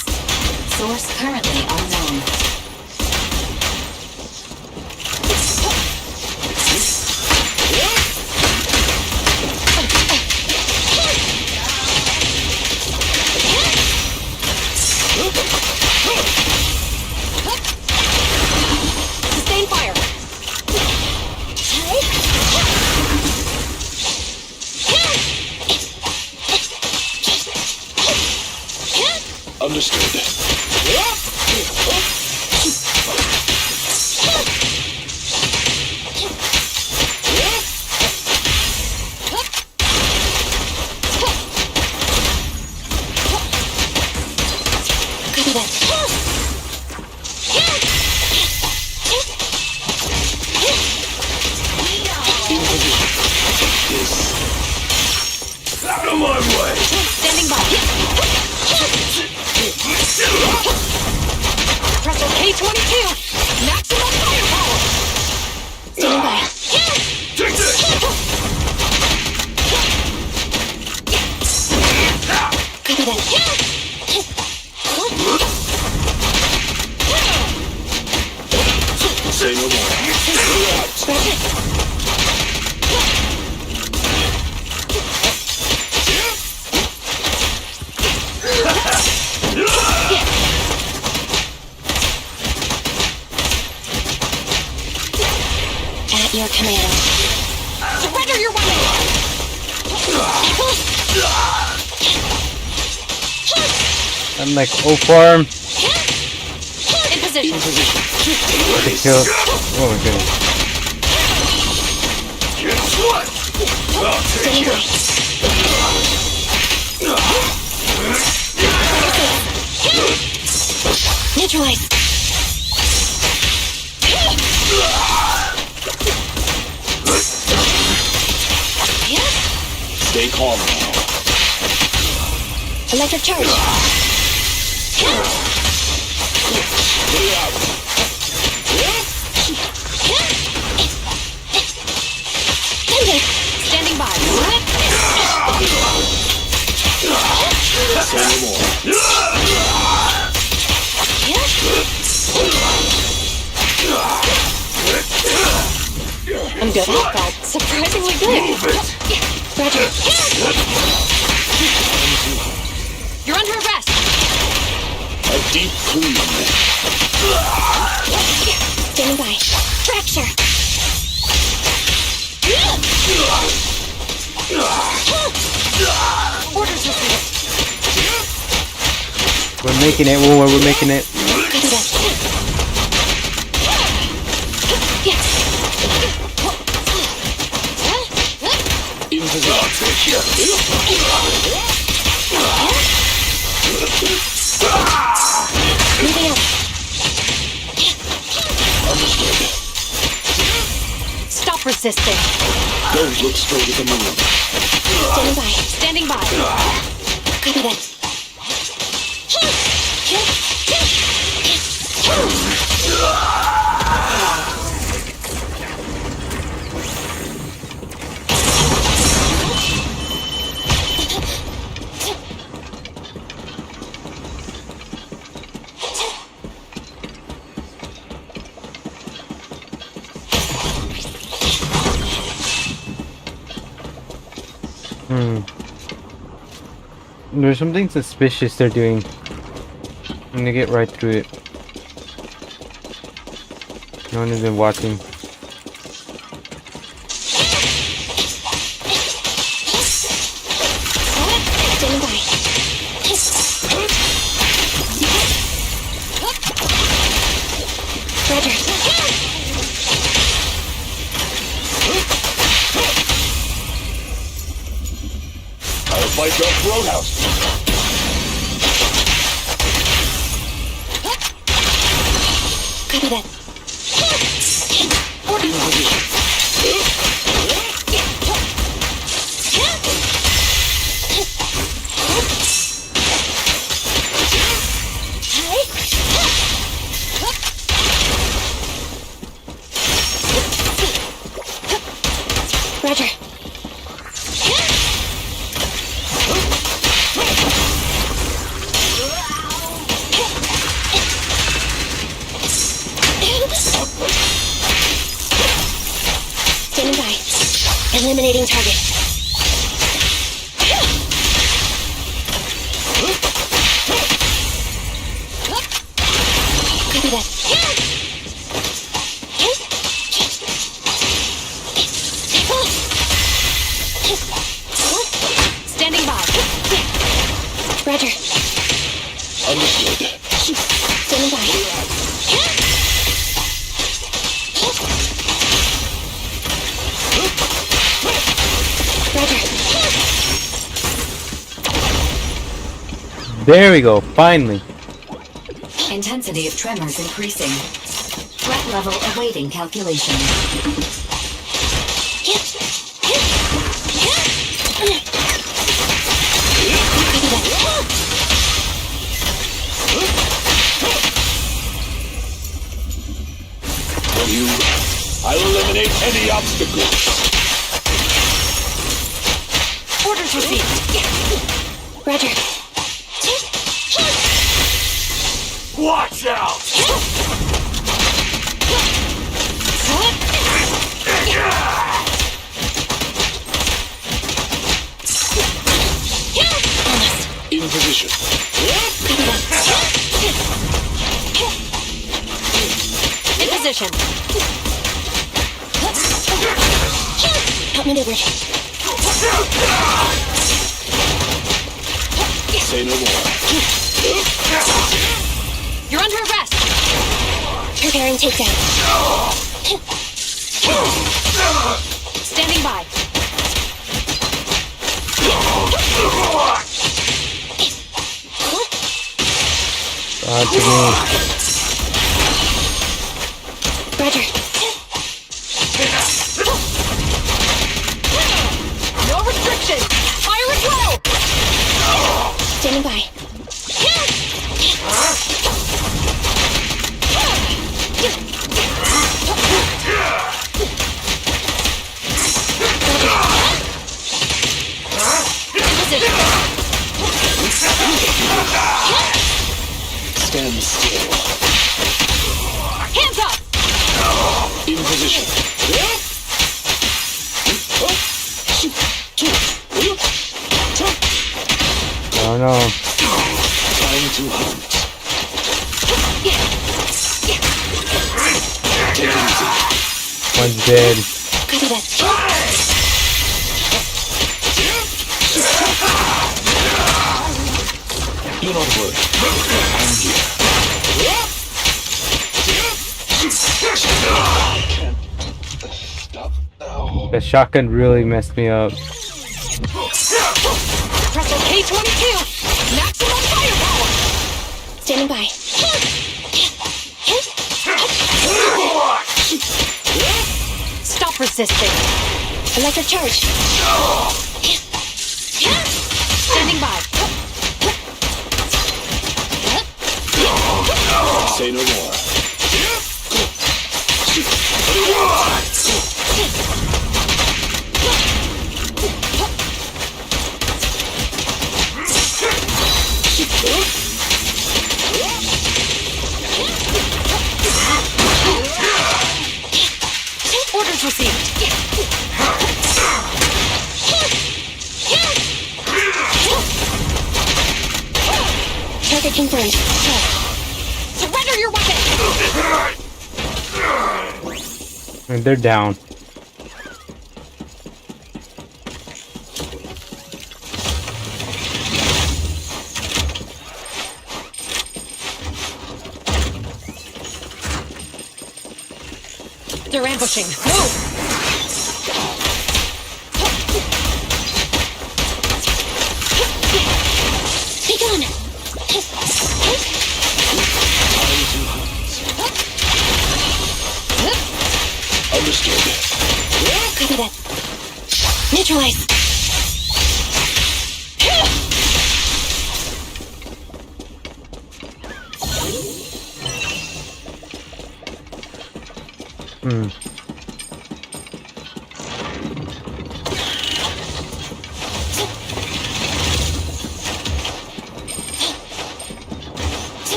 Source currently unknown. Sustain fire. Understood. Good 2022! Maximum firepower! Standing by. Take this! Copy that. Say no more. At your command. Surrender your weapon! I'm like, oh farm. In position. To kill. Oh my goodness. Guess what? I'll take you. Neutralize. Stay calm now. Electric charge. Standing by. Say no more. I'm good. That felt surprisingly good. Roger. You're under arrest. A deep clean. Standing by. Fracture. Orders received. We're making it. We're making it. Copy that. In position. I'll take you. Moving up. Understood. Stop resisting. Don't look straight at the moon. Standing by. Standing by. Copy that. There's something suspicious they're doing. I'm gonna get right through it. No one has been watching. Standing by. Roger. I'll fight your roadhouse. Copy that. Roger. Standing by. Eliminating target. Copy that. Standing by. Roger. Understood. Standing by. Roger. There we go. Finally. Intensity of tremors increasing. Threat level awaiting calculation. Any obstacles? Orders received. Roger. Watch out! In position. In position. Outmaneuvered. Say no more. You're under arrest. Preparing takedown. Standing by. To me. Roger. No restriction. Fire at will. Standing by. Stand still. Hands up. In position. Oh no. Time to hunt. Take it easy. One's dead. Copy that. Do not worry. I'm here. I can't stop now. The shotgun really messed me up. Press K-22. Maximum firepower. Standing by. Stop resisting. Electric charge. Standing by. Say no more. Orders received. Target confirmed. Surrender your weapon. And they're down. They're ambushing. Move. Be gone. Understood. Copy that. Neutralize.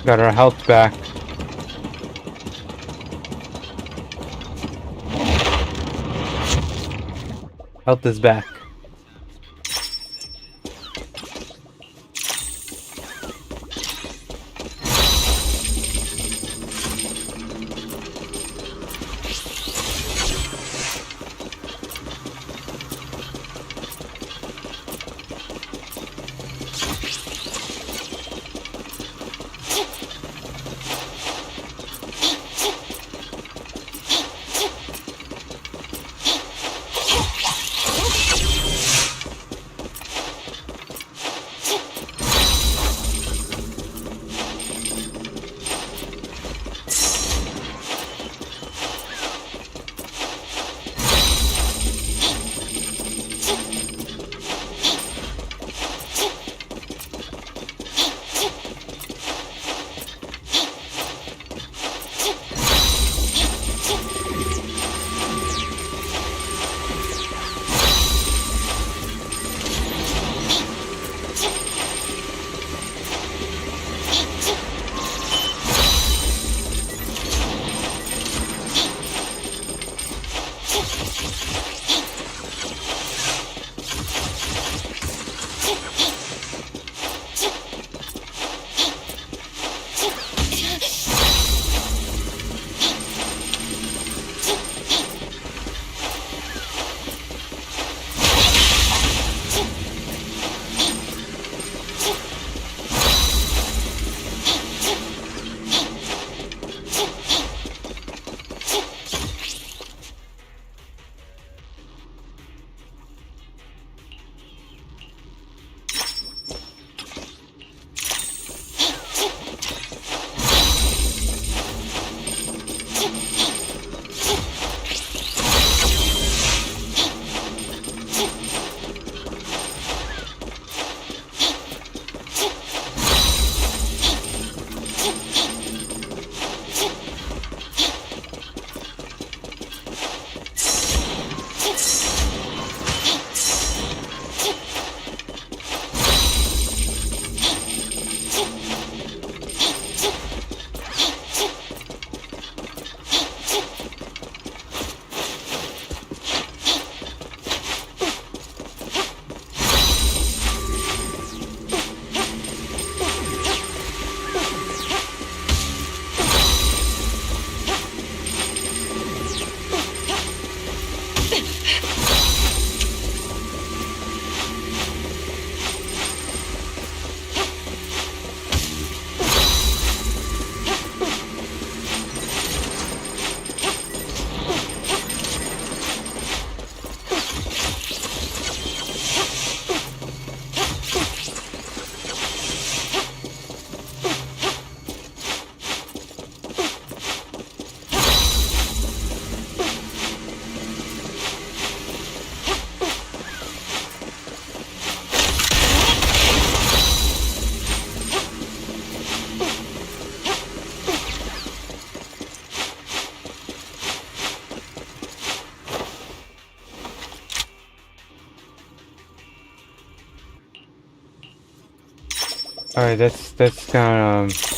Got our health back. Health is back. Alright, that's kind of...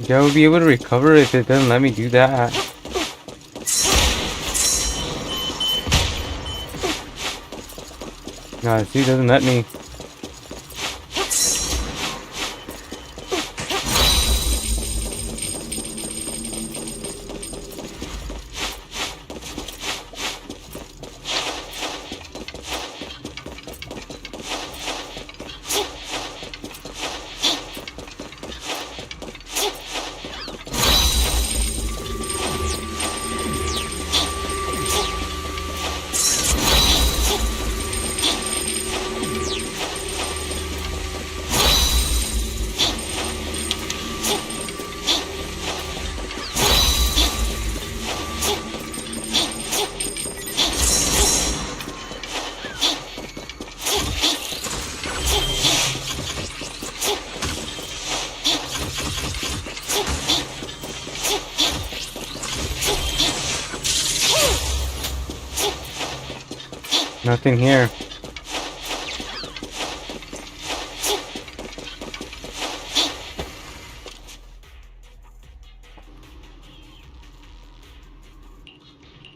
I would be able to recover if it doesn't let me do that. No, see, it doesn't let me. Nothing here.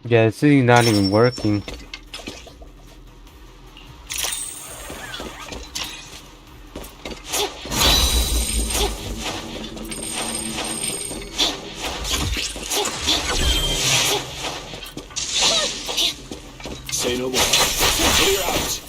Yeah, this is not even working. Say no more. Clear out.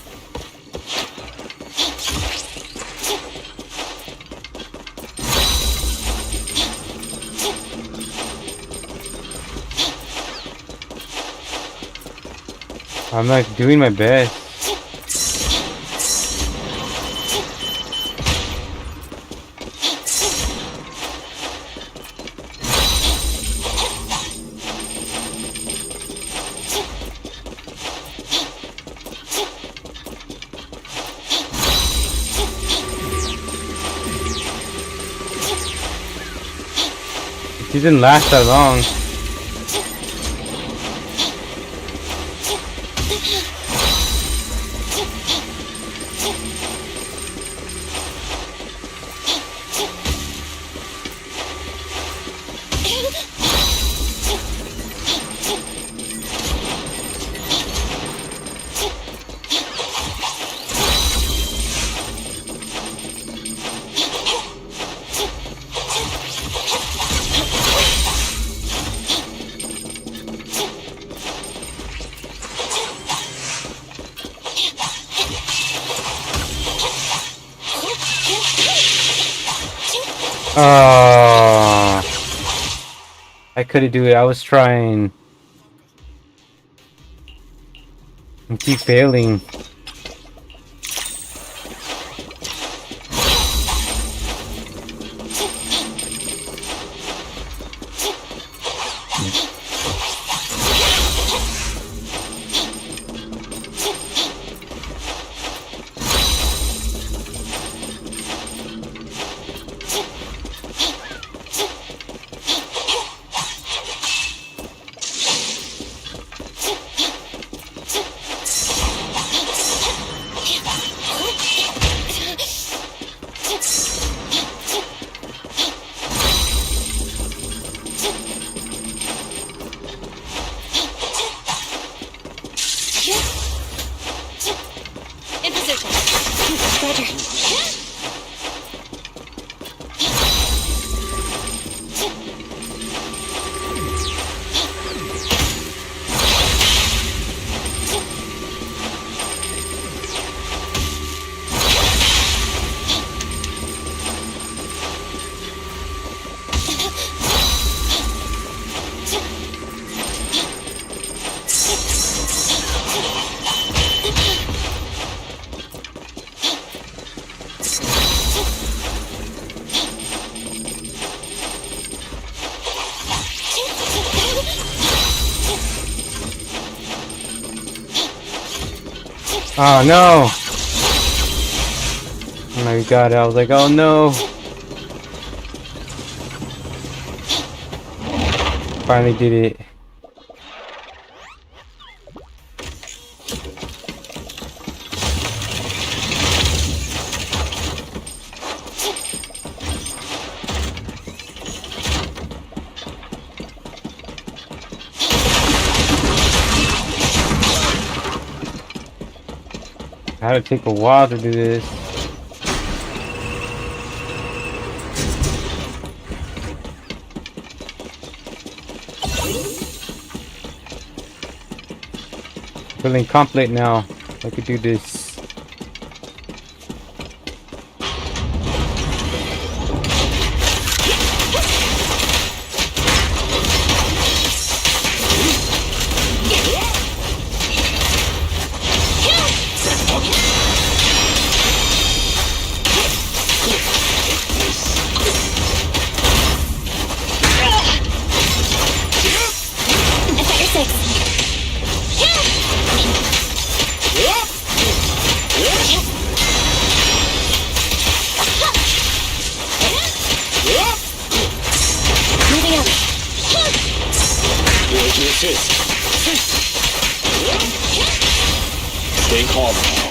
I'm like doing my best. It didn't last that long. I couldn't do it. I was trying. I keep failing. In position. Roger. Oh no! Oh my god, I was like, oh no! Finally did it. I had to take a while to do this. Feeling complete now. I could do this. Stay calm now.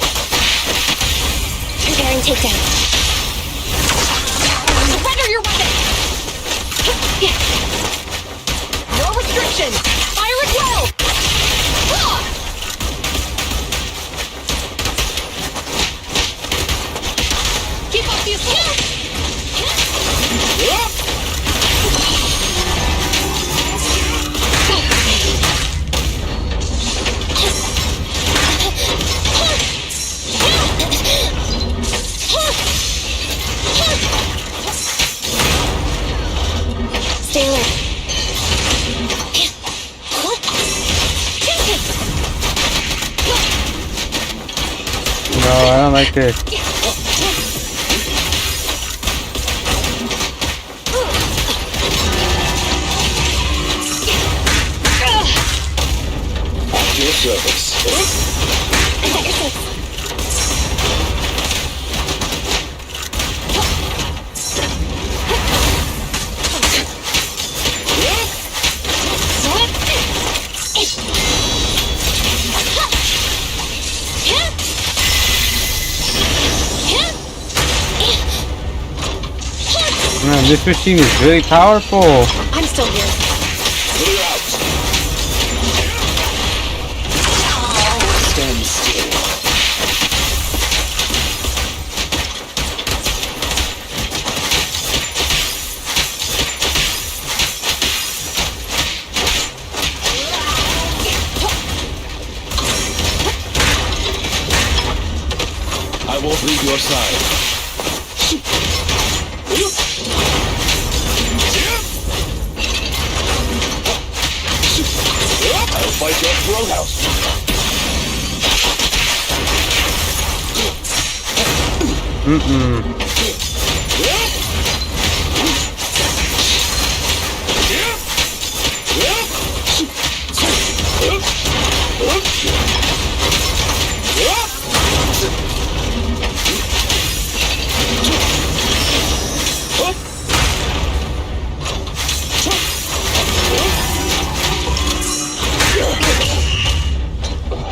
Preparing takedown. Surrender your weapon! No restrictions! Fire at will! Keep up the assault! Stay alert. No, I don't like this. At your service. Man, this machine is really powerful. I'm still here. Clear out. Stand still. I won't leave your side. I'll fight your throat house.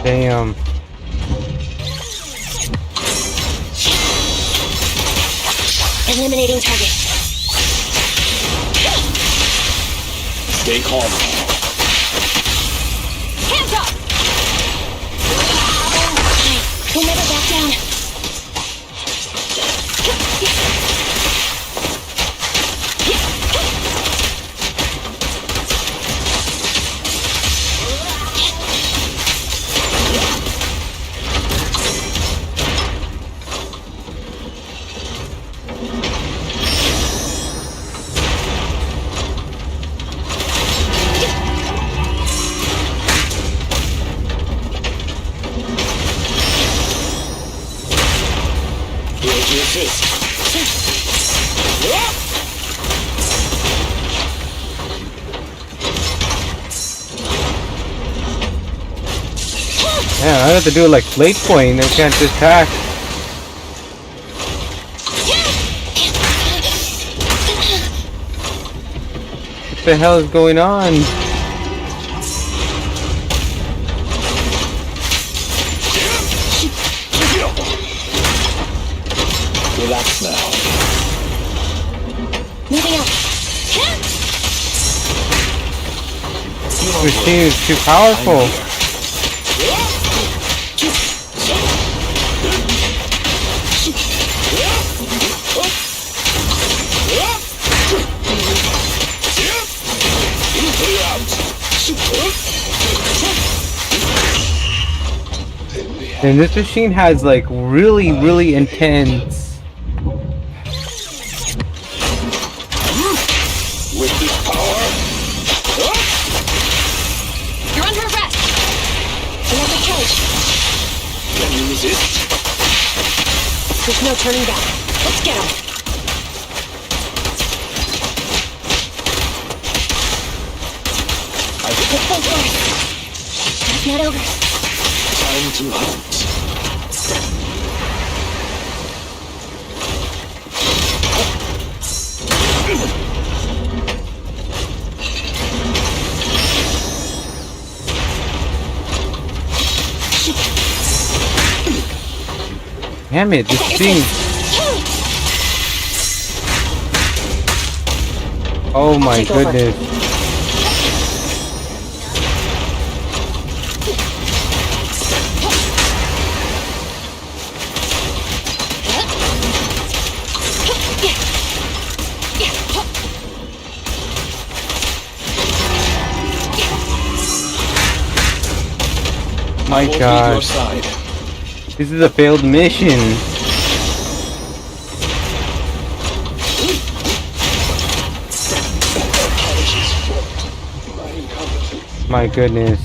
Damn. Eliminating target. Stay calm. Hands up! We'll never back down. Here's your fist. Yeah, I have to do it like blade point. I can't just attack. What the hell is going on? Relax now. Moving up. This machine is too powerful. And this machine has like really intense. With this power, You're under arrest. Another charge. can you resist? There's no turning back. Let's get him. Get full force. It's not over. Time to hunt. Damn it, this thing. Oh my goodness. My God. This is a failed mission. My goodness.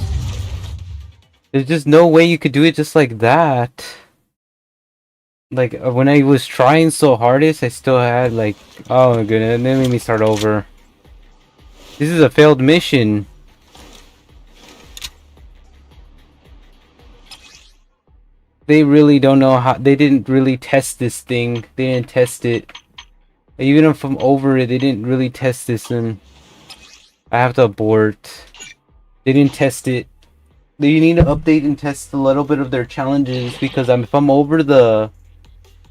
There's just no way you could do it just like that. Like, when I was trying so hardest, I still had like... Oh my goodness, they made me start over. This is a failed mission. They really don't know how... They didn't really test this thing. They didn't test it. Even if I'm over it, they didn't really test this, and I have to abort. They didn't test it. They need to update and test a little bit of their challenges, because if I'm over the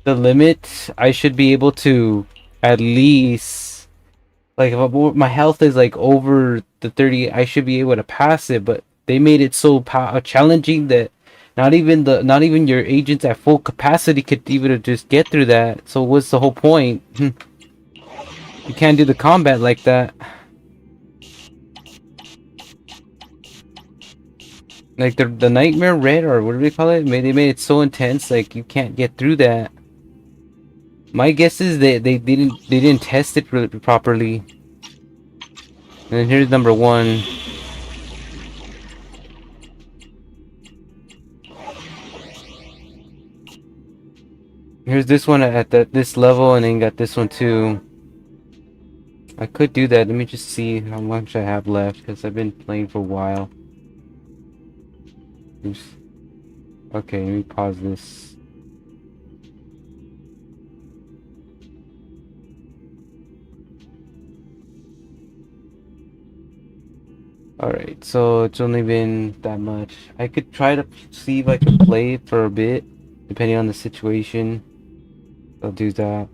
limit, I should be able to at least, like, if my health is like over the 30, I should be able to pass it. But they made it so challenging that not even your agents at full capacity could even just get through that. So what's the whole point? You can't do the combat like that. Like the Nightmare Red, or what do we call it? They made it so intense, like you can't get through that. My guess is they didn't test it really properly. And here's number 1. Here's this one at this level, and then got this one too. I could do that. Let me just see how much I have left, because I've been playing for a while. Oops. Okay, let me pause this. Alright, so it's only been that much. I could try to see if I can play it for a bit, depending on the situation. I'll do that.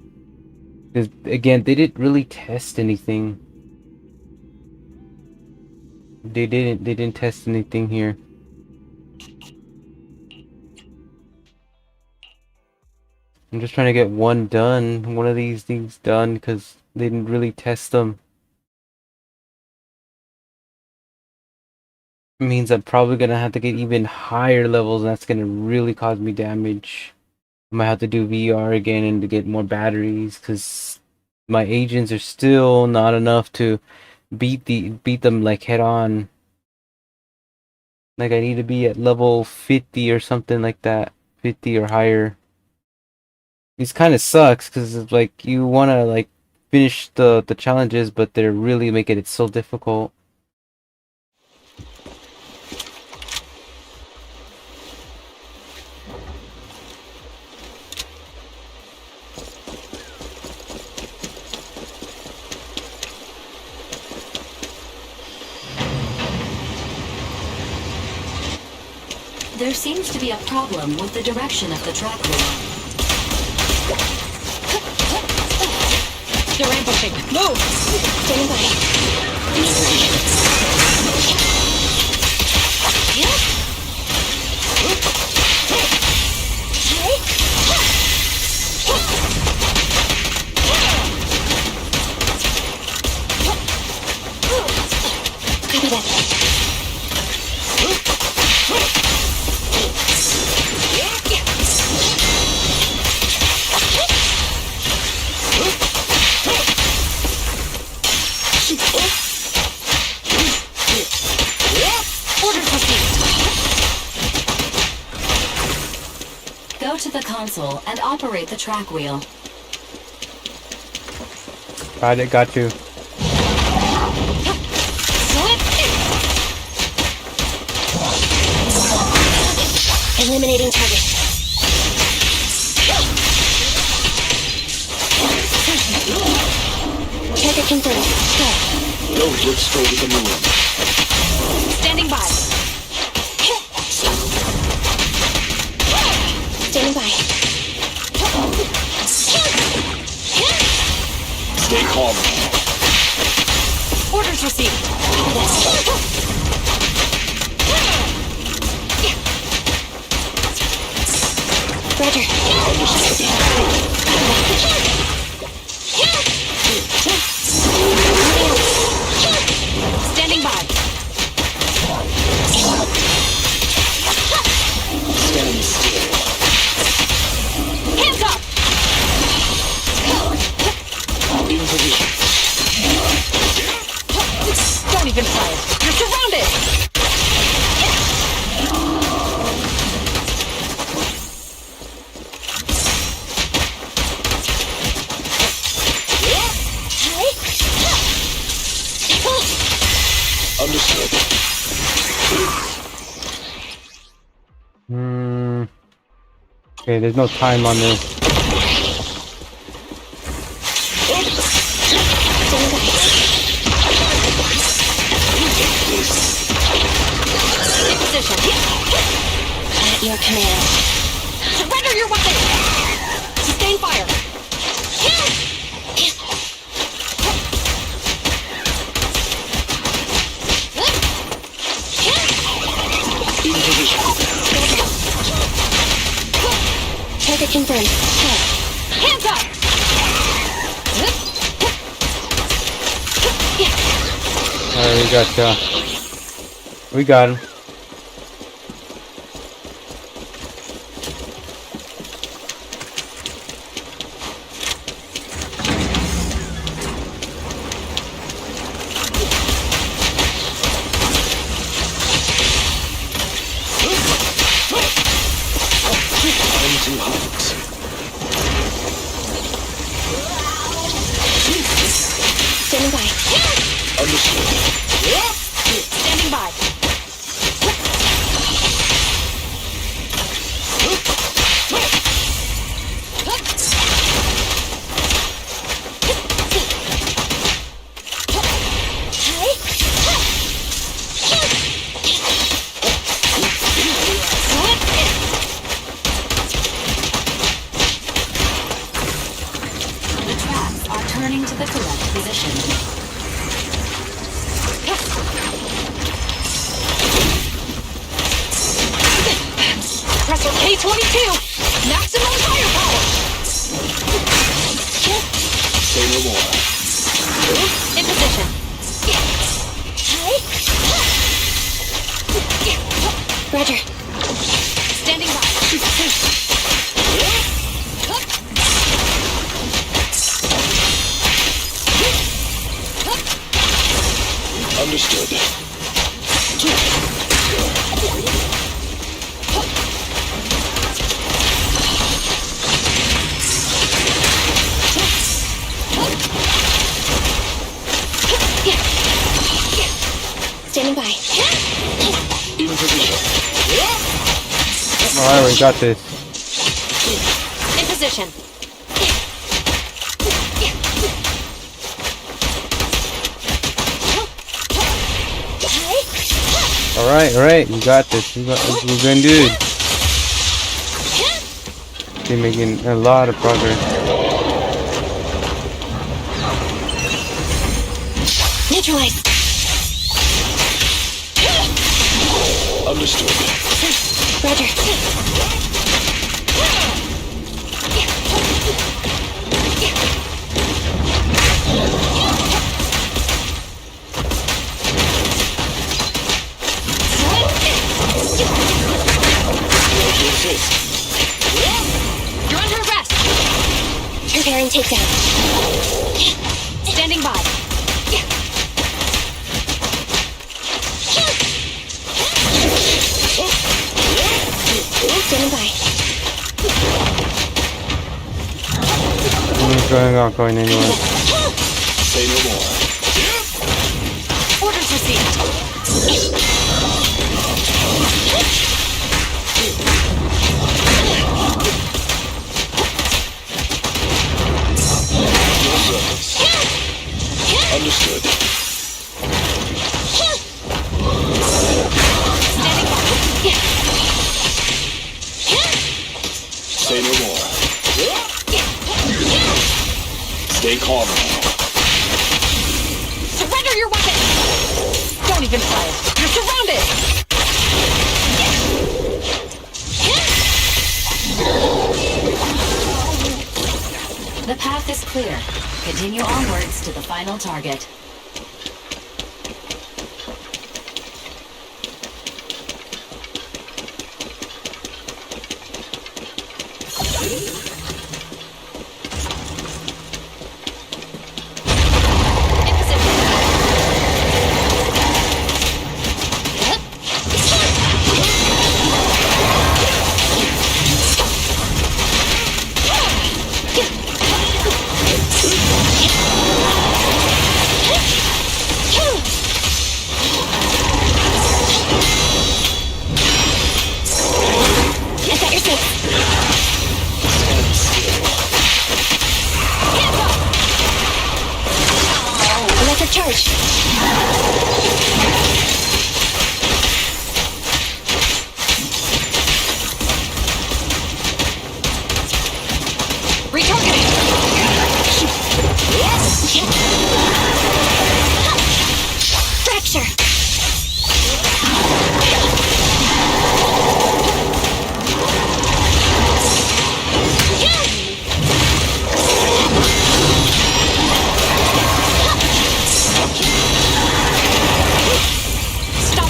Because, again, they didn't really test anything. They didn't test anything here. I'm just trying to get one of these things done, because they didn't really test them. It means I'm probably gonna have to get even higher levels, and that's gonna really cause me damage. I might have to do VR again and to get more batteries, because my agents are still not enough to beat them like head on. Like, I need to be at level 50 or something like that, 50 or higher. This kind of sucks, because it's like you want to like finish the challenges, but they're really making it so difficult. There seems to be a problem with the direction of the track wheel. They're ambushing. Move! Standing by. Copy that. Go to the console and operate the track wheel. Got it, got you. Eliminating target. Target confirmed. Go. Node looks toward the moon. Standing by. Standing by. Stay calm. Orders received. Roger. Standing by. Stand still. Hands up! In position. Don't even try it. You're surrounded! Understood. Okay, there's no time on this. In position. At your command. Surrender your weapon! Sustain fire! In position. Target confirmed. Go. Hands up! Alright, we got him. Time to hunt. Standing by. Understood. Standing by. The tracks are turning to the correct position. Pressure K-22! Maximum firepower! Say no more. In position. Roger. Standing by. Understood. Standing by. In position. Alright, we got this. In position. Alright, you got this. We're gonna do it. They're making a lot of progress. Neutralize. Understood. Roger. You're under arrest. Preparing takedown. Standing by. Standing by. Not going anywhere. Say no more. Orders received. Understood. Standing by. Say no more. Stay calm now. Surrender your weapon. Don't even try it. You're surrounded. The path is clear. Continue onwards to the final target. Charge. Retargeting. Fracture.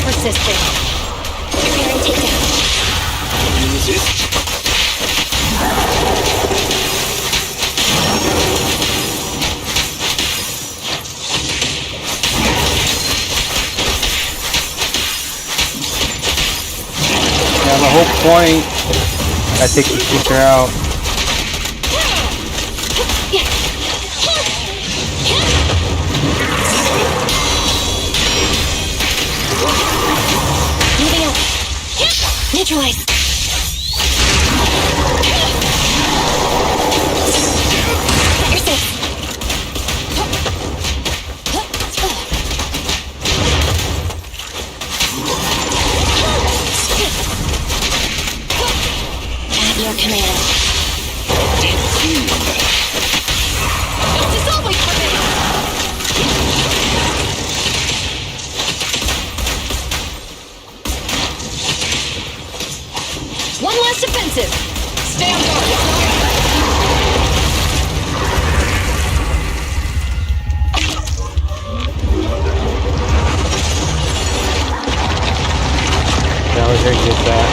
Resisting. Preparing takedown. You resist? Yeah, the whole point. I take the speaker out. Moving up. Neutralize. You're safe. At your command. This is always for me. One less defensive. Stay on guard. That was very good. That.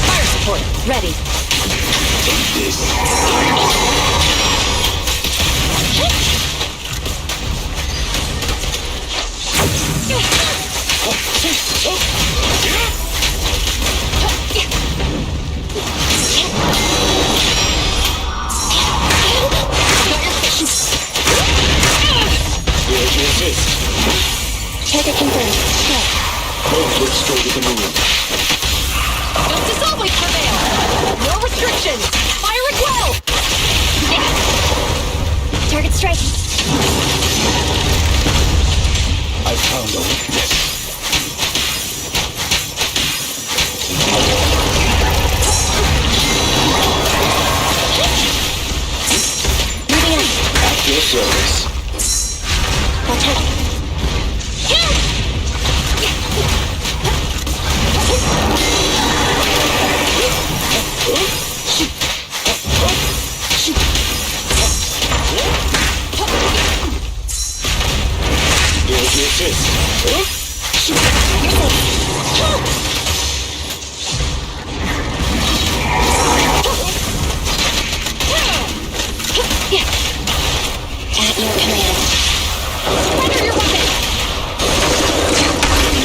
Fire support. Ready. Take this. Target confirmed. Go. Both look straight at the moon. Justice always prevail. No restrictions. Fire it well. Target strike. I found a weakness. Moving up. At your service. Watch out. Here's the assist. At your command. Surrender your weapon!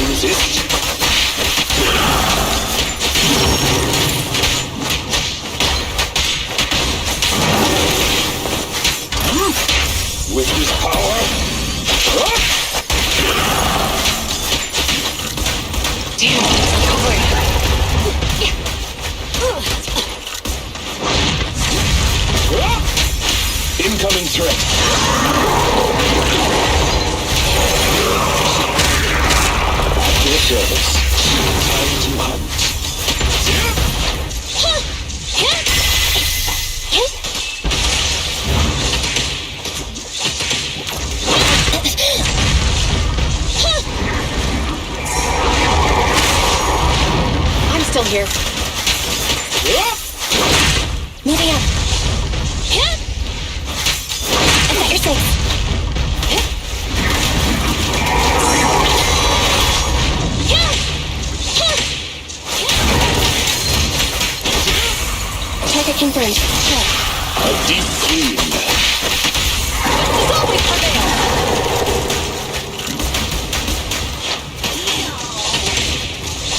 Resist. With this power. Damn, it's recovering. Incoming threat. At your service. Time to hunt. I'm still here. Moving up. Is that your six? Target confirmed. Check. A deep clean. As always, prevail.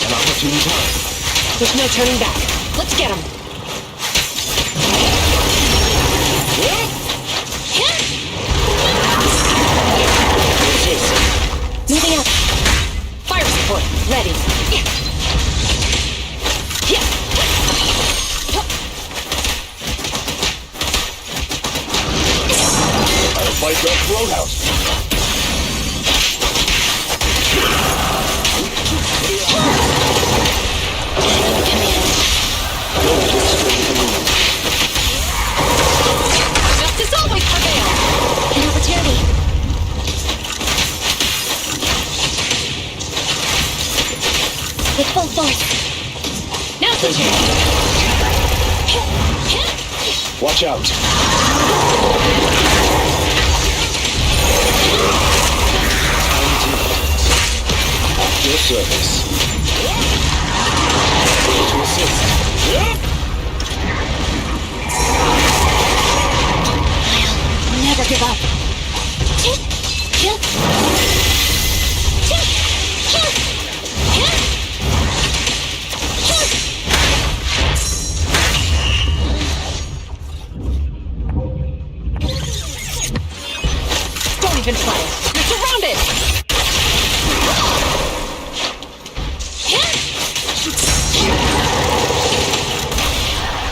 An opportune time. There's no turning back. Let's get him. Moving up. Fire support, ready. I'll fight your throat out. Justice always prevails. An opportunity. With full force. Now's the chance. Watch out. Time to hunt. At your service. Here to assist. I'll never give up. Don't even try it. You're surrounded.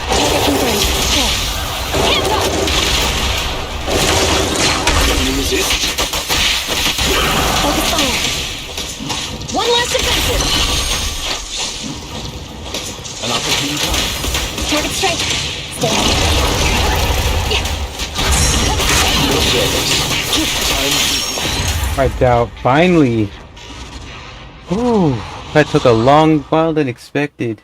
Target confirmed. Check. Hands up. Can you resist? Focus fire. One less defensive. An opportune time. Target strike. Stay. At your service. Time to Wiped out. Finally. Ooh, that took a long while than expected.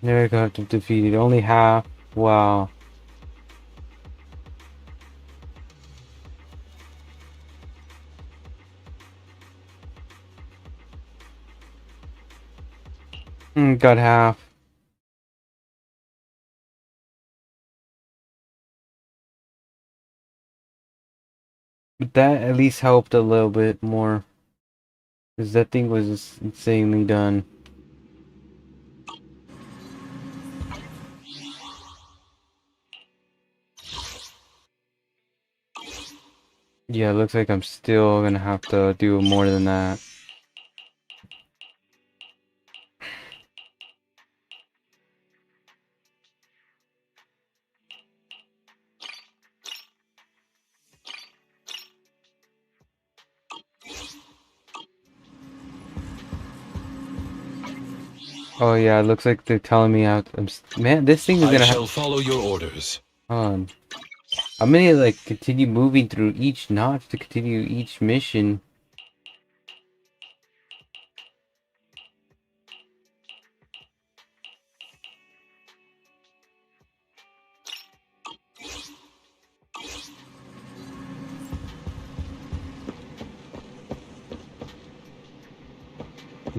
Never got defeated. Only half. Wow. Got half. But that at least helped a little bit more. Because that thing was insanely done. Yeah, it looks like I'm still gonna have to do more than that. Oh yeah, it looks like they're telling me out. Man, this thing is I gonna shall have. follow your orders. I'm gonna like continue moving through each notch to continue each mission.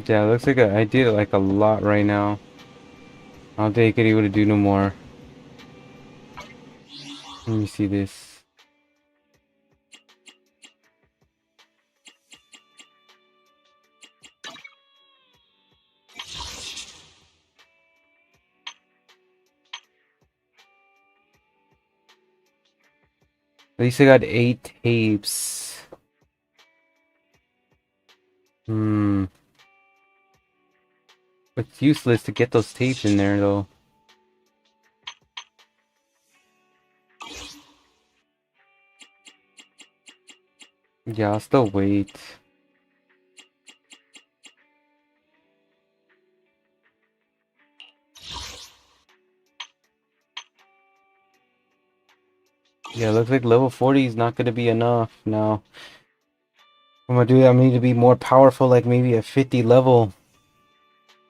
Yeah, it looks like I did like a lot right now. I don't think I could able to do no more. Let me see this. At least I got 8 tapes. It's useless to get those tapes in there though. Yeah, I'll still wait. Yeah, looks like level 40 is not gonna be enough now. I'm gonna do that. I need to be more powerful, like maybe a 50 level.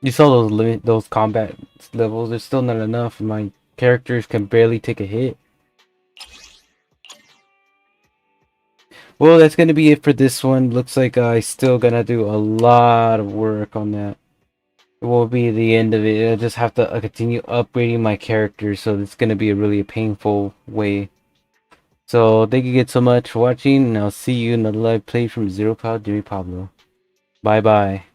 You saw those combat levels. They're still not enough. My characters can barely take a hit. Well, that's gonna be it for this one. Looks like I still gonna do a lot of work on that. It will be the end of it. I just have to continue upgrading my characters, so it's gonna be a really painful way. So thank you guys so much for watching, and I'll see you in another live play from Zero Cloud Jimmy Pablo. Bye bye.